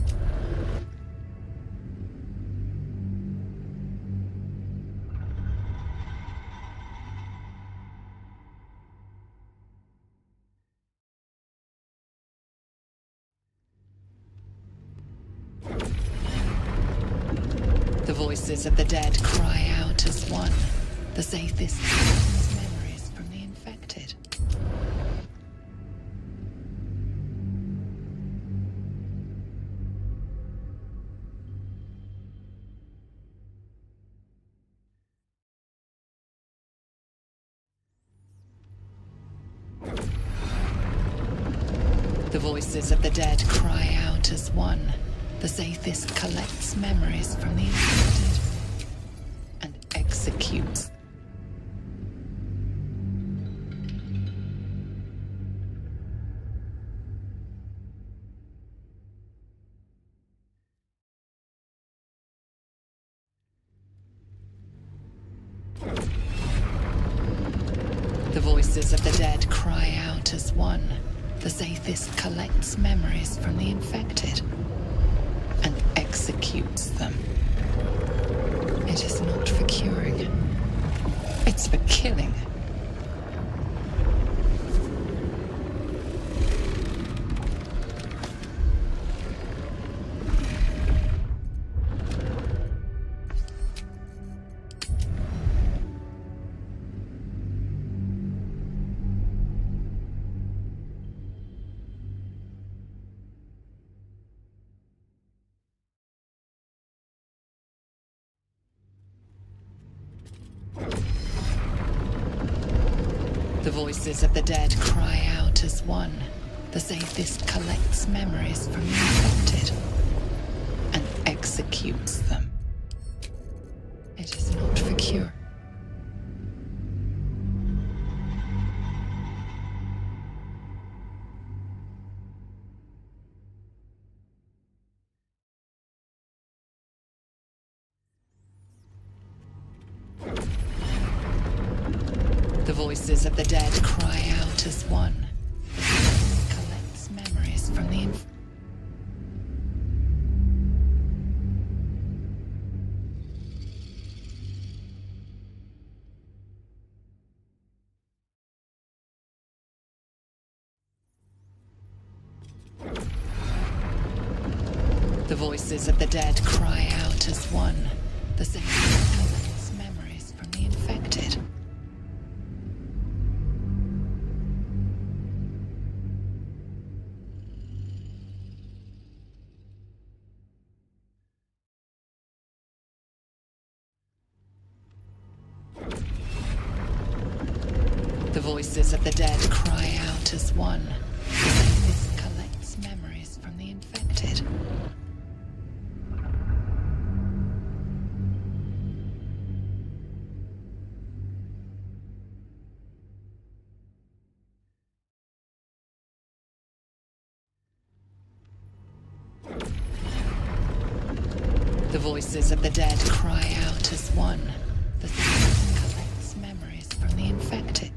The voices of the dead cry out as one. The Zaithis collects memories from the infected. The voices of the dead cry out as one. The Zathis collects memories from the infected and executes. The voices of the dead cry out as one. The Zathis collects memories from the infected and executes them. It is not for curing. It's for killing. The voices of the dead cry out as one. The Zathis collects memories from the infected and executes them. It is not for cure. The voices of the dead cry out as one. The Zathis collects memories from the The voices of the dead cry out as one. The Zathis collects memories from the infected. The voices of the dead cry out as one. The Zathis collects memories from the infected. The voices of the dead cry out as one. The Zathis collects memories from the infected.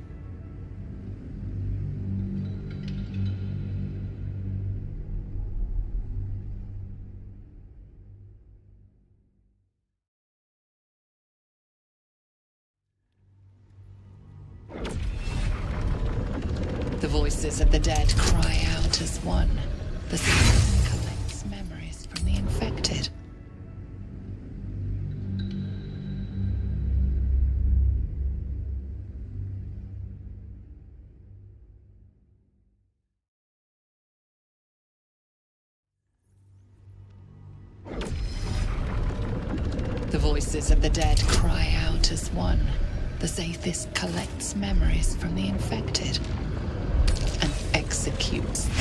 The voices of the dead cry out as one. The Zathis collects memories from the infected. The voices of the dead cry out as one. The Zathis collects memories from the infected and executes them.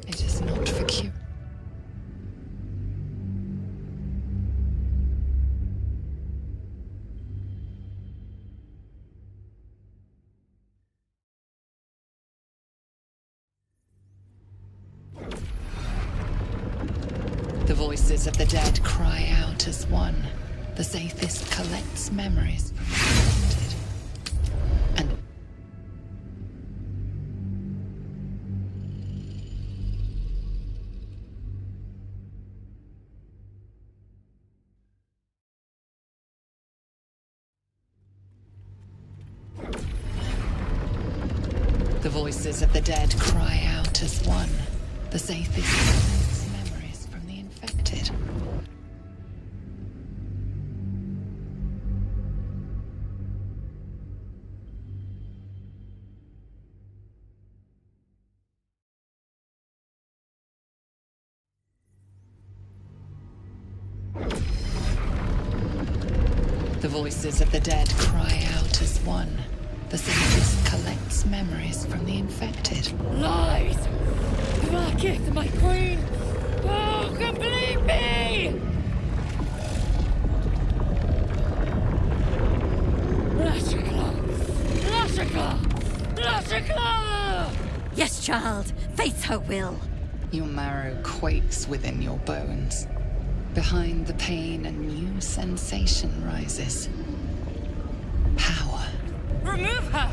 It is not for cure. The voices of the dead cry out as one. The Zathis collects memories from the infected and the voices of the dead cry out as one. The Zathis collects memories from the infected. The voices of the dead cry out as one. The Zethys collects memories from the infected. Lies! Blacketh, my queen! Oh, complete me! Lashikla! Yes, child. Face her will. Your marrow quakes within your bones. Behind the pain, a new sensation rises. Power. Remove her!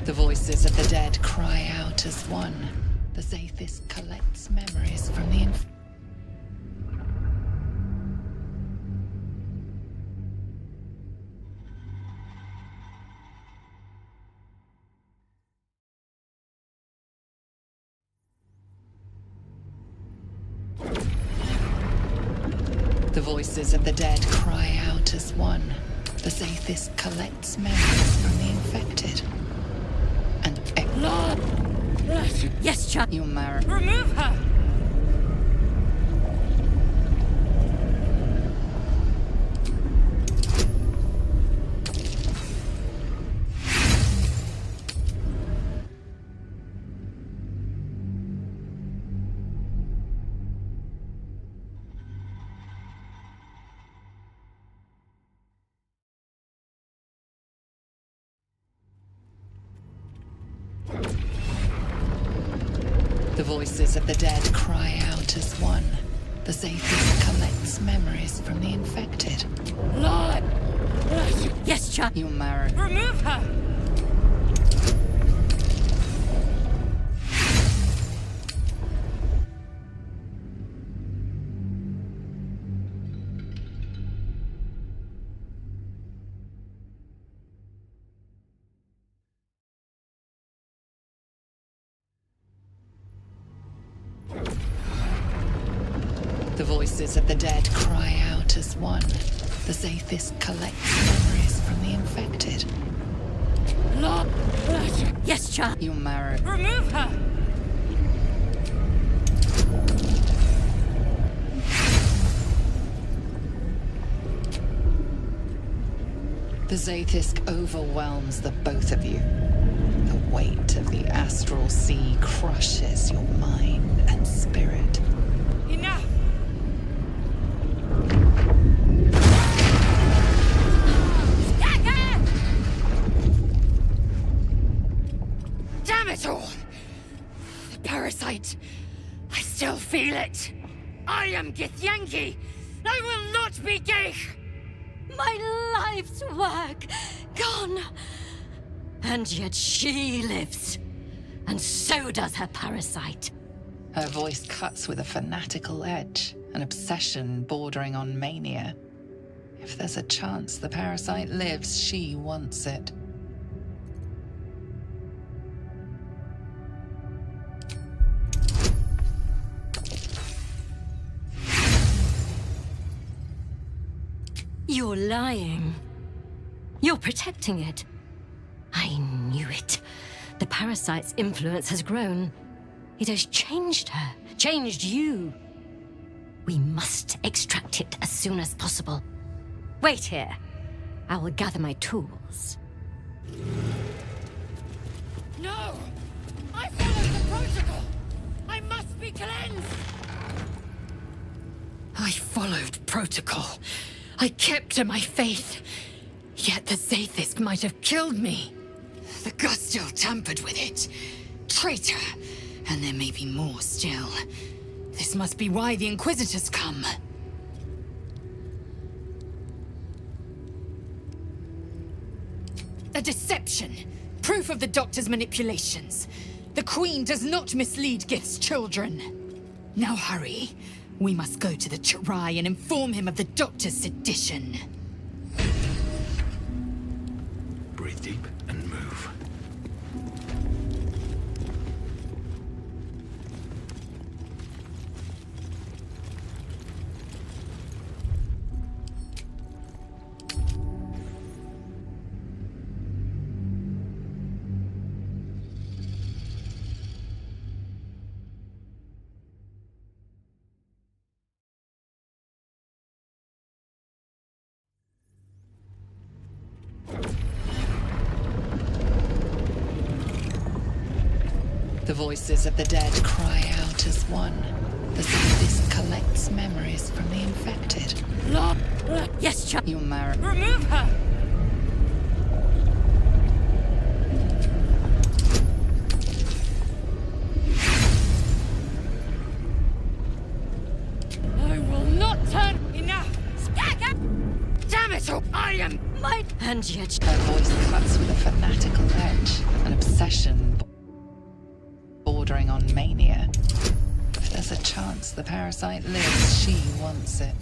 The voices of the dead cry out as one. The Zethys collects memories from the The voices of the dead cry out as one. The Zethys collects memories from the infected. And Lord! Yes, child. Your marrow. Remove her! The voices of the dead cry out as one. The Zethys collects memories from the infected. Lord! Yes, child. Your marrow. Remove her! The voices of the dead cry out as one. The Zethys collects memories from the infected. Lord! Yes, child. Your marrow. Remove her! The Zethys overwhelms the both of you. The weight of the astral sea crushes your mind and spirit. Enough! Damn it all! The parasite. I still feel it. I am Githyanki. I will not be Geich. My life's work gone. And yet she lives. And so does her parasite. Her voice cuts with a fanatical edge, an obsession bordering on mania. If there's a chance the parasite lives, she wants it. You're lying. You're protecting it. I knew it. The parasite's influence has grown. It has changed her, changed you. We must extract it as soon as possible. Wait here. I will gather my tools. No! I followed the protocol! I must be cleansed! I followed protocol. I kept to my faith. Yet the Zethys might have killed me. The Gustil tampered with it. Traitor. And there may be more still. This must be why the Inquisitors come. A deception. Proof of the doctor's manipulations. The Queen does not mislead Gith's children. Now hurry. We must go to the Chirai and inform him of the doctor's sedition. Breathe deep and move. The voices of the dead cry out as one. The This collects memories from the infected. Yes, child. You marry. Remove her! I will not turn. Enough! Stagger! Damn it all! I am my. And yet, her voice cuts with a fanatical edge, an obsession bordering on mania. If there's a chance the parasite lives, she wants it.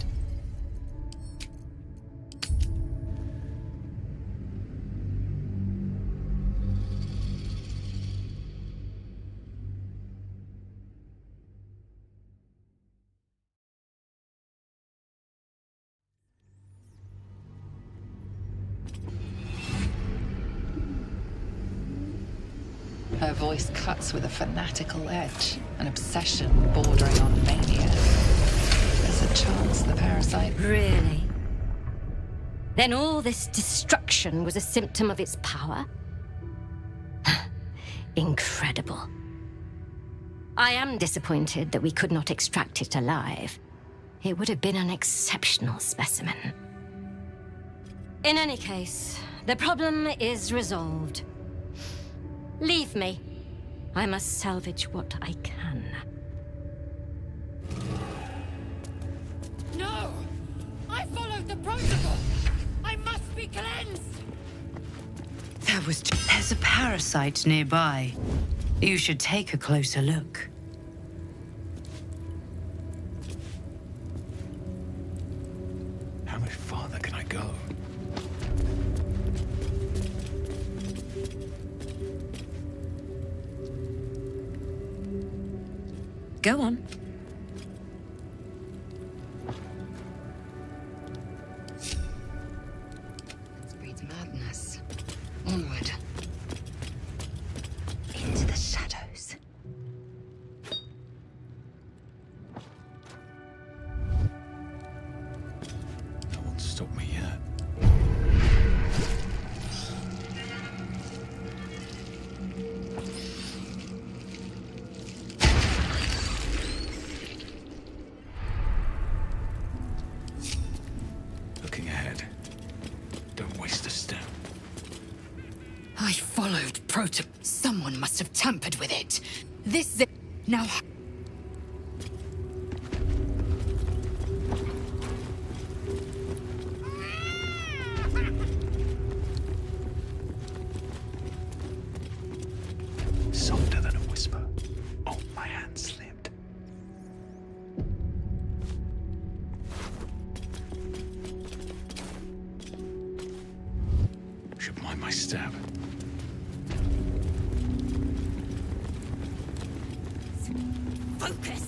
Her voice cuts with a fanatical edge, an obsession bordering on mania. There's a chance the parasite... Really? Then all this destruction was a symptom of its power? Incredible. I am disappointed that we could not extract it alive. It would have been an exceptional specimen. In any case, the problem is resolved. Leave me. I must salvage what I can. No! I followed the protocol! I must be cleansed! There's a parasite nearby. You should take a closer look. How much farther can I go? Go on. It breeds madness. Onward. Into the shadows. No one's stopped me yet. Looking ahead. Don't waste a step. I followed protocol. Someone must have tampered with it. This now. Softer than a whisper. Oh, my hand slipped. Should mind my stab. Focus!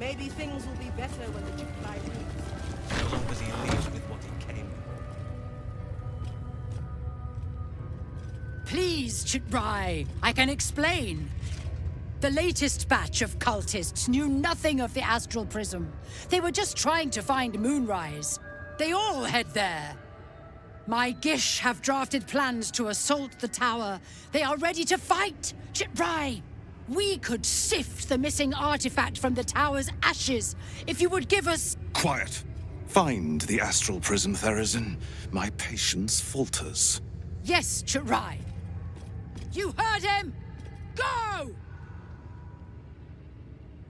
Maybe things will be better when the Chirai leaves. So long as he leaves with what he came Please, Chirai, I can explain. The latest batch of cultists knew nothing of the astral prism. They were just trying to find Moonrise. They all head there. My Gish have drafted plans to assault the tower. They are ready to fight. Chitrai, we could sift the missing artifact from the tower's ashes if you would give us... Quiet. Find the astral prism, Therazin. My patience falters. Yes, Chitrai. You heard him! Go!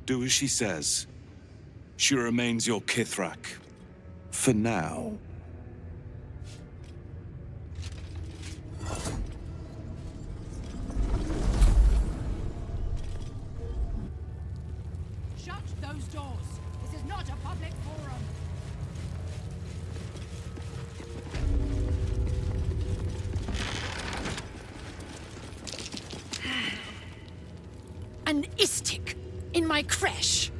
Do as she says. She remains your Kithrak. For now. Shut those doors. This is not a public forum. An Istik in my creche.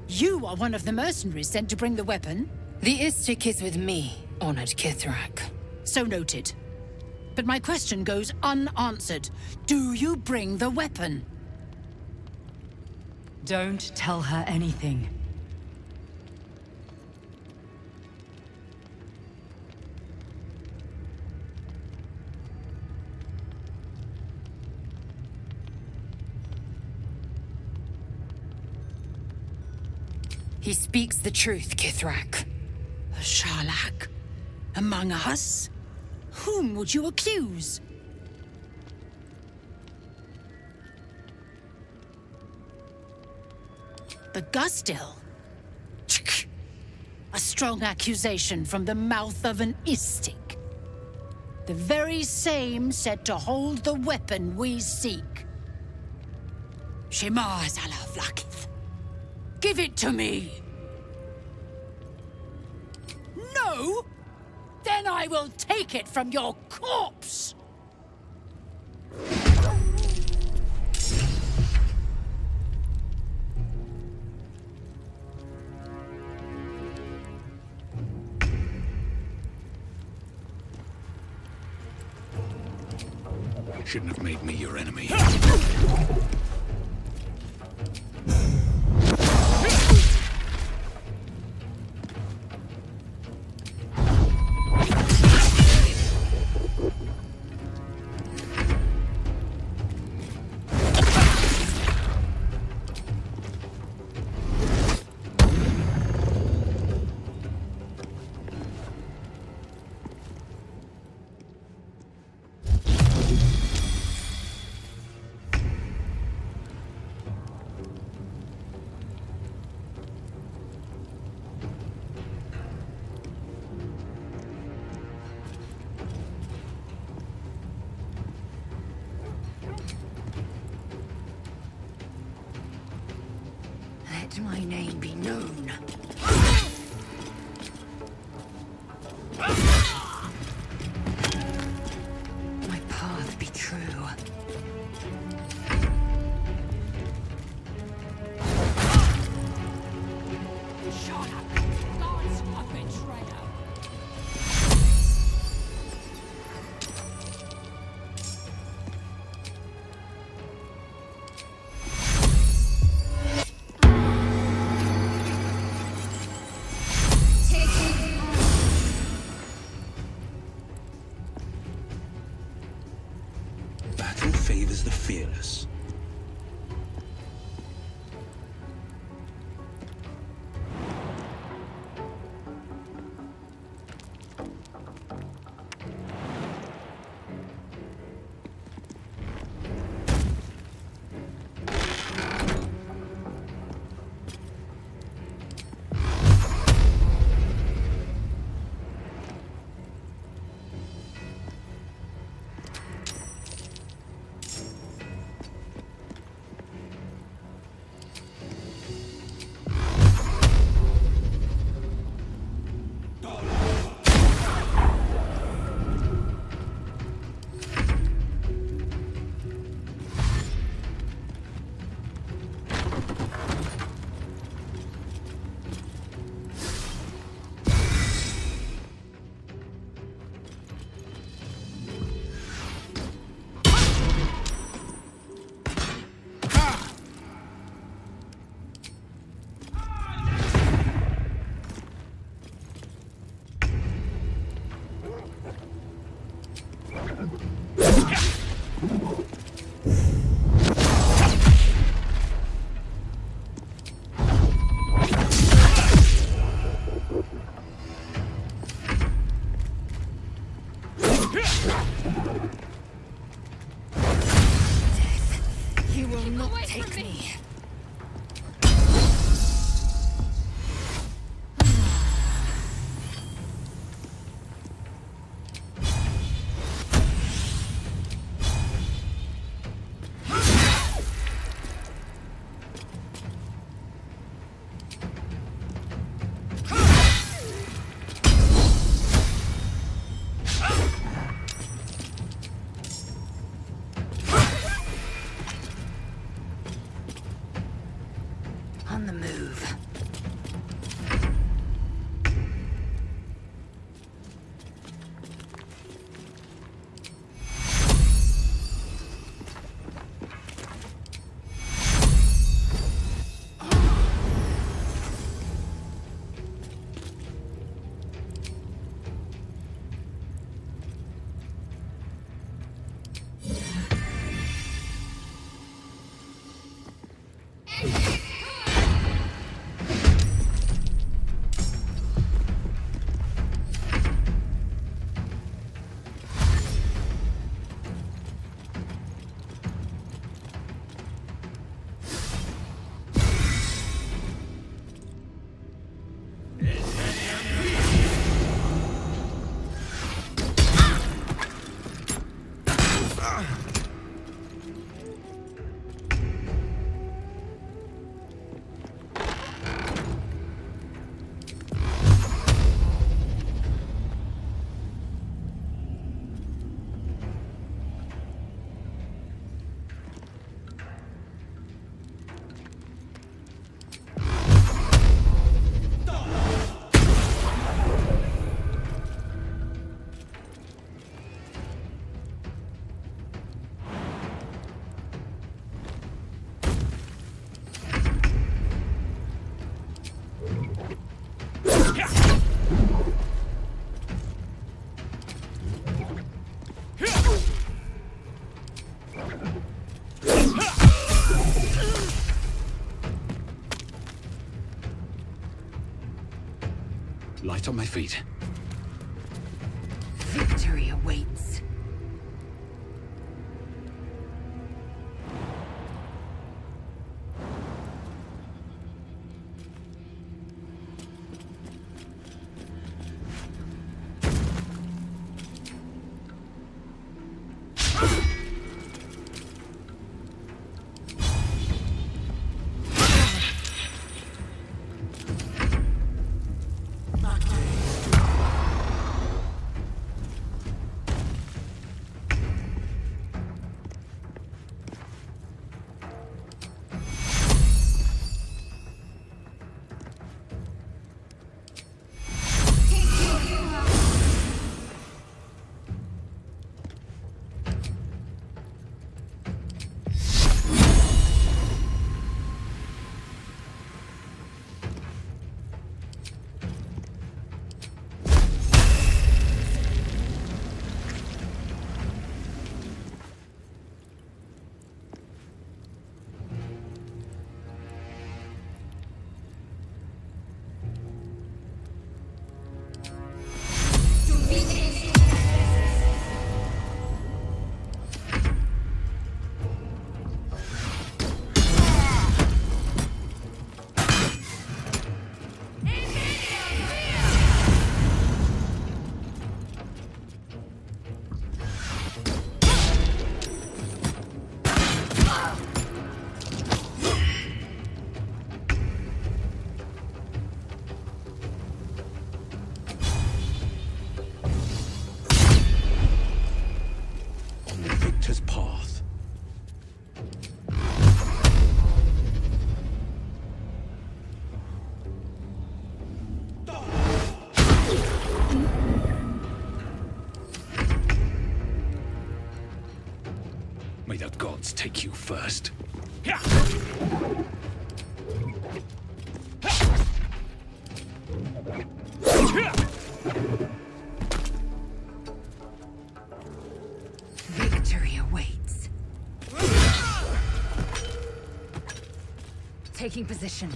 You are one of the mercenaries sent to bring the weapon. The Istik is with me, honored Kithrak. So noted. But my question goes unanswered. Do you bring the weapon? Don't tell her anything. He speaks the truth, Kithrak. A Sharlak? Among us? Whom would you accuse? The Gustil? A strong accusation from the mouth of an Istik. The very same said to hold the weapon we seek. Shema Zala Vlakith. Give it to me! No? Then I will take it from your corpse! Shouldn't have made me your enemy. Let my name be known. My path be true. God's a betrayer! Battle favors the fearless. On the move. Light on my feet. Victory awaits. Path. May the gods take you first. Victory awaits. Taking position.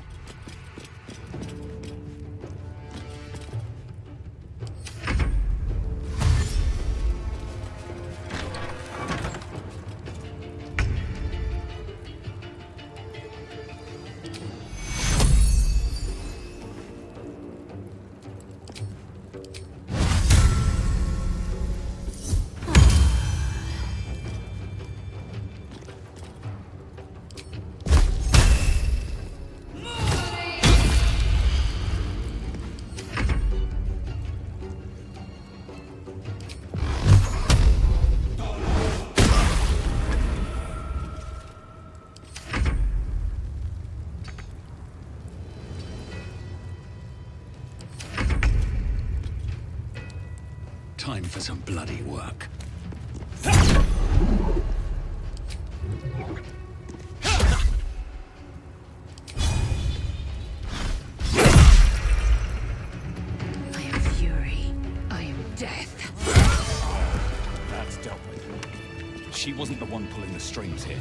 time for some bloody work. I am fury. I am death. That's dealt with. She wasn't the one pulling the strings here.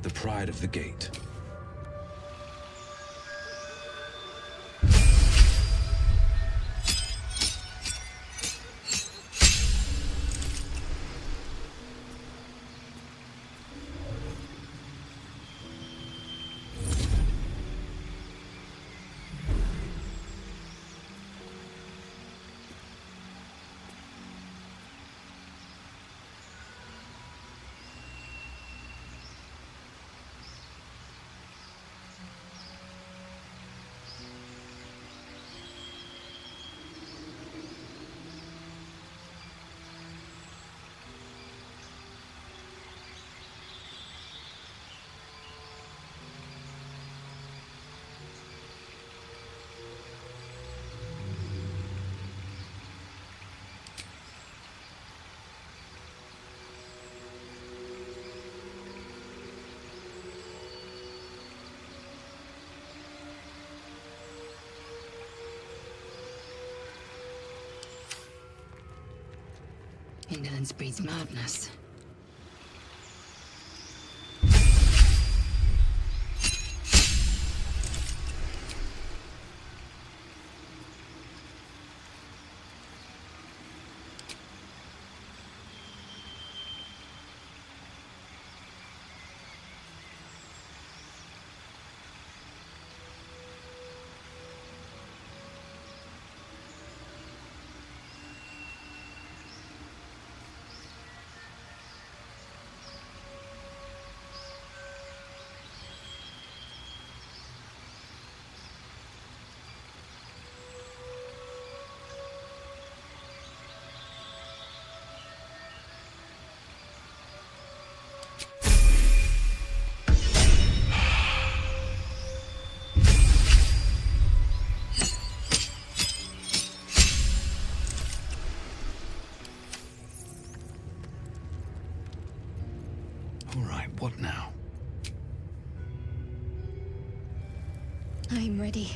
The pride of the gate. Indolence breeds madness. I'm ready.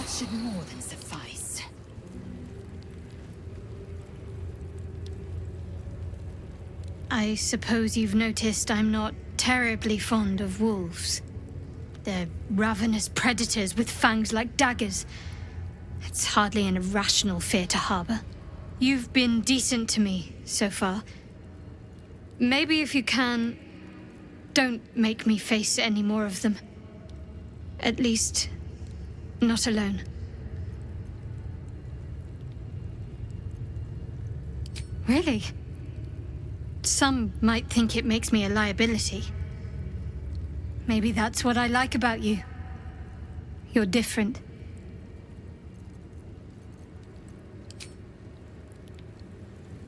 Should more than suffice. I suppose you've noticed I'm not terribly fond of wolves. They're ravenous predators with fangs like daggers. It's hardly an irrational fear to harbor. You've been decent to me so far. Maybe if you can, don't make me face any more of them. At least, not alone. Really? Some might think it makes me a liability. Maybe that's what I like about you. You're different.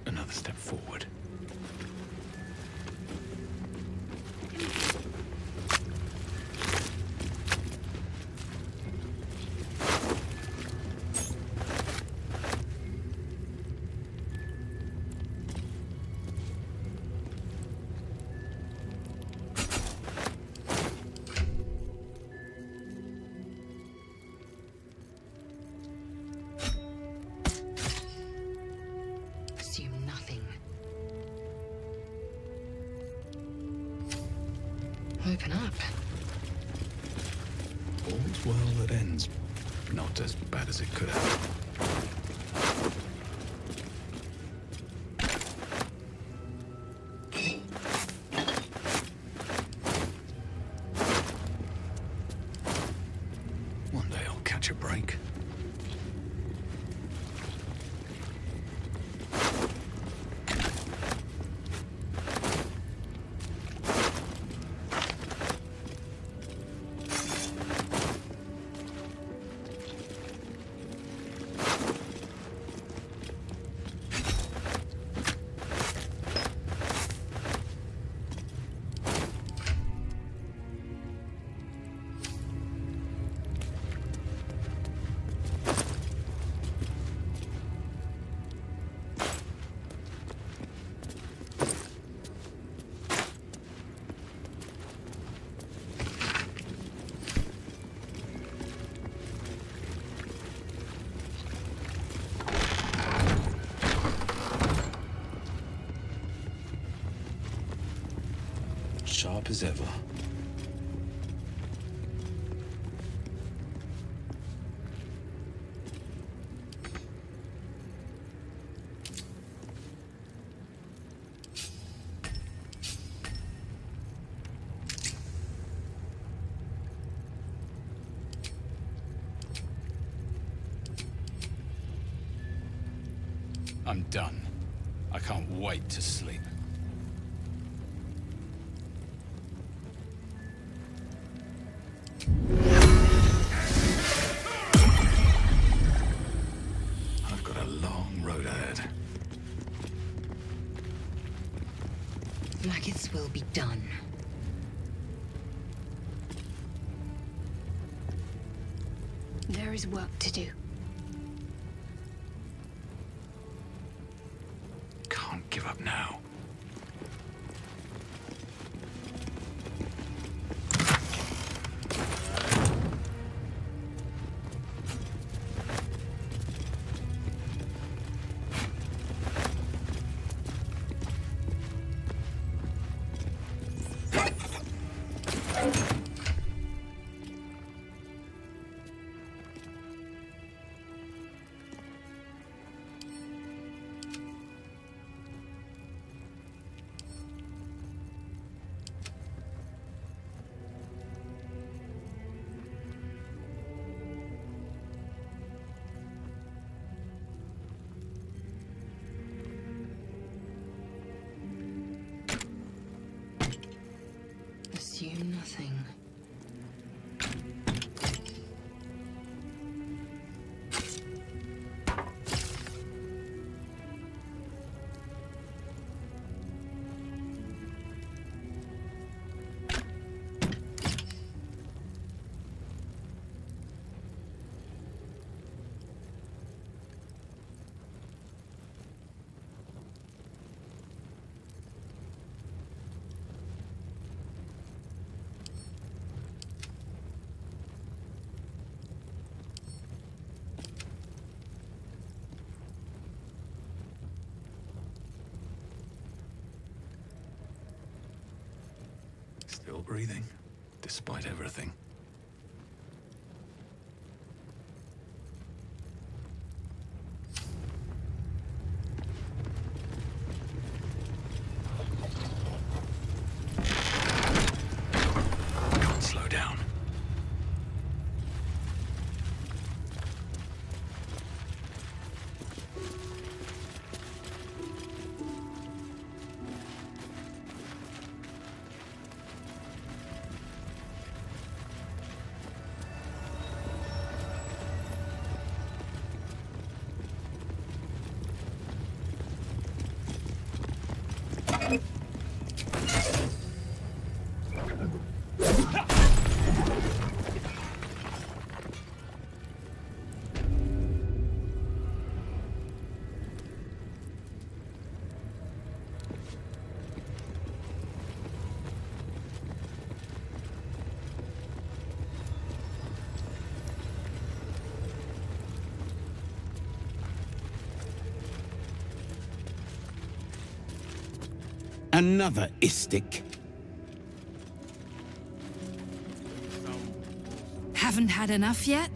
Another step forward. Assume nothing. Open up. All's well that ends. Not as bad as it could have. One day I'll catch a break. Sharp as ever. I'm done. I can't wait to sleep. I've got a long road ahead. Blackith's will be done. There is work to do. Can't give up now. Assume nothing. Still breathing, despite everything. Can't slow down. Another Istik. Haven't had enough yet?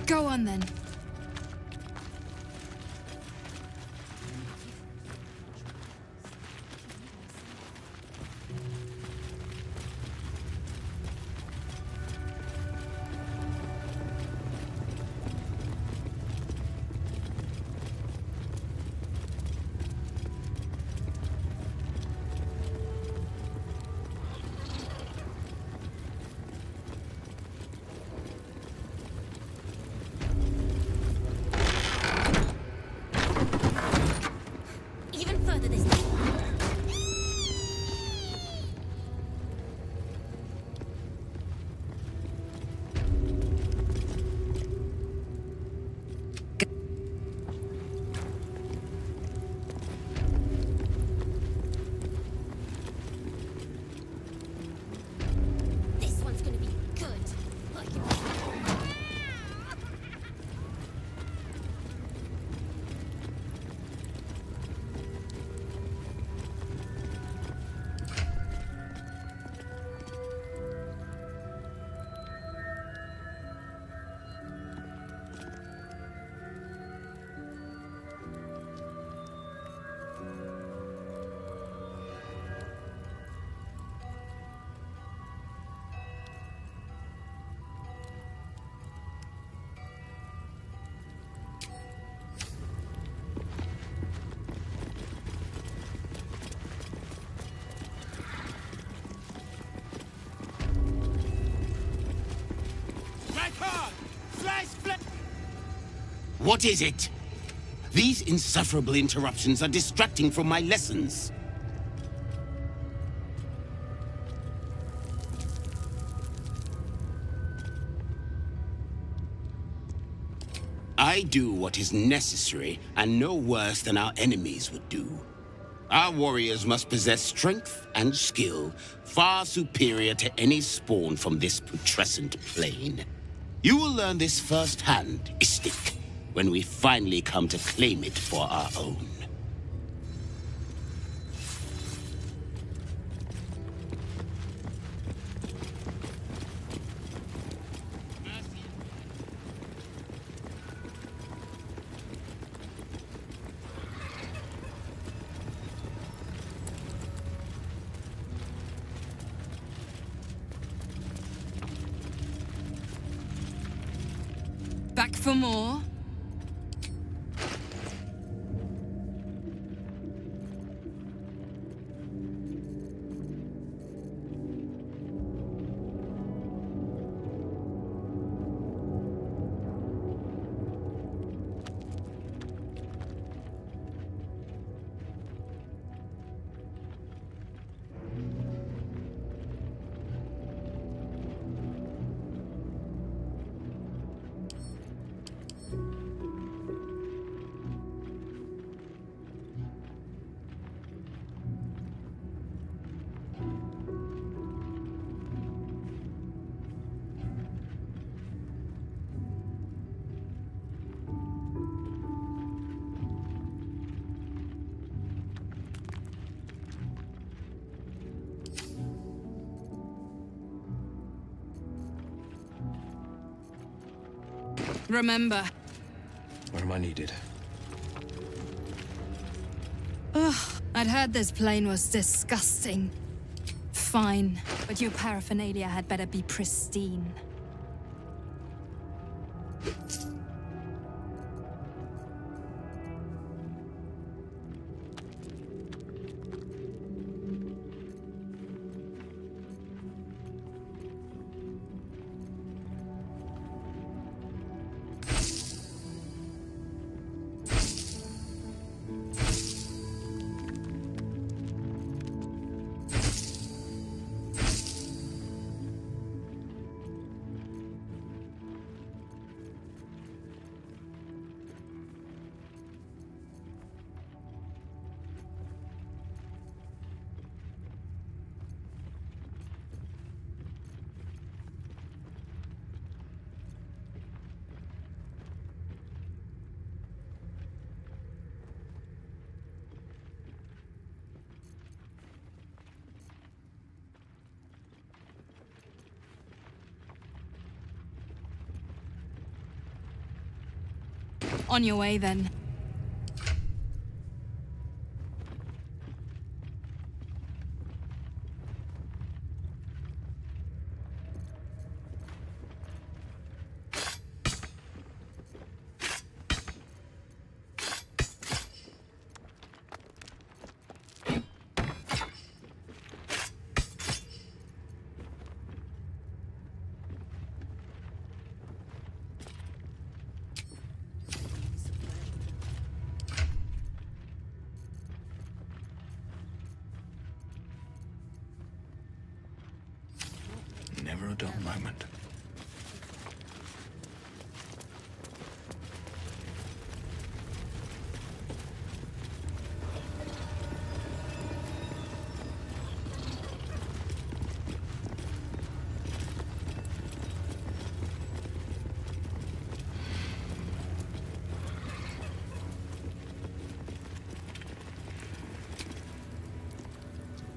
Go on then. Even further this way. This one's gonna be good. Like What is it? These insufferable interruptions are distracting from my lessons. I do what is necessary and no worse than our enemies would do. Our warriors must possess strength and skill far superior to any spawn from this putrescent plane. You will learn this firsthand, Istik, when we finally come to claim it for our own. Back for more? Remember. Where am I needed? Ugh, I'd heard this plane was disgusting. Fine, but your paraphernalia had better be pristine. On your way, then. Never a dull moment.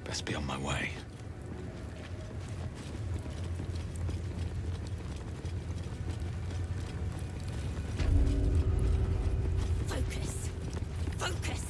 Best be on my way. Focus! Focus!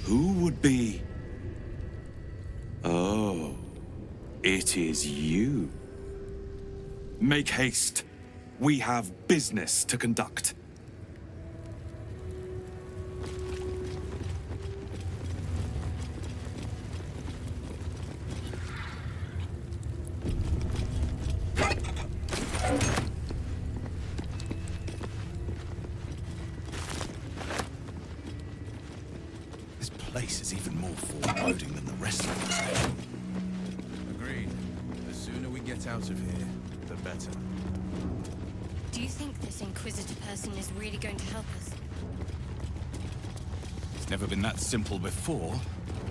Who would be? Oh, it is you. Make haste. We have business to conduct. This place is even more foreboding than the rest of it. Agreed. The sooner we get out of here, the better. Do you think this Inquisitor person is really going to help us? It's never been that simple before.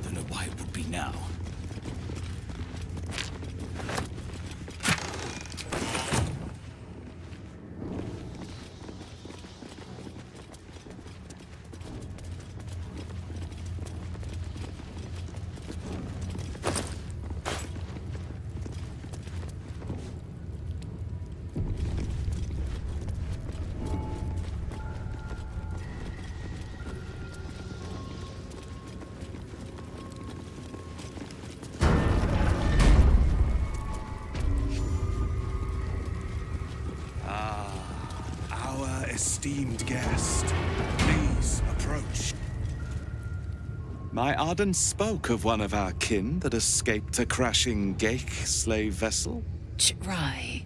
Don't know why it would be now. Esteemed guest, please approach. My Arden spoke of one of our kin that escaped a crashing Geich slave vessel. Try.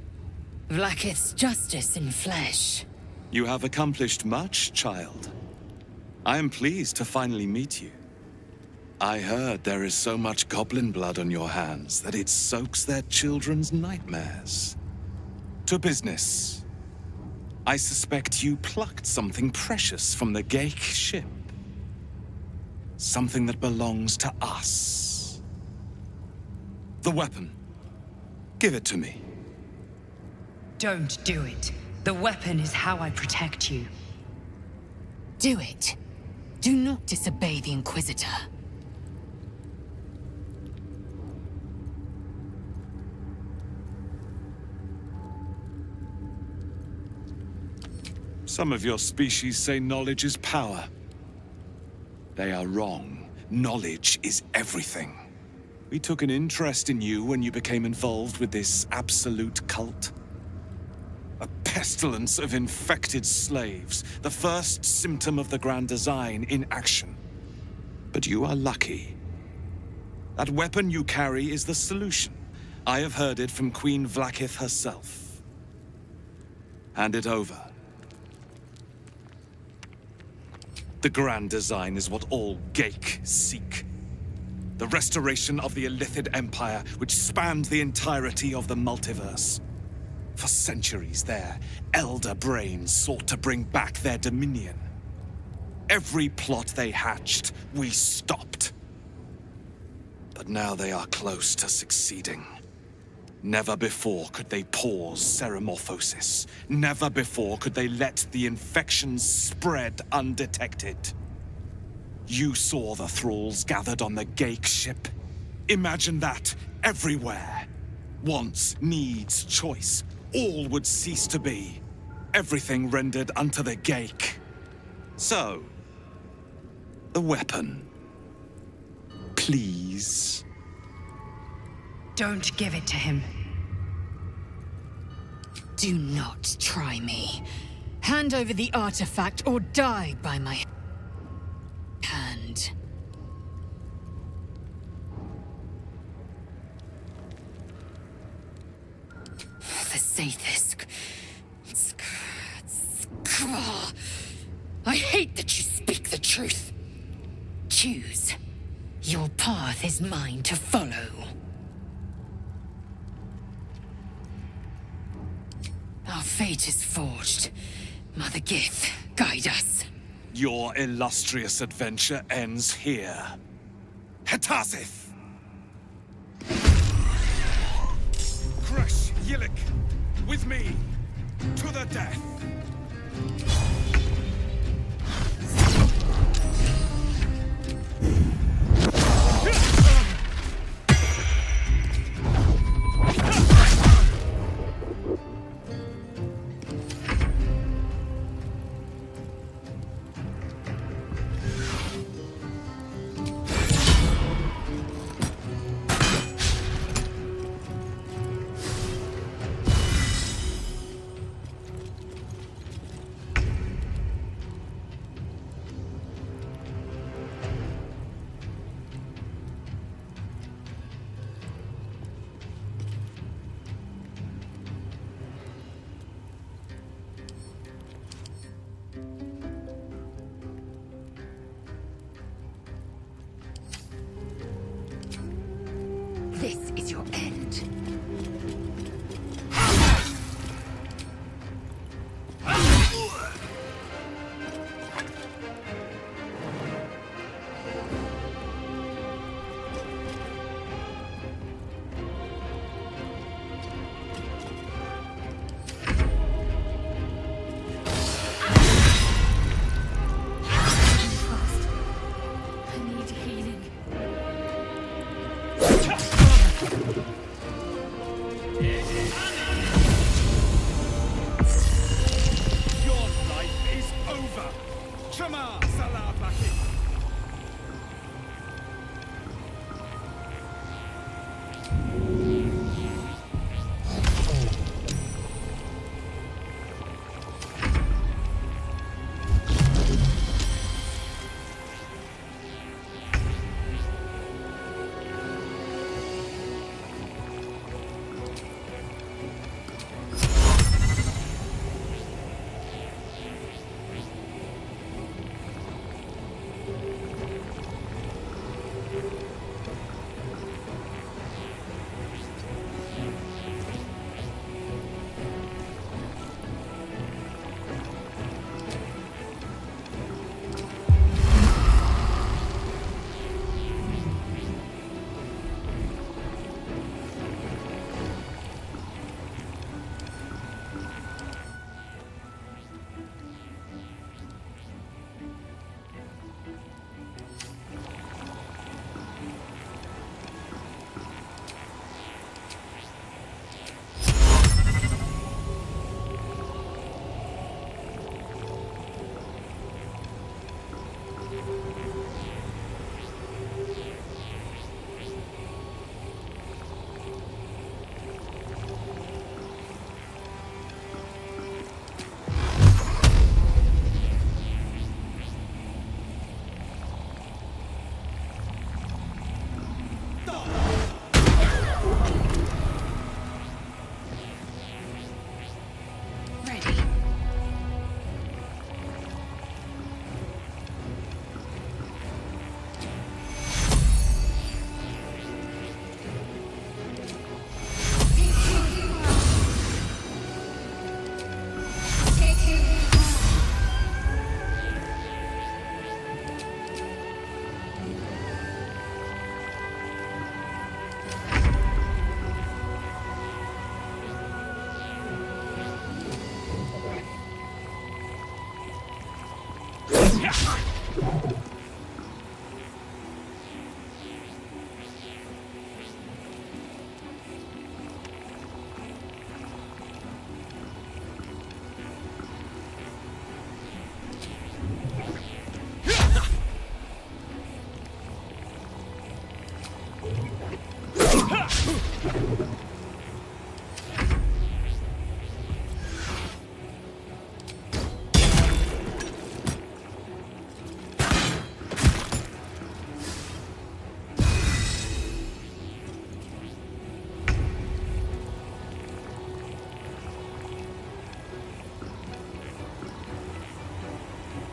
Vlaakith's justice in flesh. You have accomplished much, child. I am pleased to finally meet you. I heard there is so much goblin blood on your hands that it soaks their children's nightmares. To business. I suspect you plucked something precious from the Geich ship. Something that belongs to us. The weapon. Give it to me. Don't do it. The weapon is how I protect you. Do it. Do not disobey the Inquisitor. Some of your species say knowledge is power. They are wrong. Knowledge is everything. We took an interest in you when you became involved with this absolute cult. A pestilence of infected slaves, the first symptom of the Grand Design in action. But you are lucky. That weapon you carry is the solution. I have heard it from Queen Vlakith herself. Hand it over. The Grand Design is what all Geik seek. The restoration of the Illithid Empire, which spanned the entirety of the multiverse. For centuries, their elder brains sought to bring back their dominion. Every plot they hatched, we stopped. But now they are close to succeeding. Never before could they pause ceremorphosis. Never before could they let the infections spread undetected. You saw the thralls gathered on the Geik ship. Imagine that everywhere. Wants, needs, choice. All would cease to be. Everything rendered unto the Geik. So, the weapon. Please. Don't give it to him. Do not try me. Hand over the artifact or die by my hand. The Sathisk. I hate that you speak the truth. Choose. Your path is mine to follow. Our fate is forged. Mother Gith, guide us. Your illustrious adventure ends here. Hetazith! Crush Yillik! With me! To the death! This is your end. I need healing.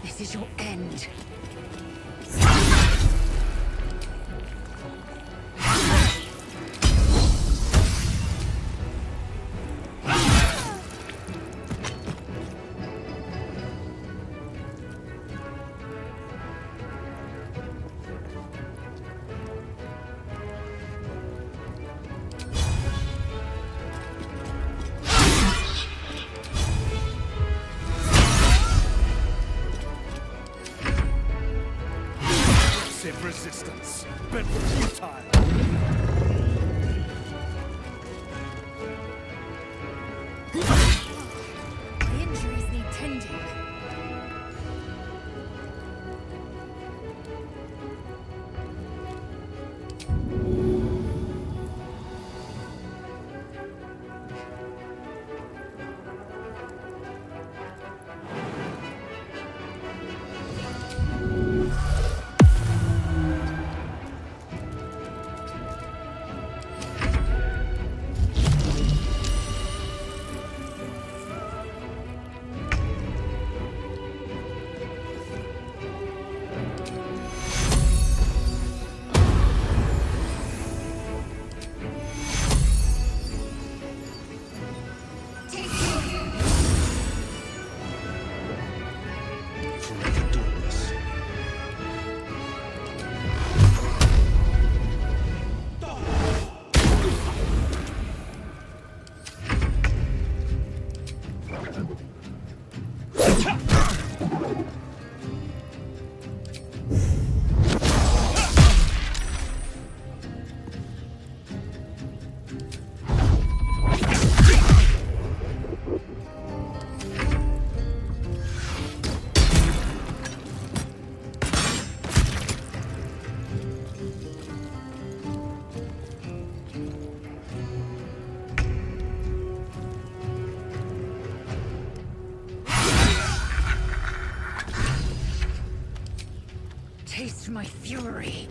This is your end. Resistance, but futile. My injuries need tending. Taste my fury.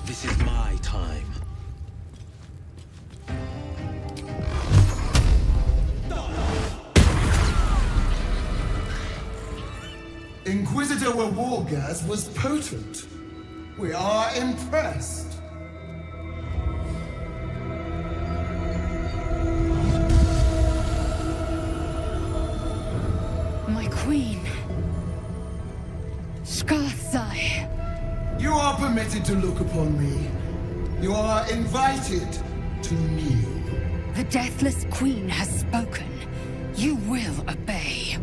This is my time. Inquisitor Wargas was potent. We are impressed. My queen. Skarsai. You are permitted to look upon me. You are invited to kneel. The Deathless Queen has spoken. You will obey.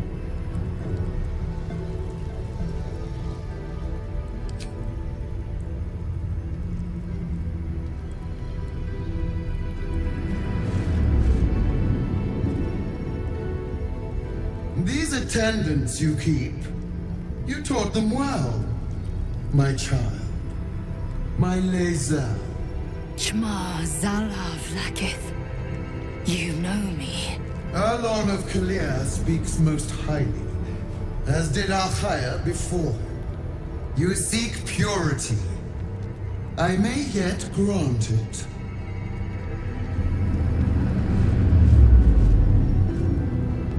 These attendants you keep, you taught them well, my child. My Lae'zel. Chma Zala Vlakith. You know me. Erlon of Kalir speaks most highly, as did Alchaya before. You seek purity. I may yet grant it.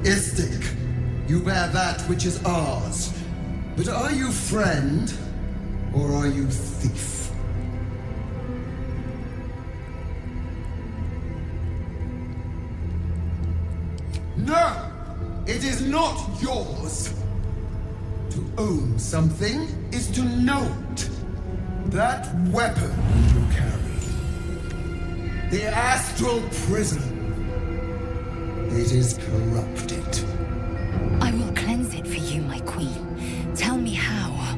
Istik, you bear that which is ours. But are you friend, or are you thief? not yours. To own something is to know it. That weapon you carry, the astral prism, it is corrupted. I will cleanse it for you, my queen. Tell me how.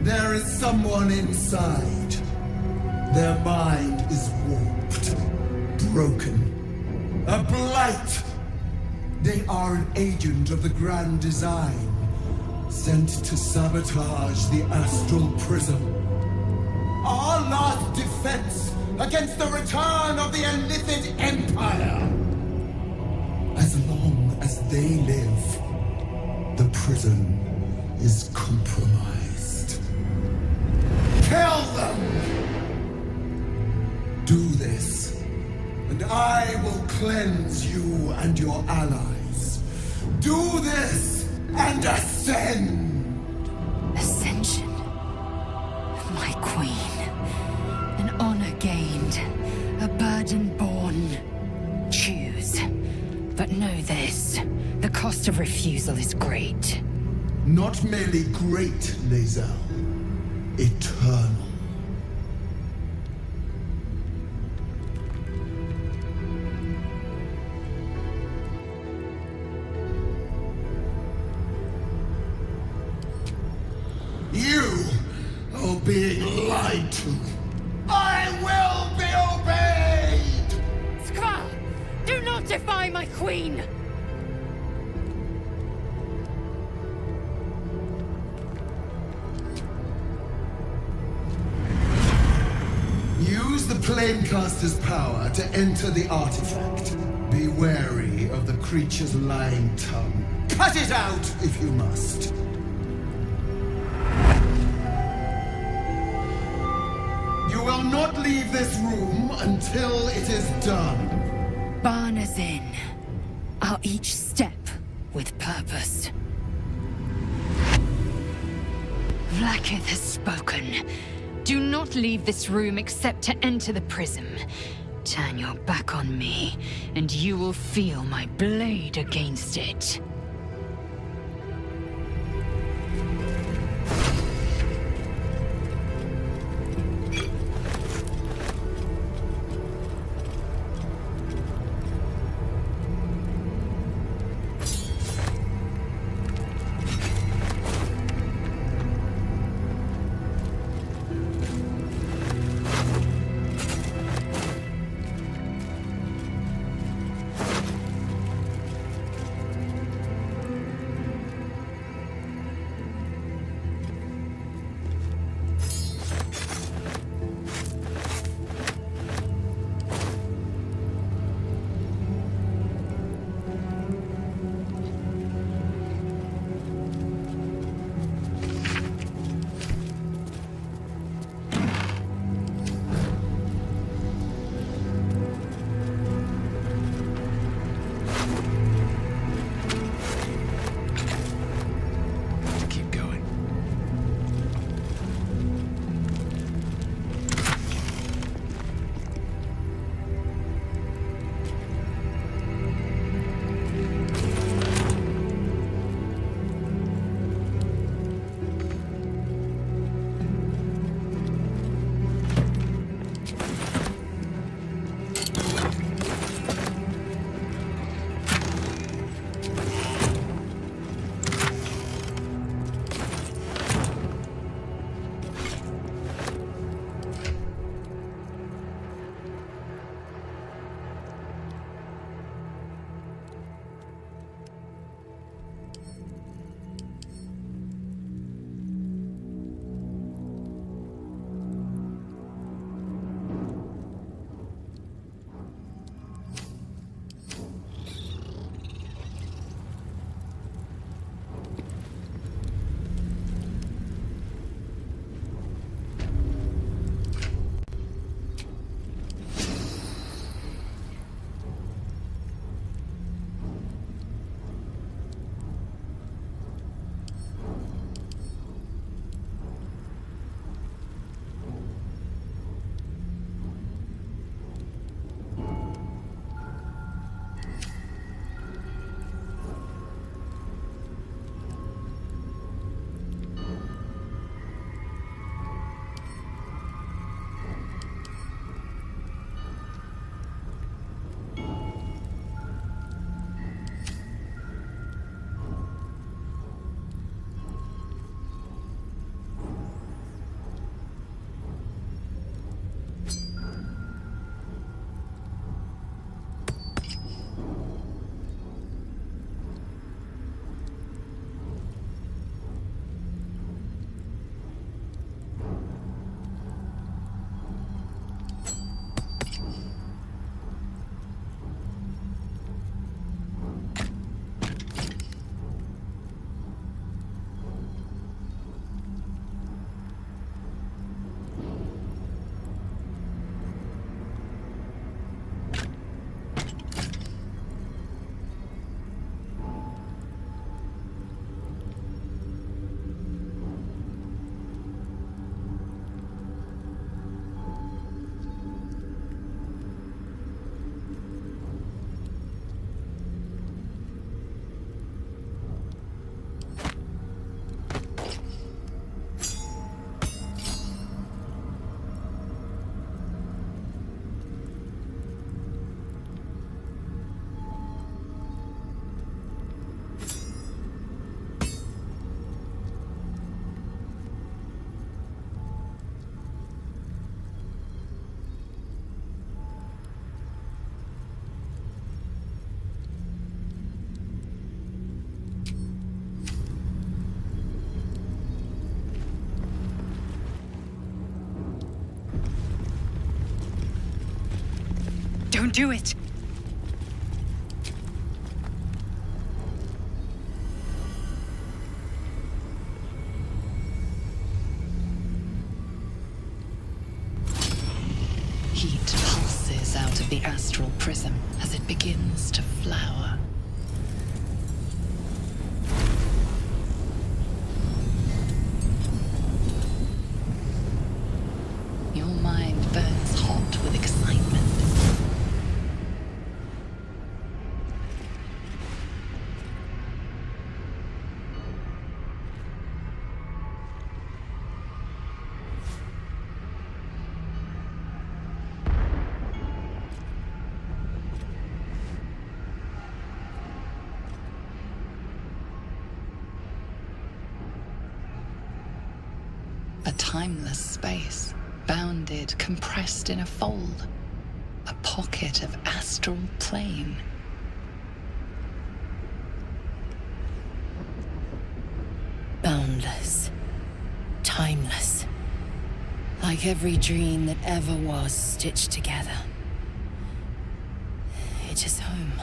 There is someone inside. Their mind is warped, broken, a blight. They are an agent of the Grand Design, sent to sabotage the astral prism. Our last defense against the return of the Illithid Empire. As long as they live, the prison is compromised. Kill them! Do this, and I will cleanse you and your allies. Do this, and ascend! Ascension. My queen. An honor gained. A burden borne. Choose. But know this. The cost of refusal is great. Not merely great, Lae'zel. Eternal. You are being lied to. I will be obeyed! Skvar! Do not defy my queen! Use the Planecaster's power to enter the artifact. Be wary of the creature's lying tongue. Cut it out if you must. You will not leave this room until it is done. Barna's in. Our each step with purpose. Vlaakith has spoken. Do not leave this room except to enter the prism. Turn your back on me, and you will feel my blade against it. do it. Heat pulses out of the astral prism as it begins to flower. Your mind burns hot with excitement. A timeless space, bounded, compressed in a fold. A pocket of astral plane. Boundless. Timeless. Like every dream that ever was stitched together. It is home.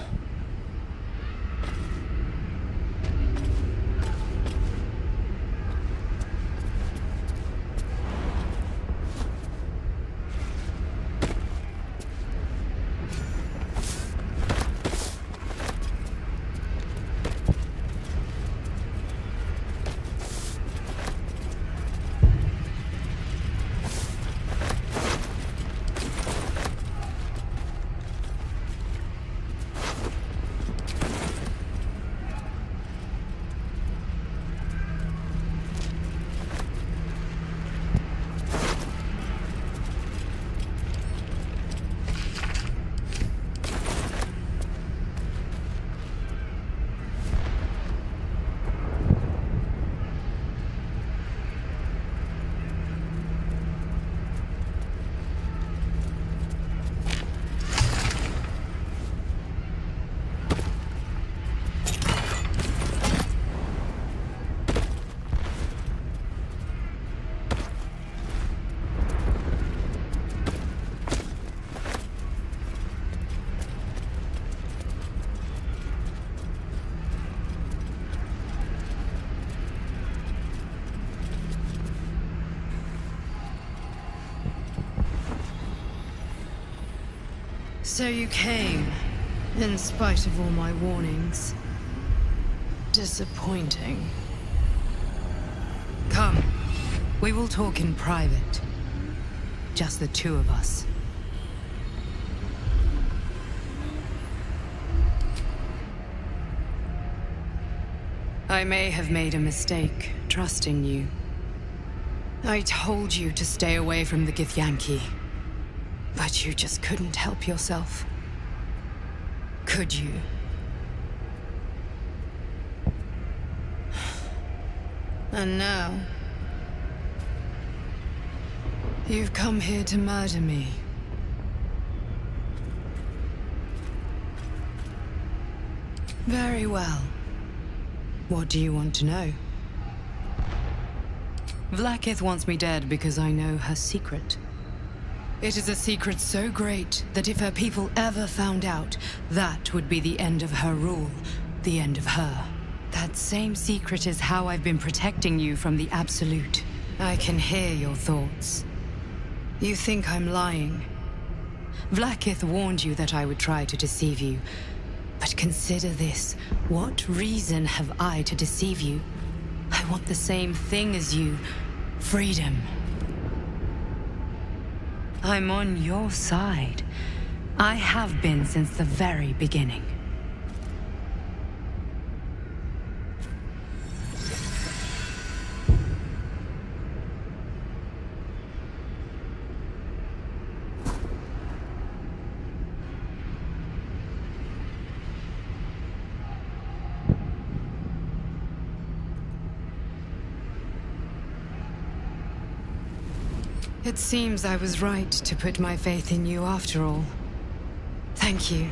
So you came, in spite of all my warnings. Disappointing. Come, we will talk in private. Just the two of us. I may have made a mistake, trusting you. I told you to stay away from the Githyanki. But you just couldn't help yourself. Could you? And now... you've come here to murder me. Very well. What do you want to know? Vlaakith wants me dead because I know her secret. It is a secret so great that if her people ever found out, that would be the end of her rule, the end of her. That same secret is how I've been protecting you from the Absolute. I can hear your thoughts. You think I'm lying. Vlaakith warned you that I would try to deceive you. But consider this. What reason have I to deceive you? I want the same thing as you. Freedom. I'm on your side. I have been since the very beginning. It seems I was right to put my faith in you after all. Thank you.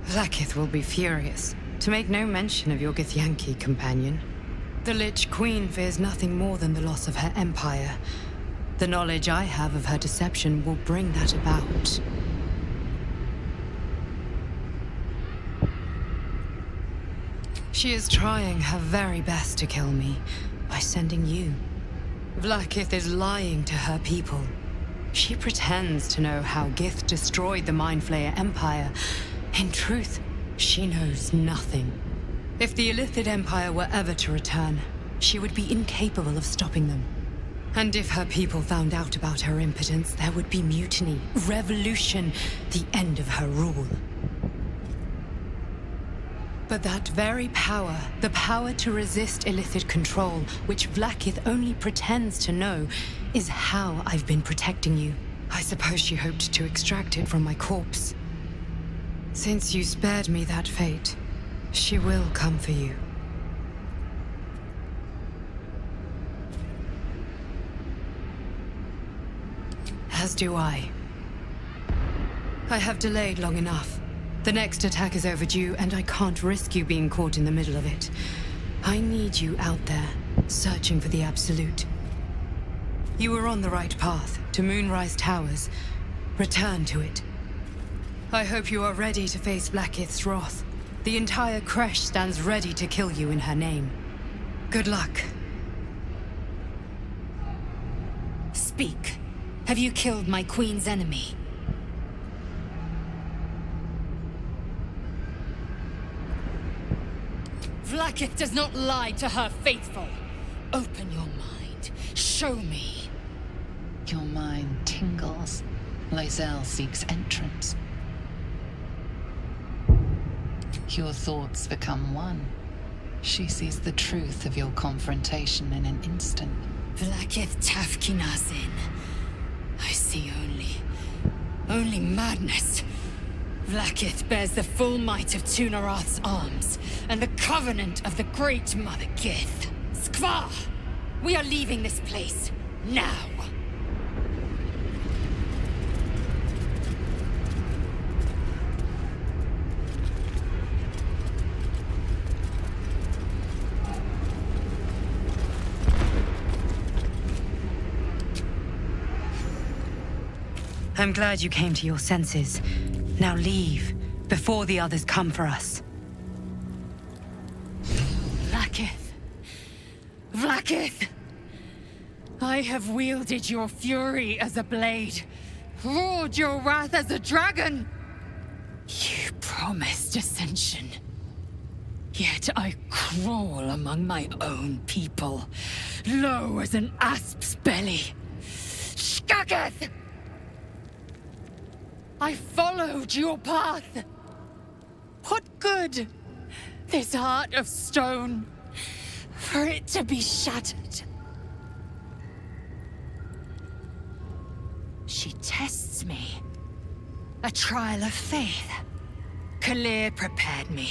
Vlaakith will be furious, to make no mention of your Githyanki companion. The Lich Queen fears nothing more than the loss of her empire. The knowledge I have of her deception will bring that about. She is trying her very best to kill me by sending you. Vlaakith is lying to her people. She pretends to know how Gith destroyed the Mindflayer Empire. In truth, she knows nothing. If the Illithid Empire were ever to return, she would be incapable of stopping them. And if her people found out about her impotence, there would be mutiny, revolution, the end of her rule. But that very power, the power to resist Illithid control, which Vlaakith only pretends to know, is how I've been protecting you. I suppose she hoped to extract it from my corpse. Since you spared me that fate, she will come for you. As do I. I have delayed long enough. The next attack is overdue, and I can't risk you being caught in the middle of it. I need you out there, searching for the Absolute. You were on the right path, to Moonrise Towers. Return to it. I hope you are ready to face Vlaakith's wrath. The entire Kresh stands ready to kill you in her name. Good luck. Speak. Have you killed my queen's enemy? Vlaakith does not lie to her faithful. Open your mind. Show me. Your mind tingles. Loisel seeks entrance. Your thoughts become one. She sees the truth of your confrontation in an instant. Vlaakith Tafkinazin. I see only madness. Vlaakith bears the full might of Tunarath's arms, and the covenant of the Great Mother Gith. Skvar! We are leaving this place, now! I'm glad you came to your senses. Now leave, before the others come for us. Vlaakith. Vlaakith! I have wielded your fury as a blade, roared your wrath as a dragon. You promised ascension. Yet I crawl among my own people, low as an asp's belly. Skaketh! I followed your path. What good? This heart of stone, for it to be shattered. She tests me. A trial of faith. Kalir prepared me.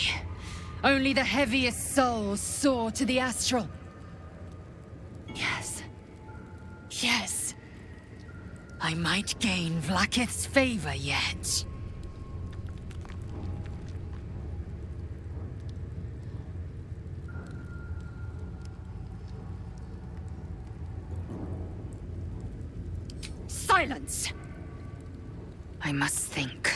Only the heaviest souls soar to the astral. Yes. Yes. I might gain Vlaakith's favor yet. Silence! I must think.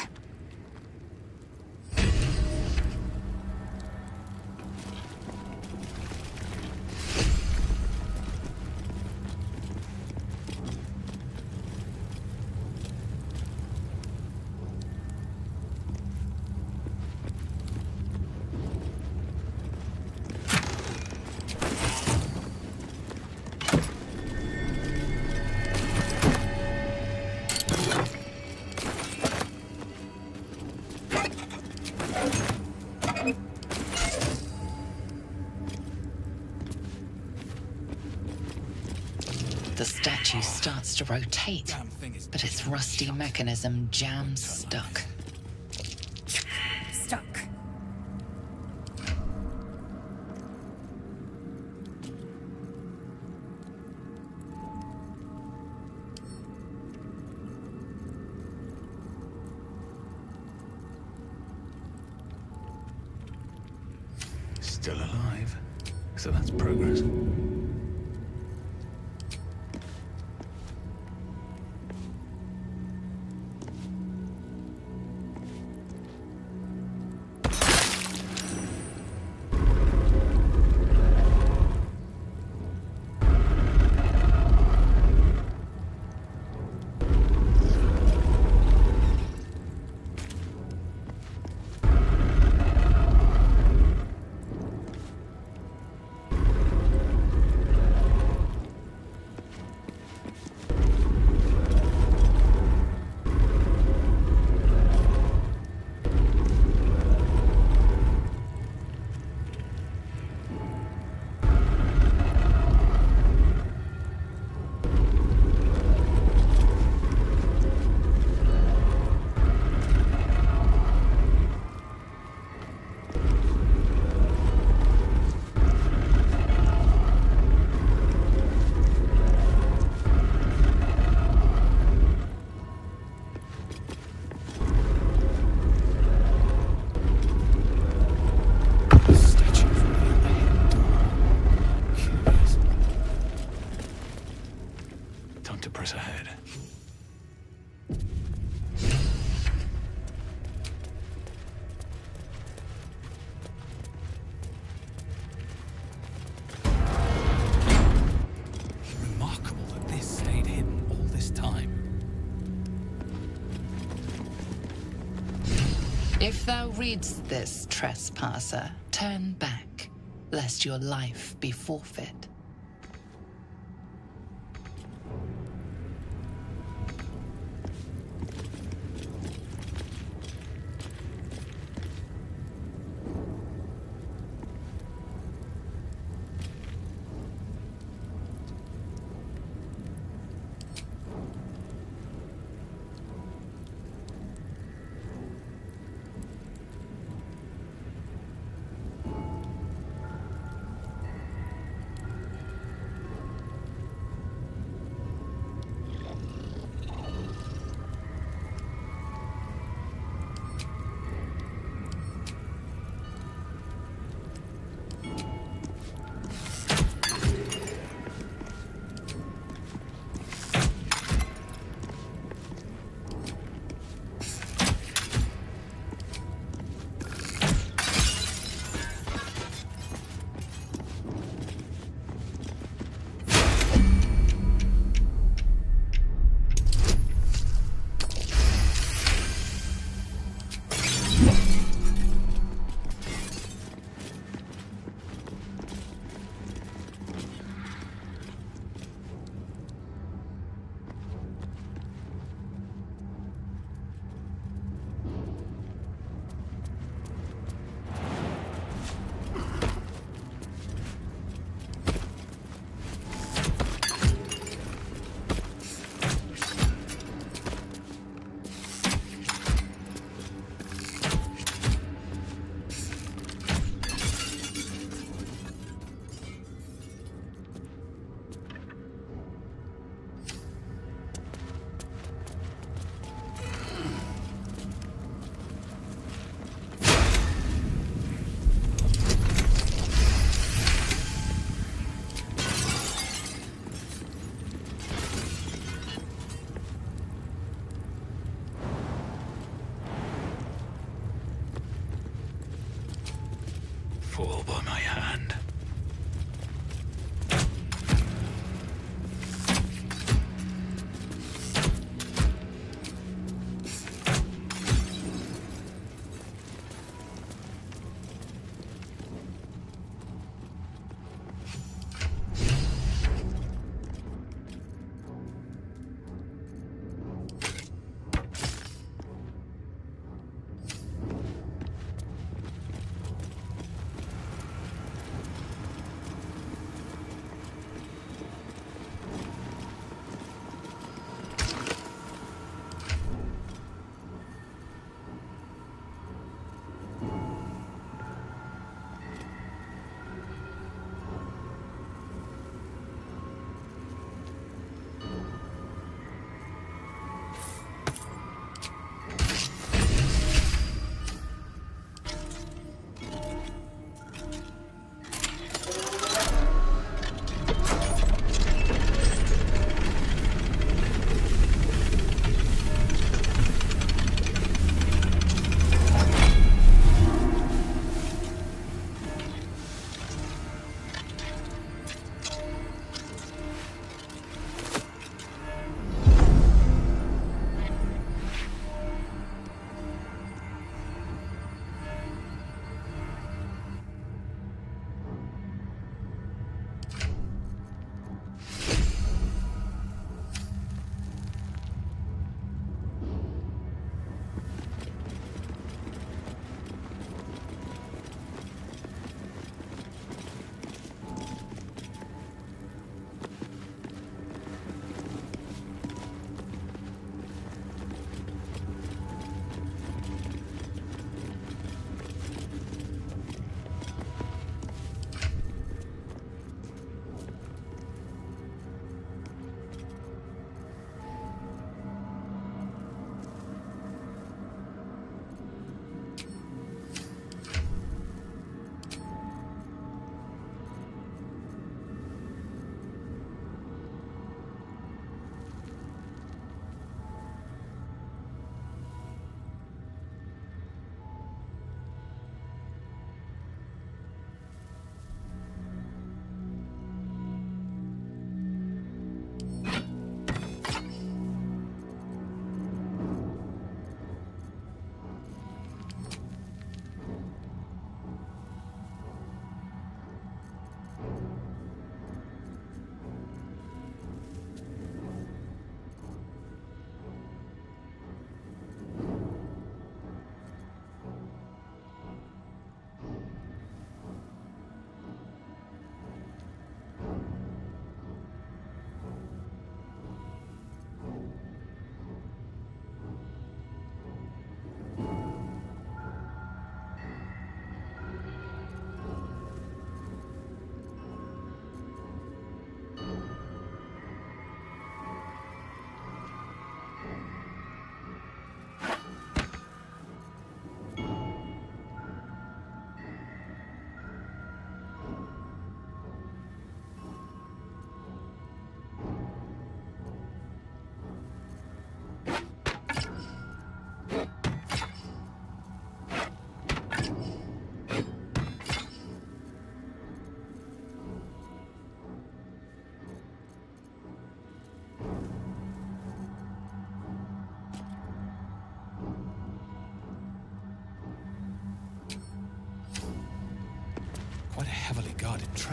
The statue starts to rotate, but its rusty mechanism jams stuck. Stuck. Still alive. So that's progress. Time to press ahead. Remarkable that this stayed hidden all this time. If thou readst this, trespasser, turn back, lest your life be forfeit.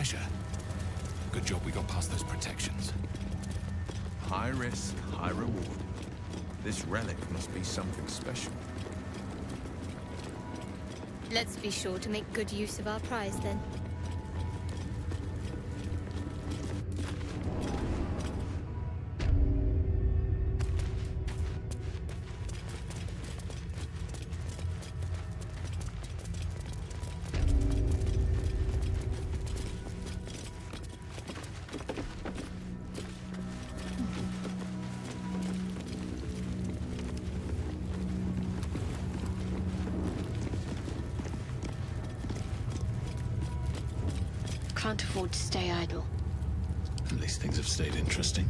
treasure. Good job we got past those protections. High risk, high reward. This relic must be something special. Let's be sure to make good use of our prize then. Can't afford to stay idle. At least things have stayed interesting.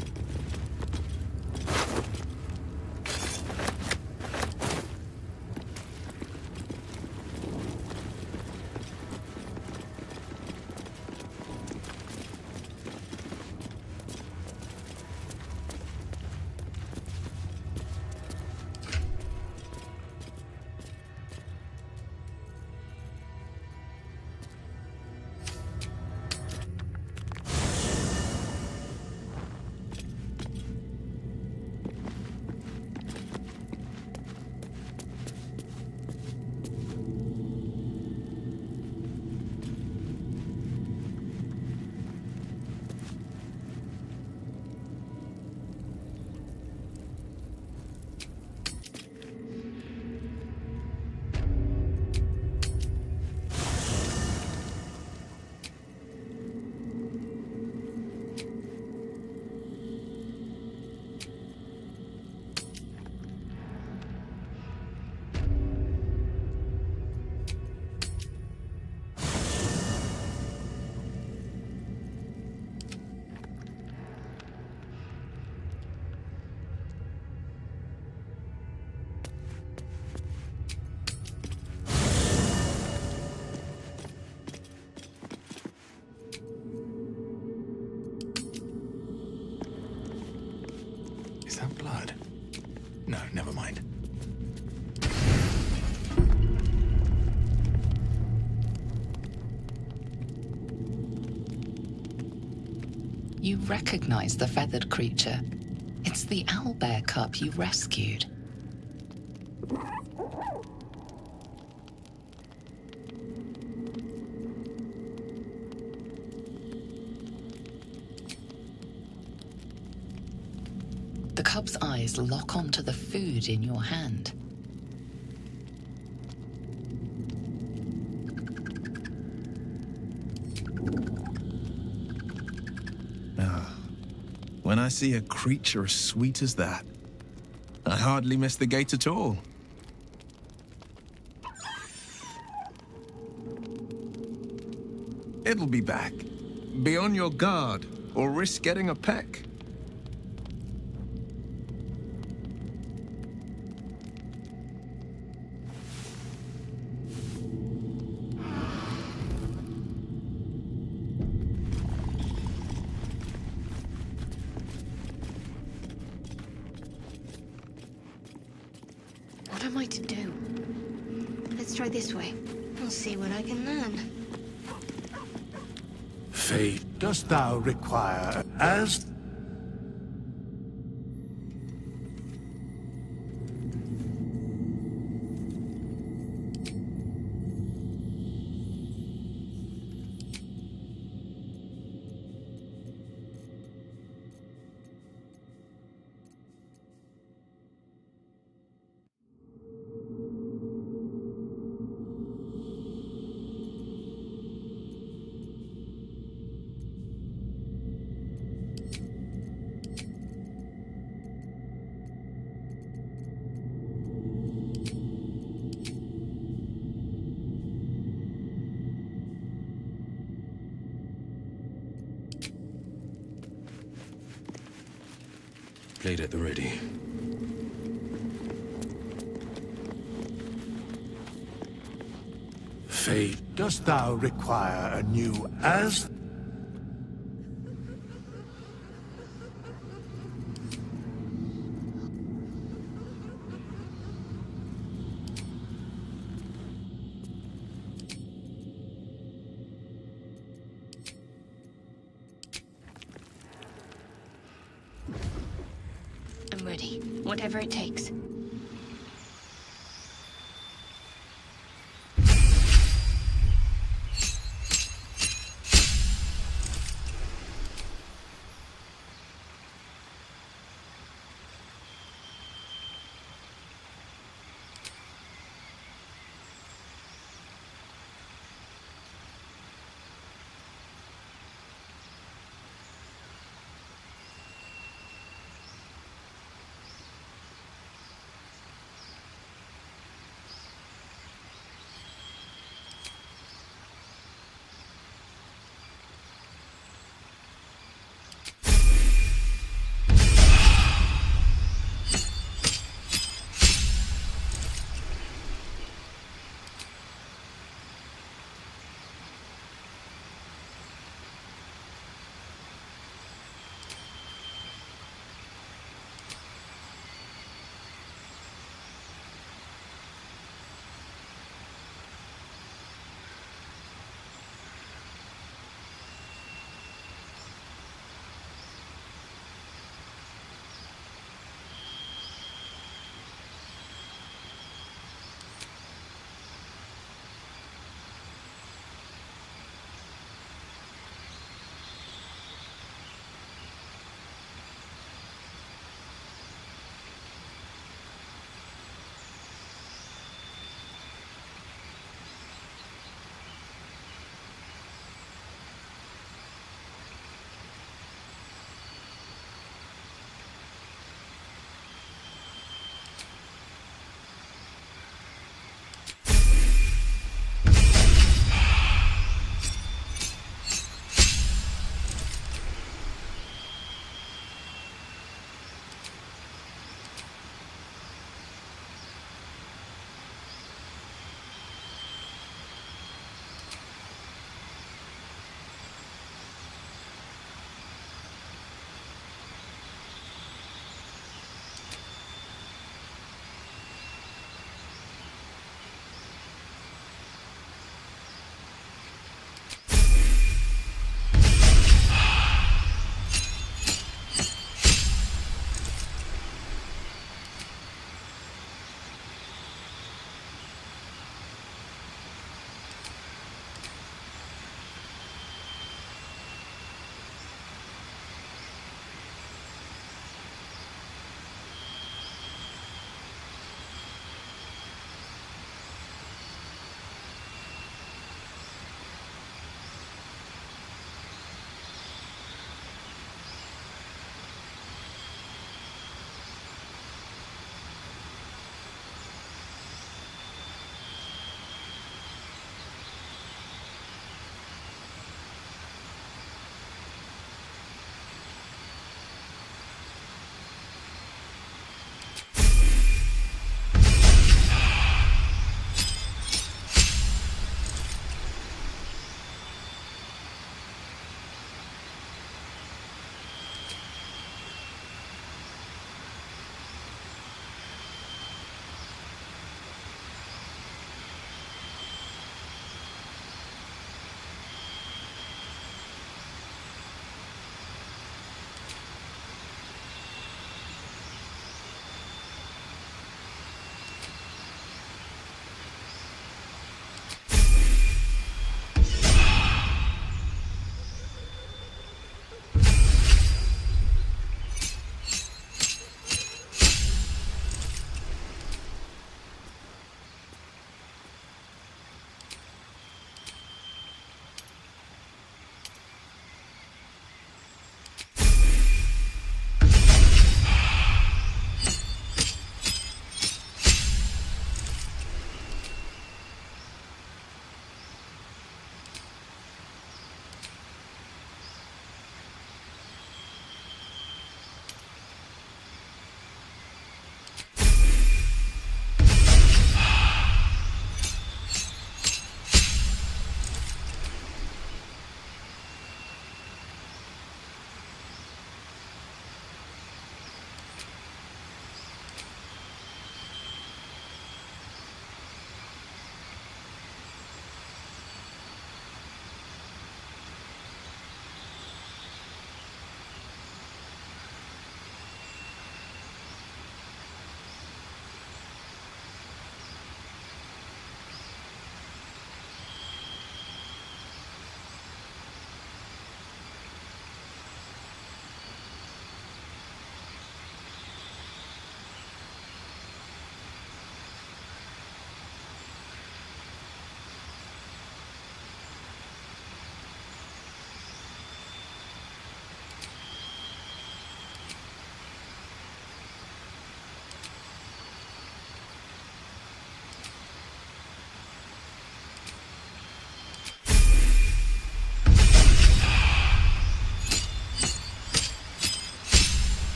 Is that blood? No, never mind. You recognize the feathered creature. It's the owlbear cub you rescued. The cub's eyes lock onto the food in your hand. When I see a creature as sweet as that, I hardly miss the gate at all. It'll be back. Be on your guard, or risk getting a peck. What am I to do? Let's try this way. I'll see what I can learn. Fate dost thou require as... Blade at the ready. Fate dost thou require a new as... ready, whatever it takes.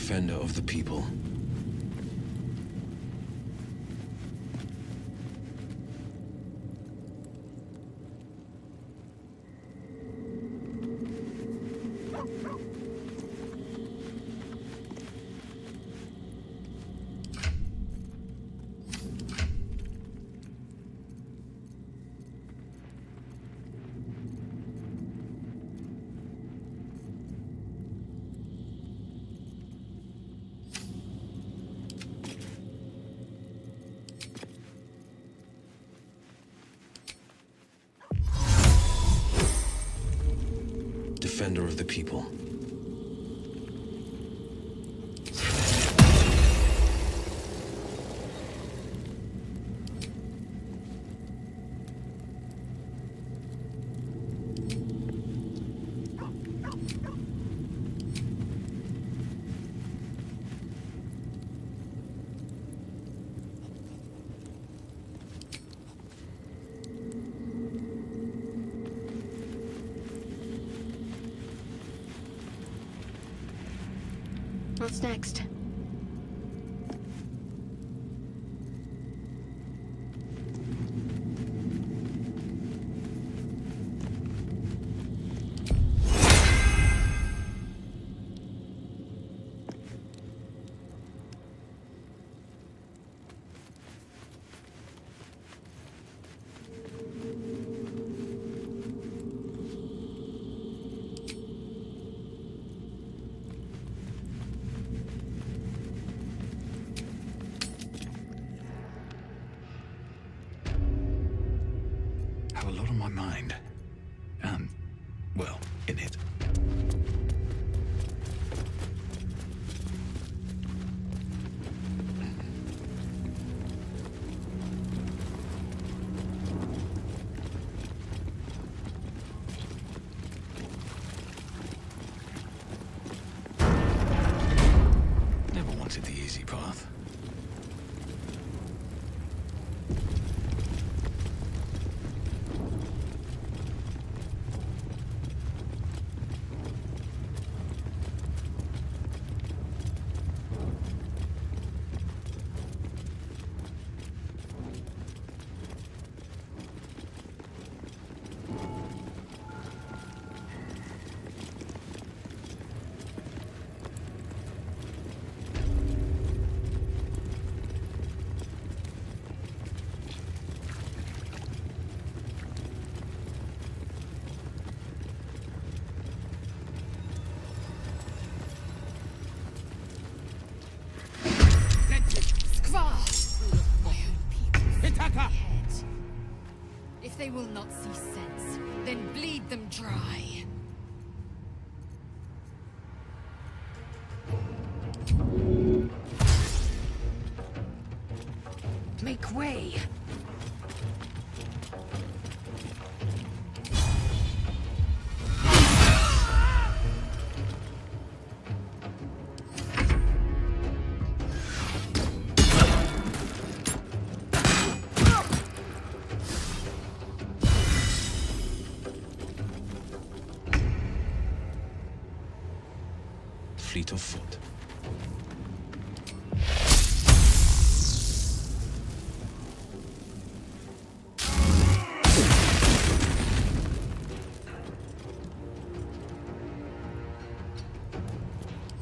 Defender of the people. Defender of the people. What's next? Have a lot on my mind. And, well, in it. Never wanted the easy path. If they will not see sense, then bleed them dry. Make way. Fleet of foot.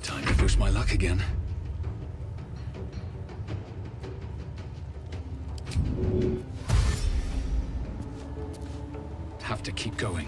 Time to push my luck again. Have to keep going.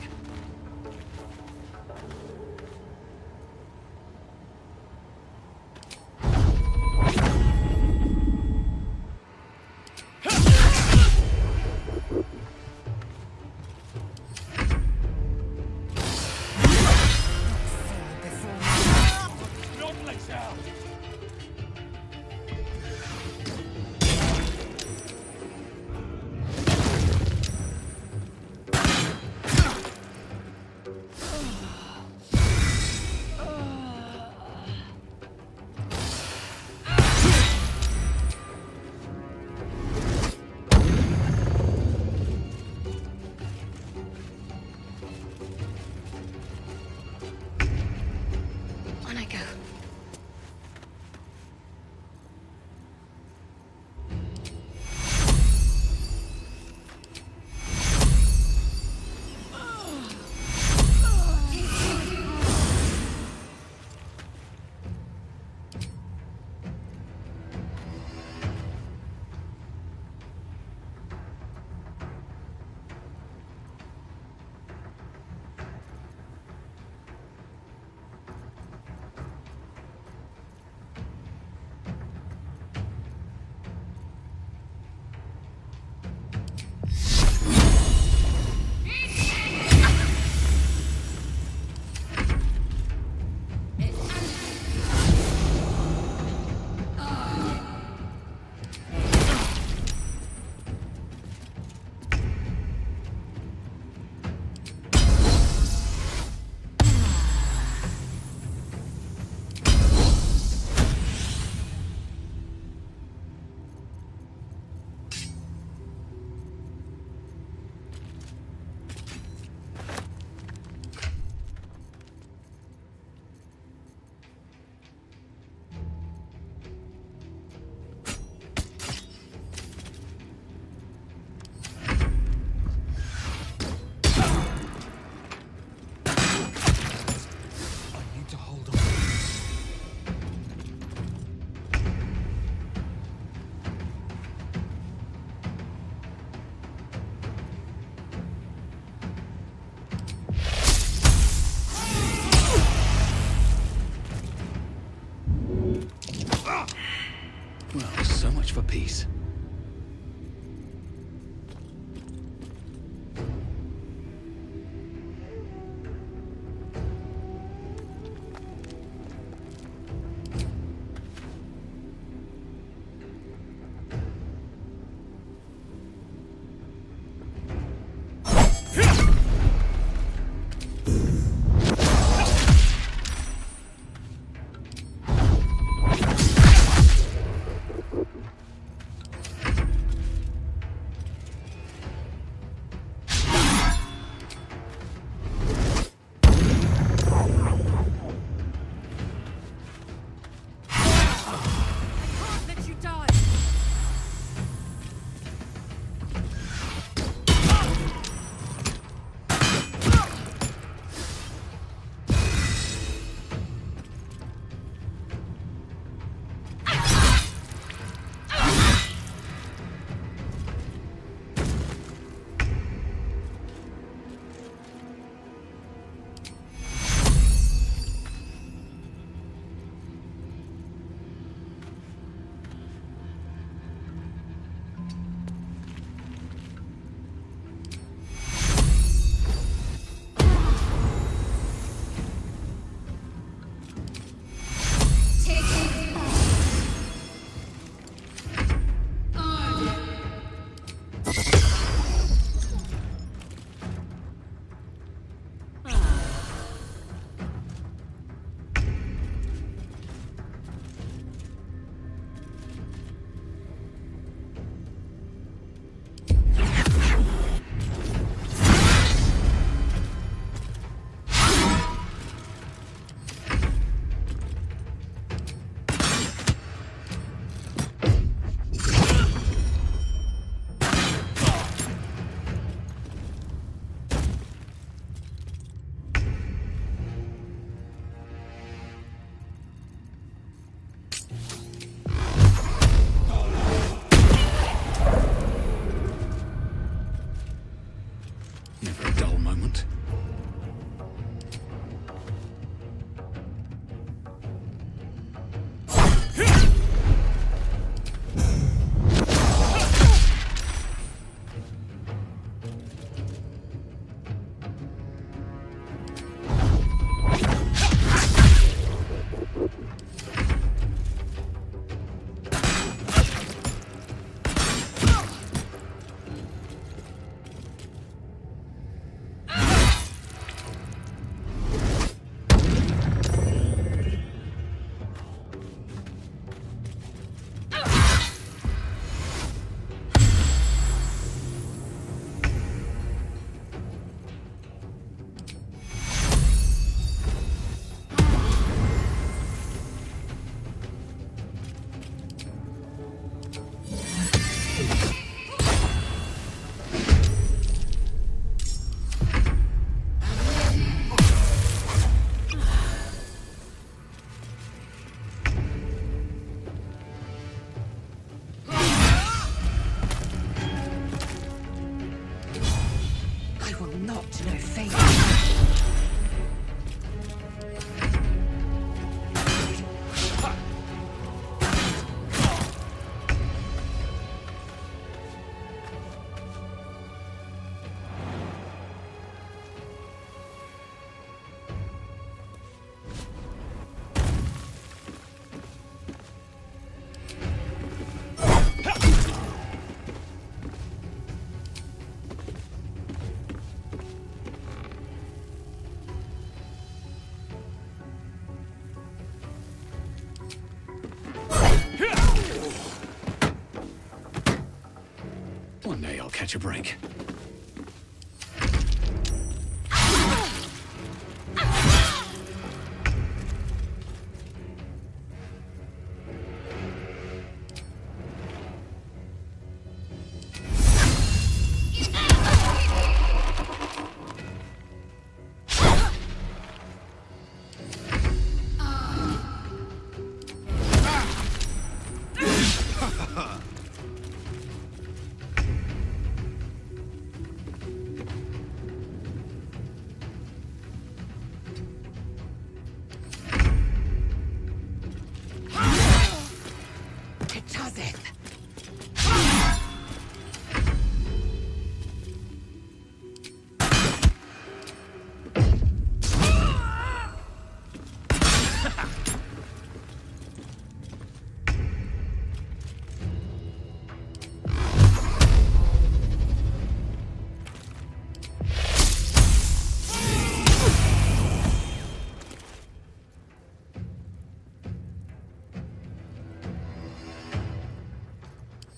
Someday I'll catch a break.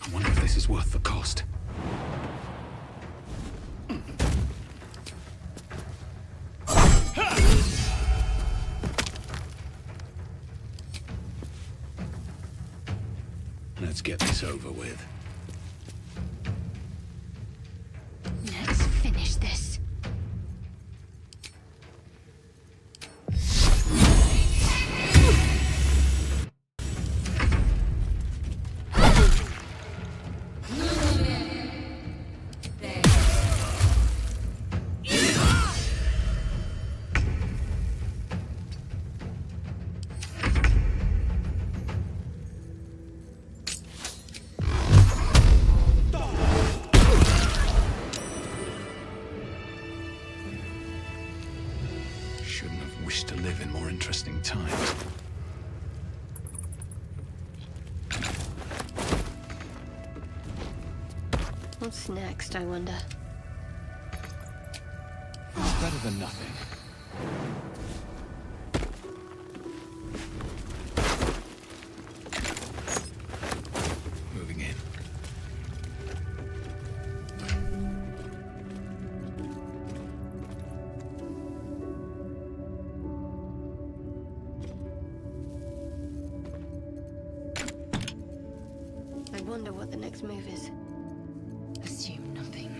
I wonder if this is worth the cost. Let's get this over with. Let's finish this. Shouldn't have wished to live in more interesting times. What's next, I wonder? It's better than nothing. Moving in. I wonder what the next move is. Assume nothing.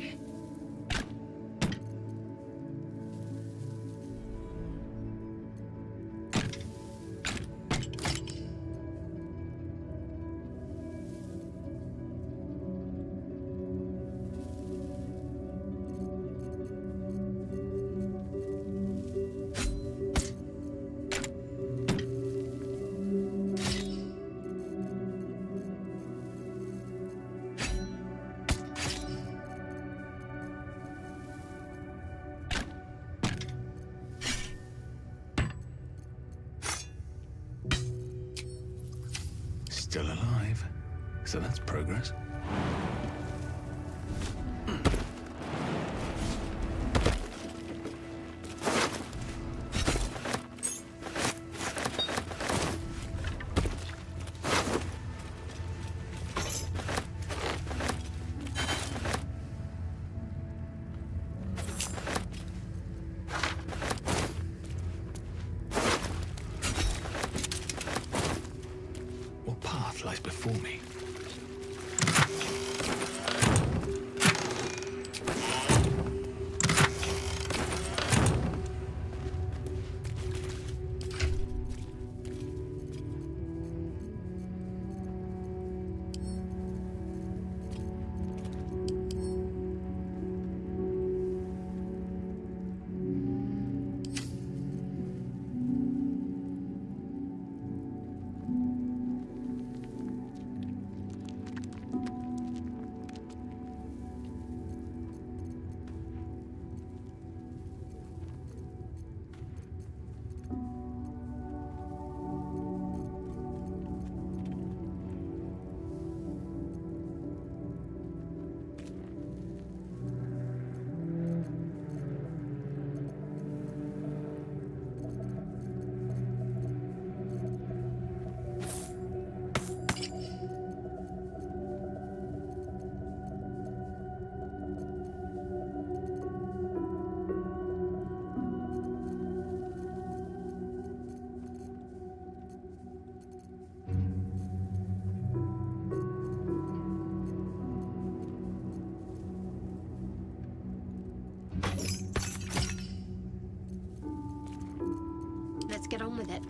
Still alive. So that's progress. What path lies before me? Let's get on with it.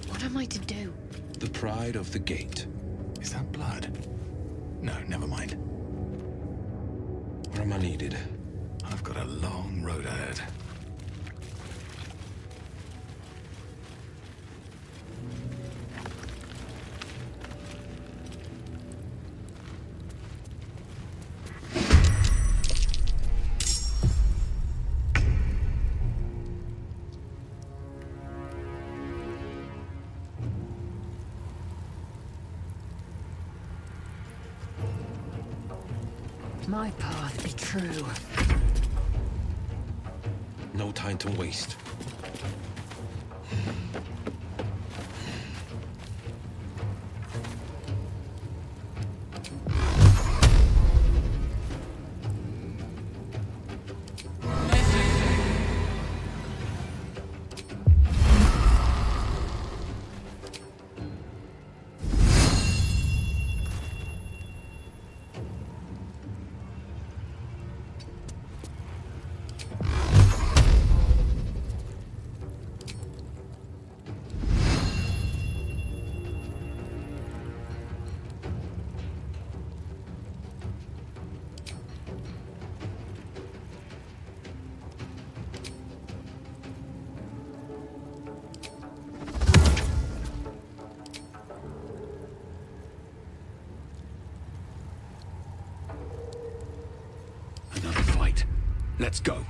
What am I to do? The pride of the gate. Is that blood? No, never mind. Where am I needed? I've got a long road ahead. My path be true. No time to waste. Another fight. Let's go.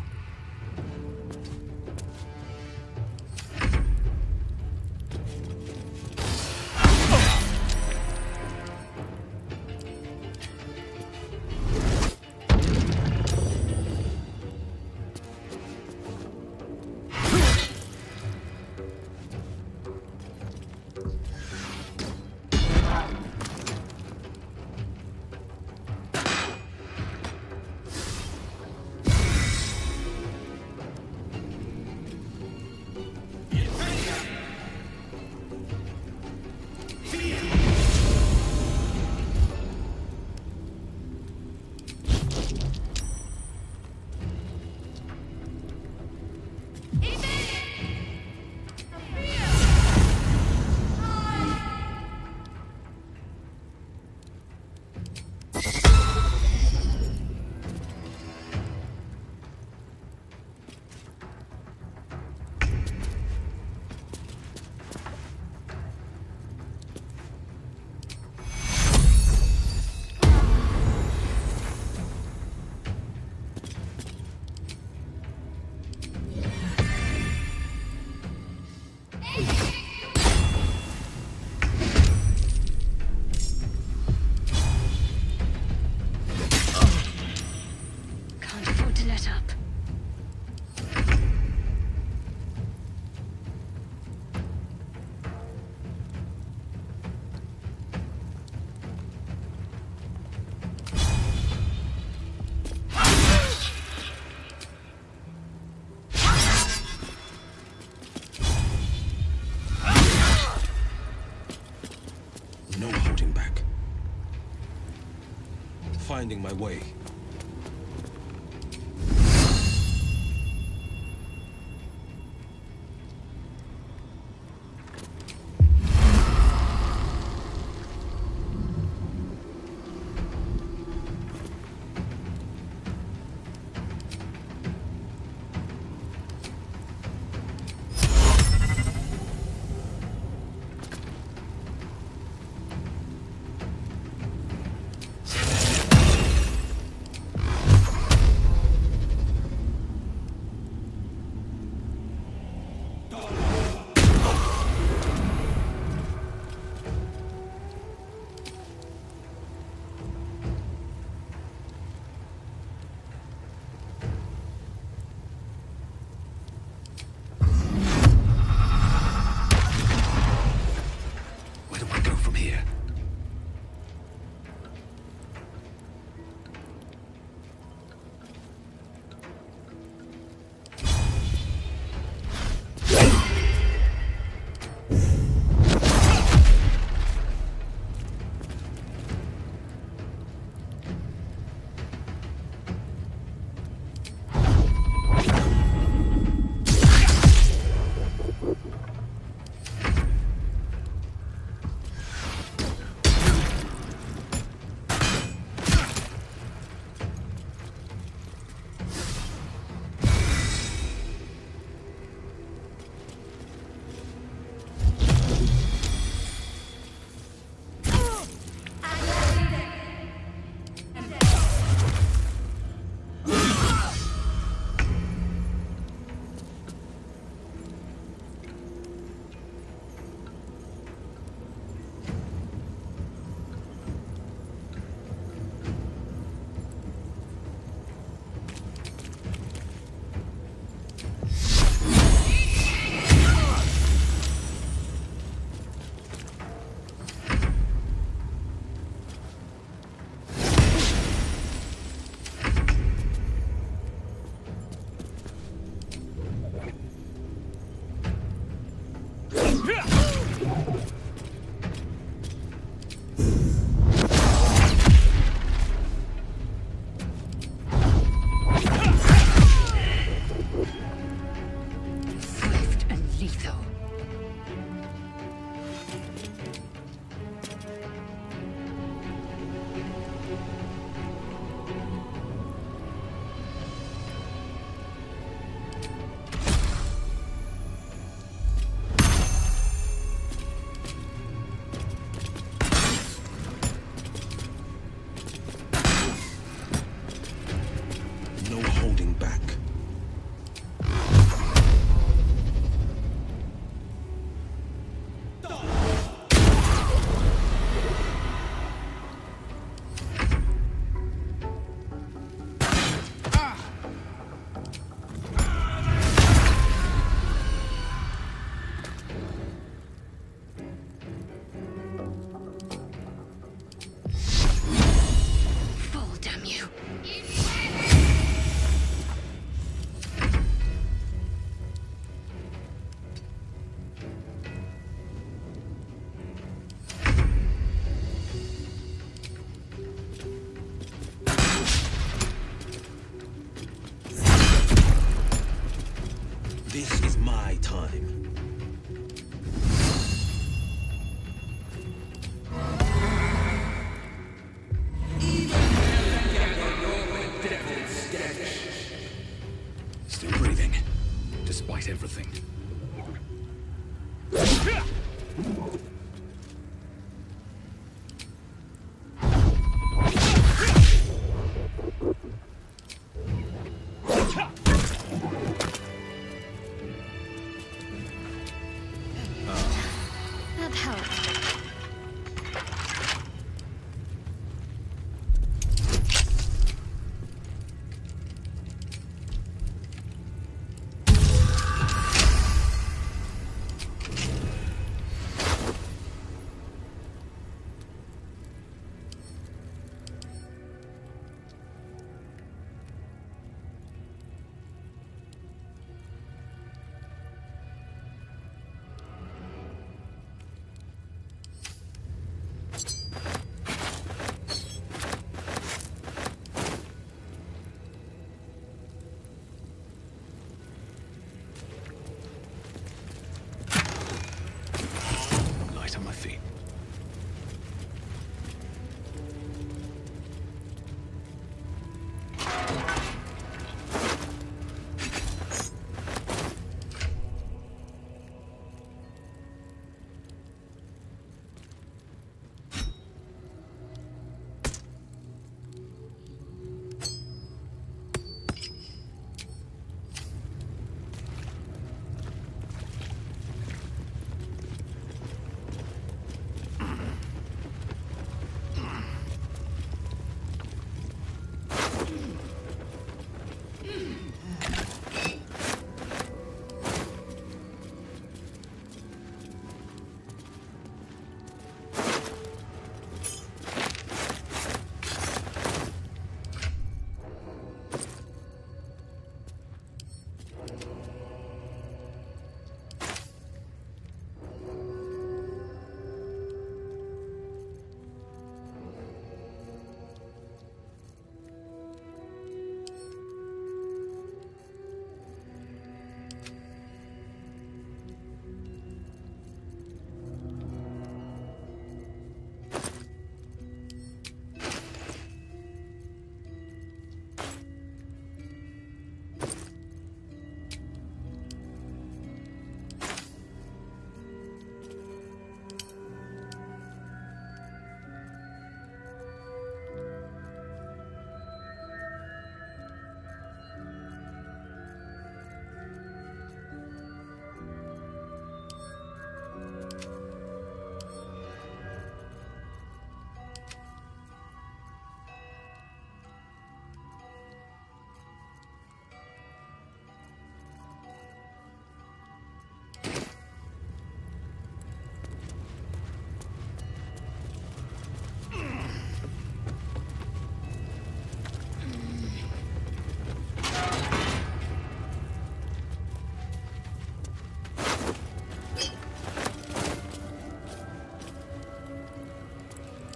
Can't afford to let up. No holding back. Finding my way. ignite everything. That helped. Light on my feet.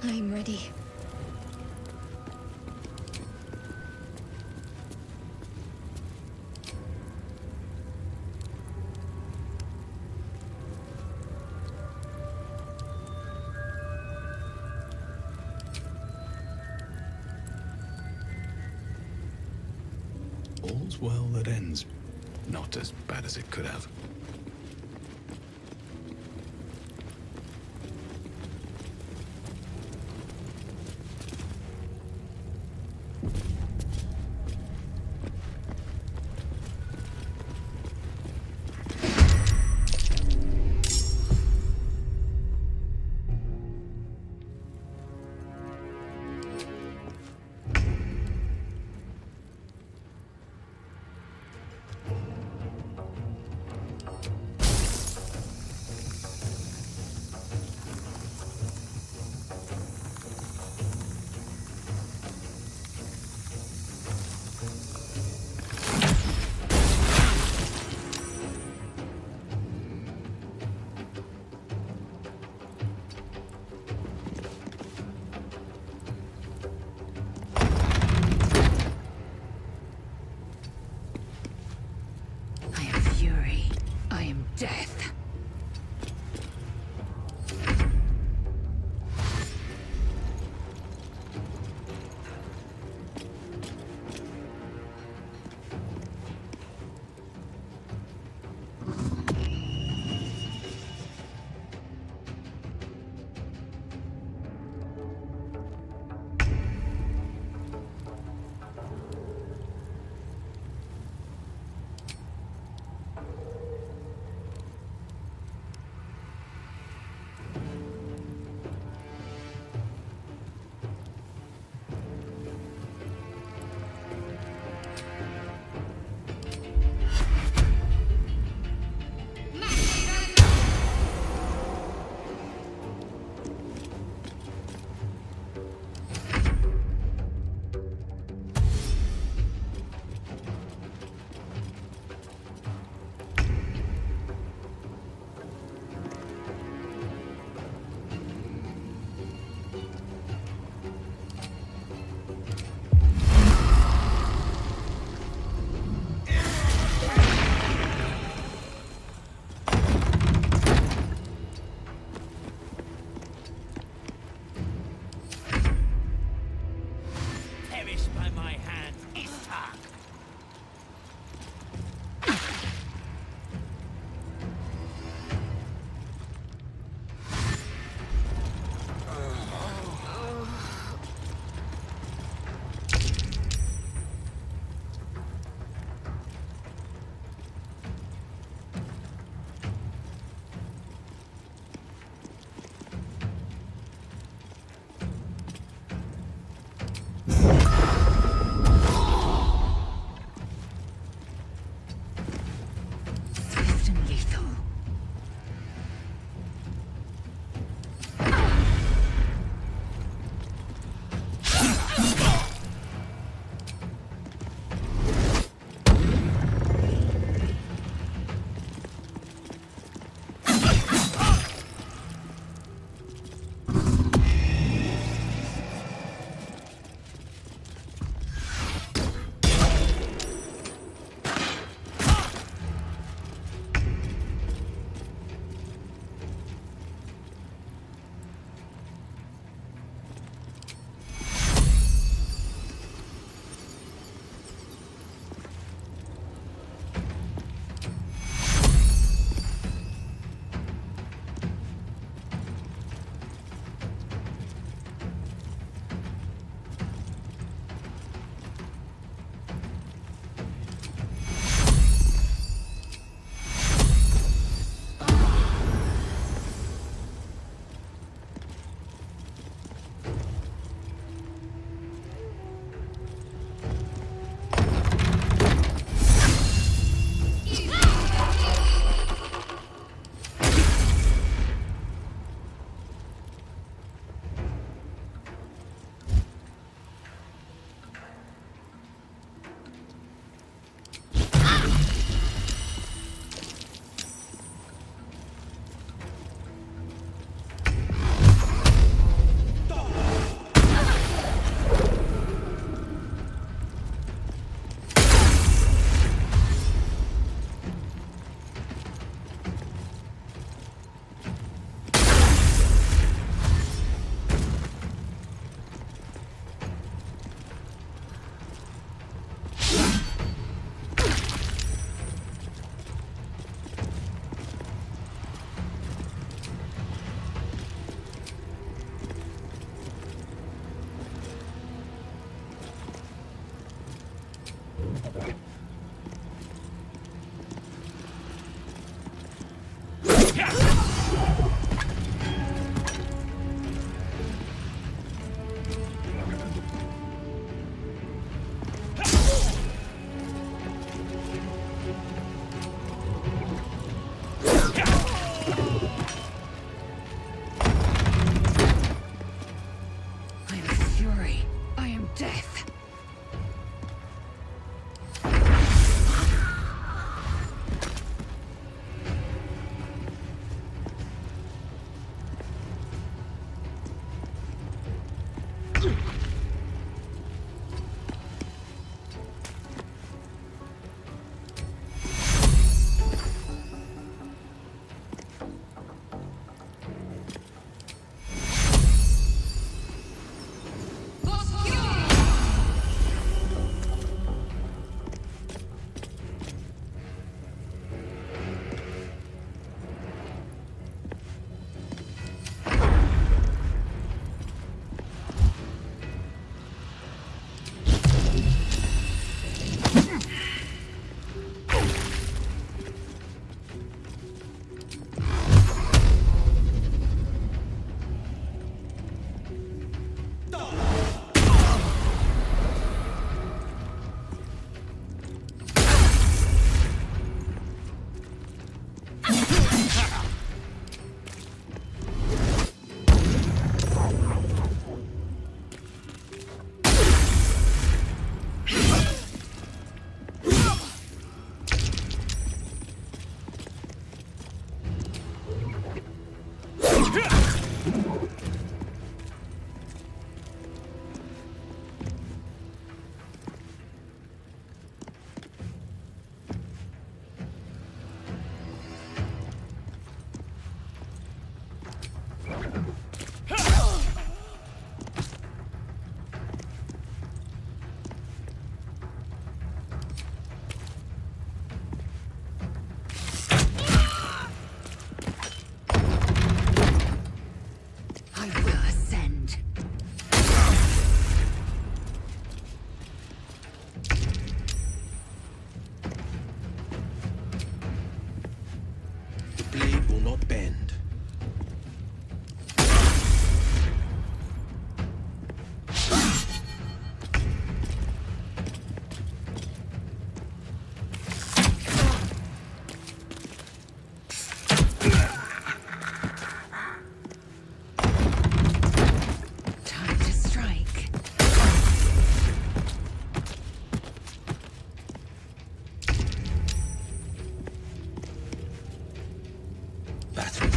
I'm ready. All's well that ends. Not as bad as it could have.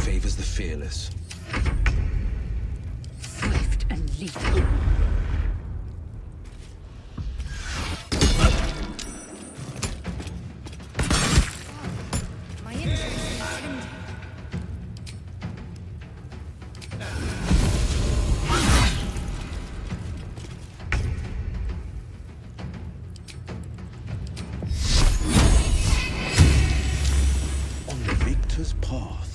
Favors the fearless. Swift and lethal. My interest is tender. On the victor's path.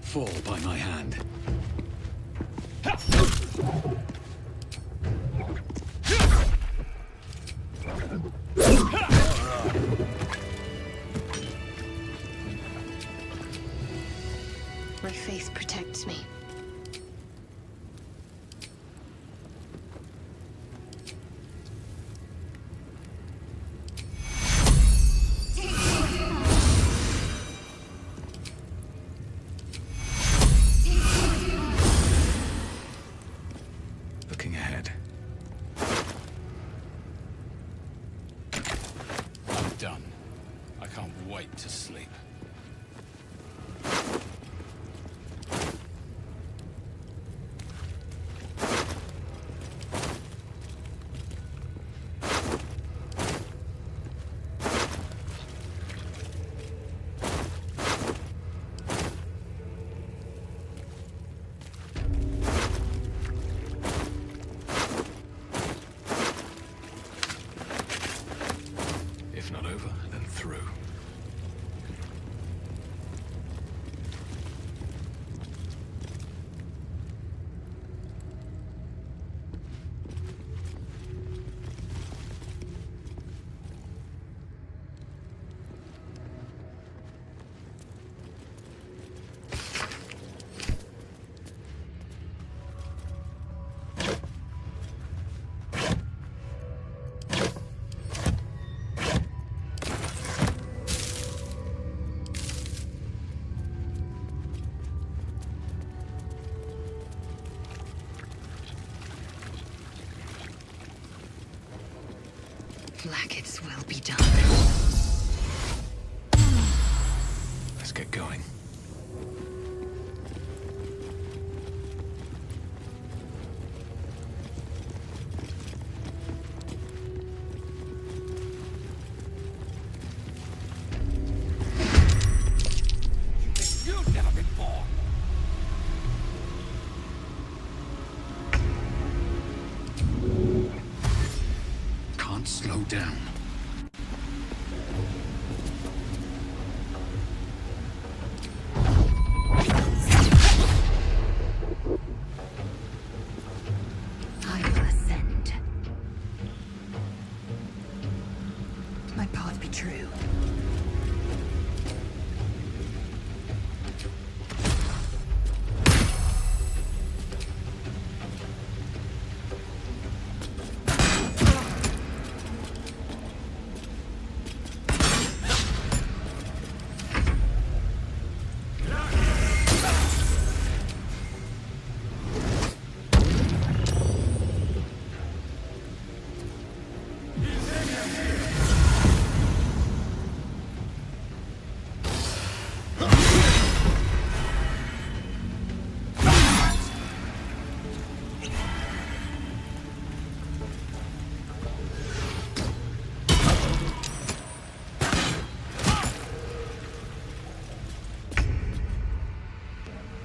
Fall by my hand. My faith protects me. Looking ahead. I'm done. I can't wait to sleep. Blacketh's will be done. Let's get going. You've never been born. Can't slow down. I will ascend. My path be true.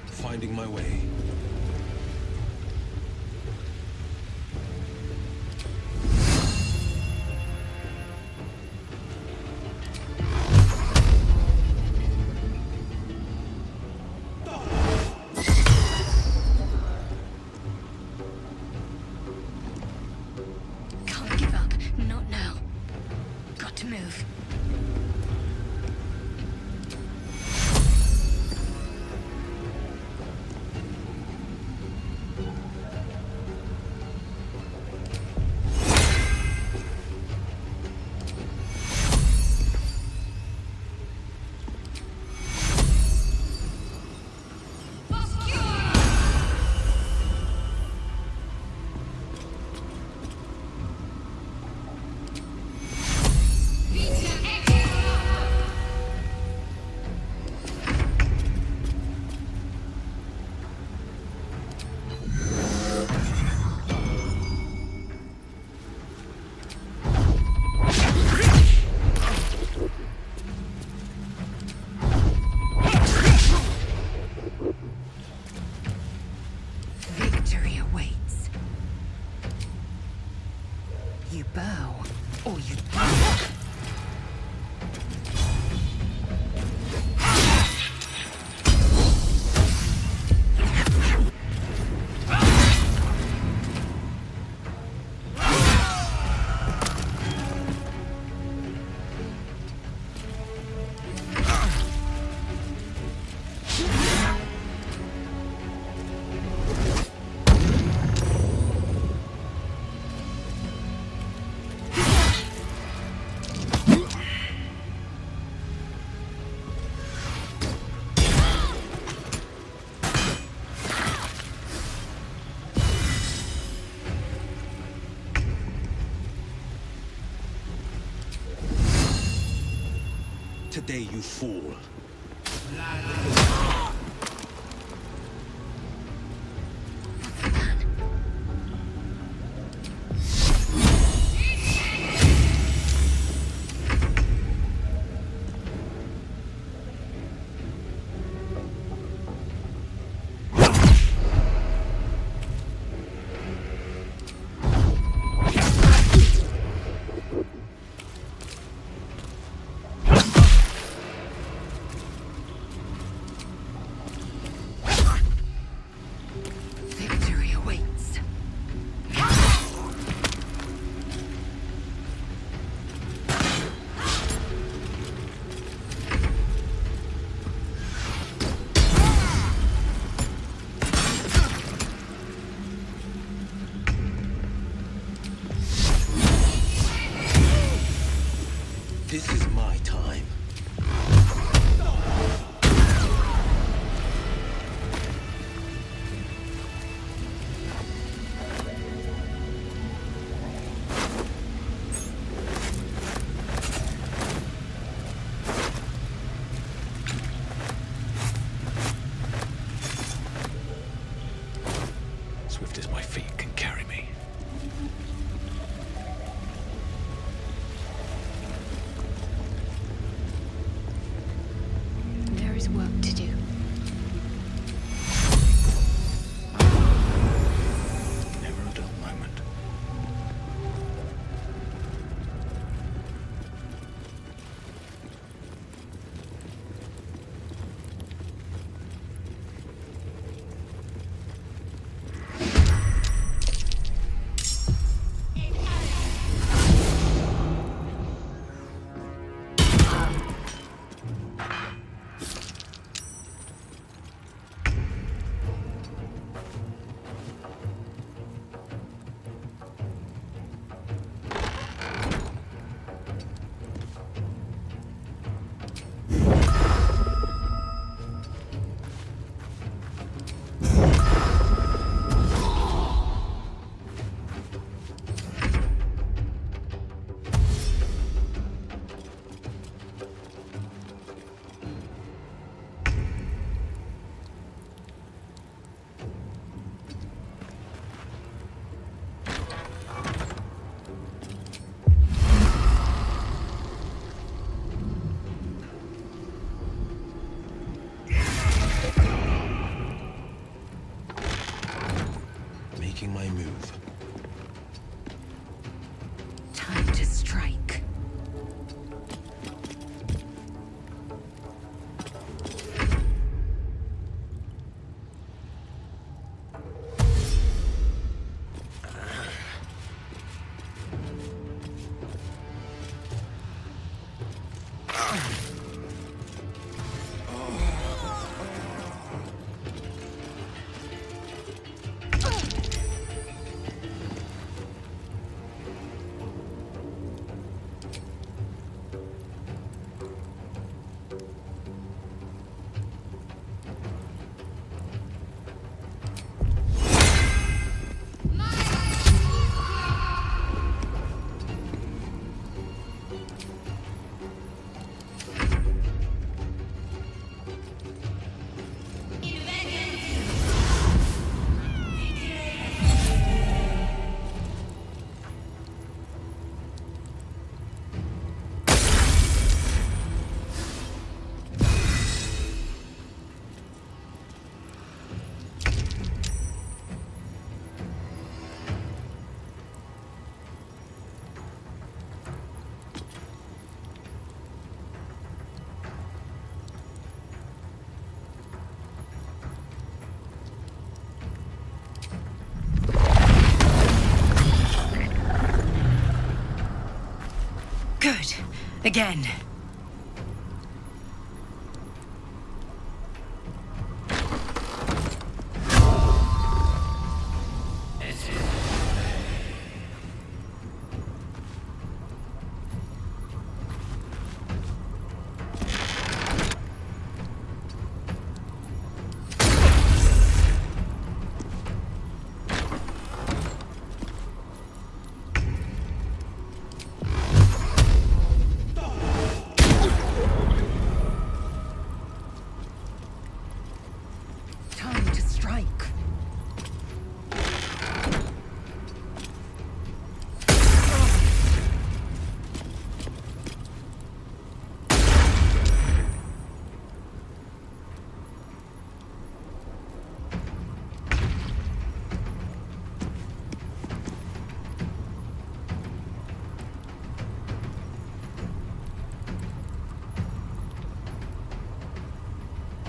Finding my way. Can't give up. Not now. Got to move. Victory awaits. You bow, or you Today you fall. swift as my feet can carry me. There is work to do. Never a dull moment. Making my move. Time to strike. Good. Again. Time to strike.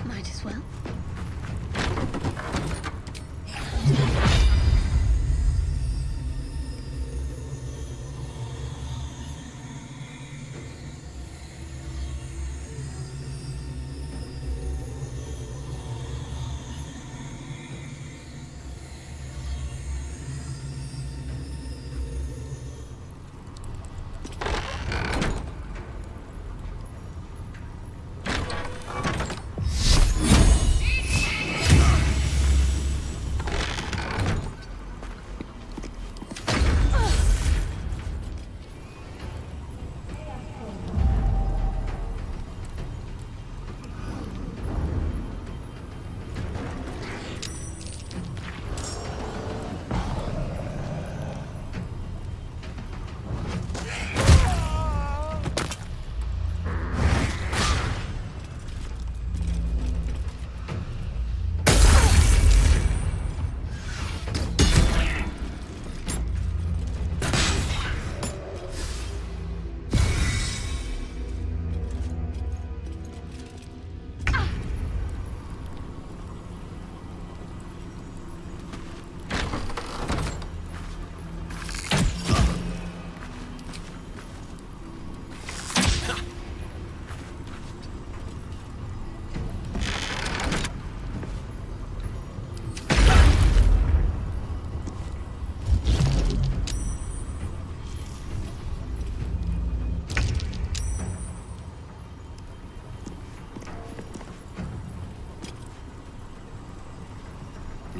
Might as well.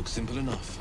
Looks simple enough.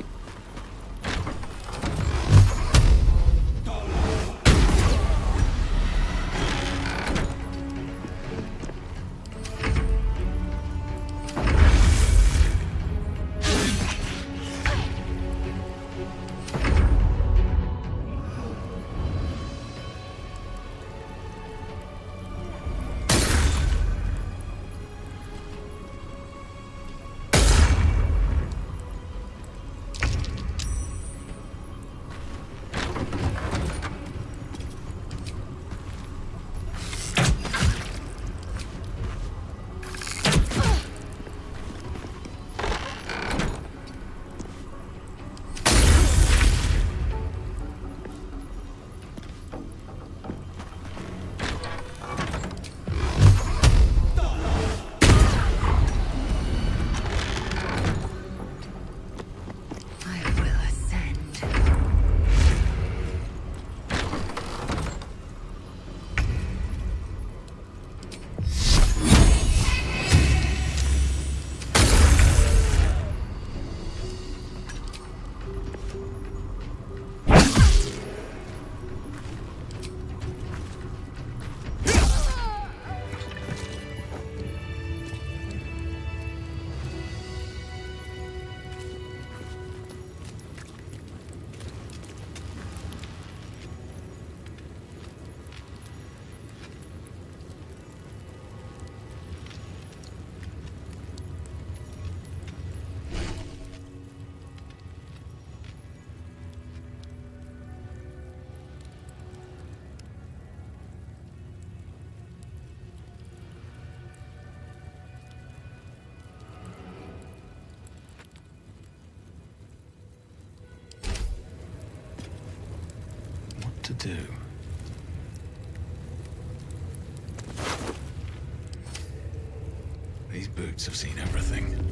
To do. These boots have seen everything.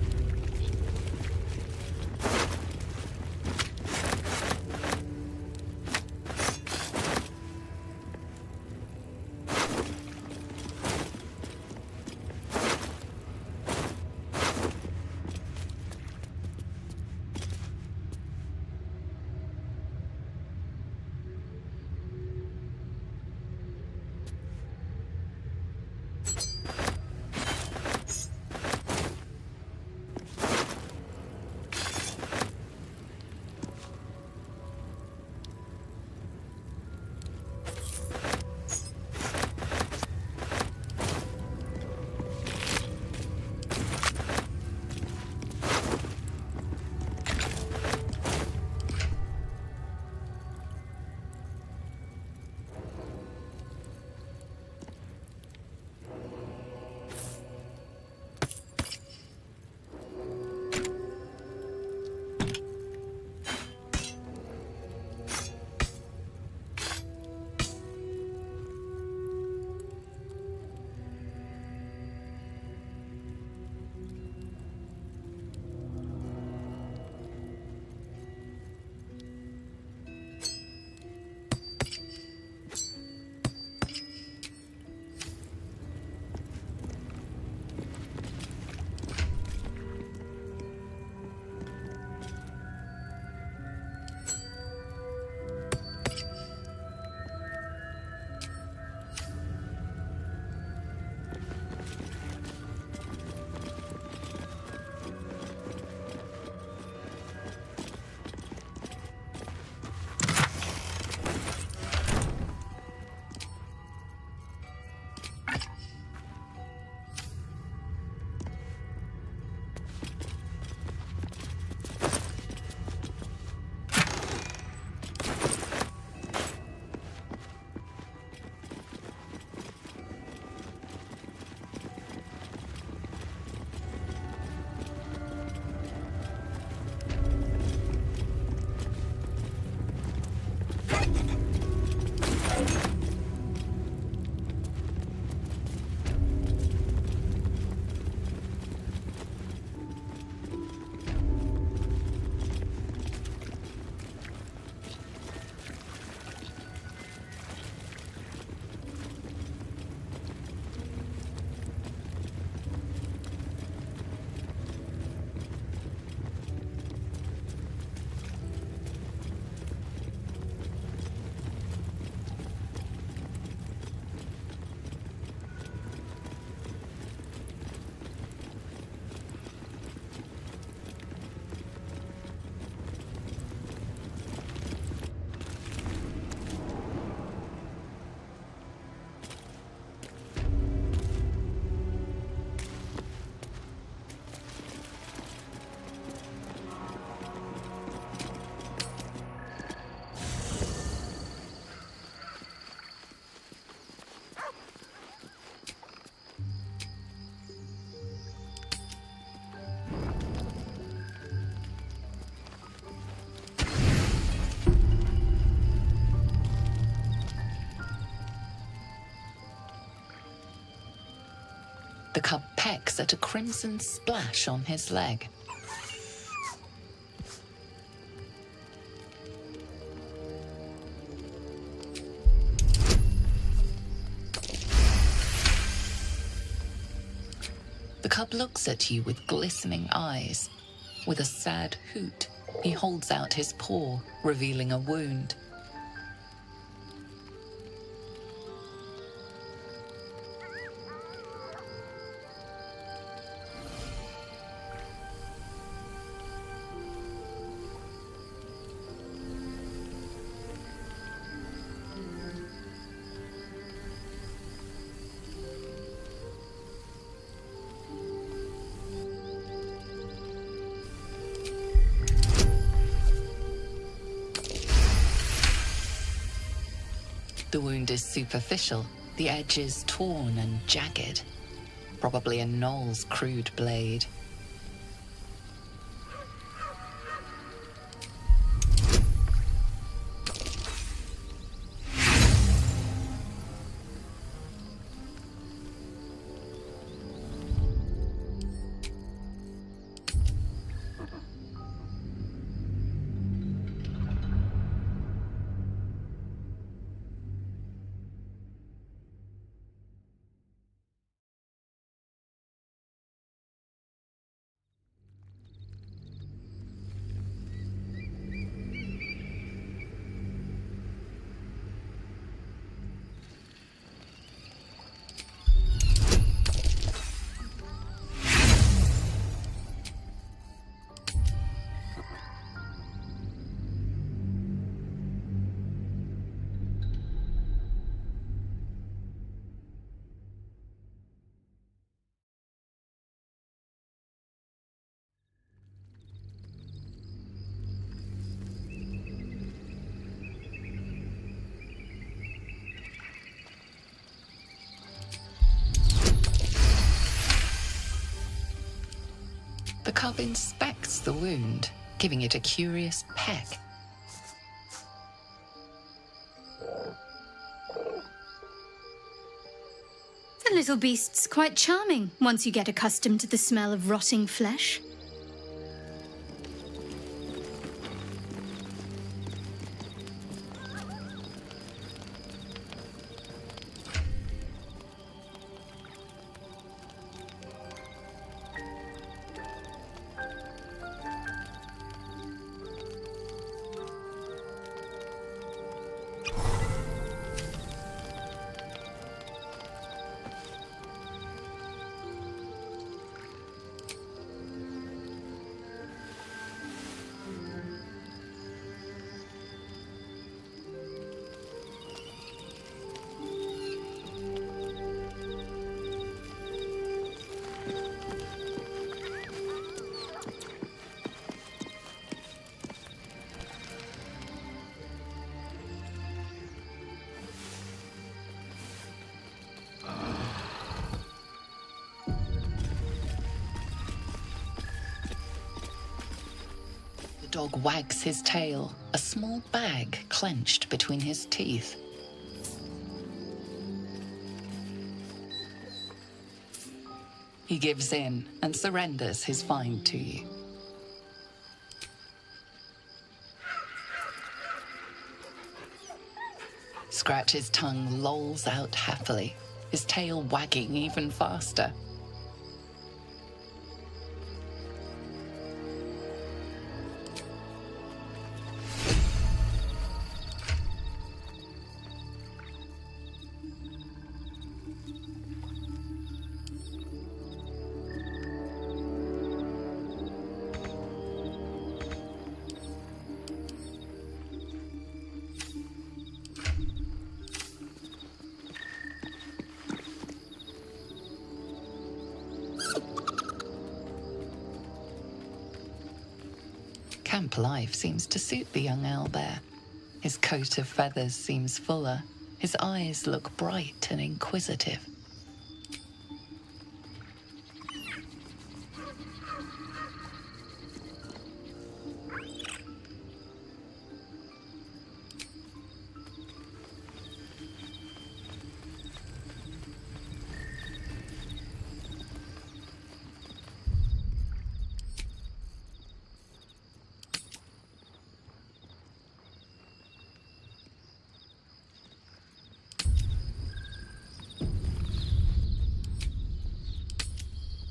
The cub pecks at a crimson splash on his leg. The cub looks at you with glistening eyes. With a sad hoot, he holds out his paw, revealing a wound. The wound is superficial, the edge is torn and jagged. Probably a gnoll's crude blade. The cub inspects the wound, giving it a curious peck. The little beast's quite charming once you get accustomed to the smell of rotting flesh. The dog wags his tail, a small bag clenched between his teeth. He gives in and surrenders his find to you. Scratch's tongue lolls out happily, his tail wagging even faster. Camp life seems to suit the young owlbear. His coat of feathers seems fuller. His eyes look bright and inquisitive.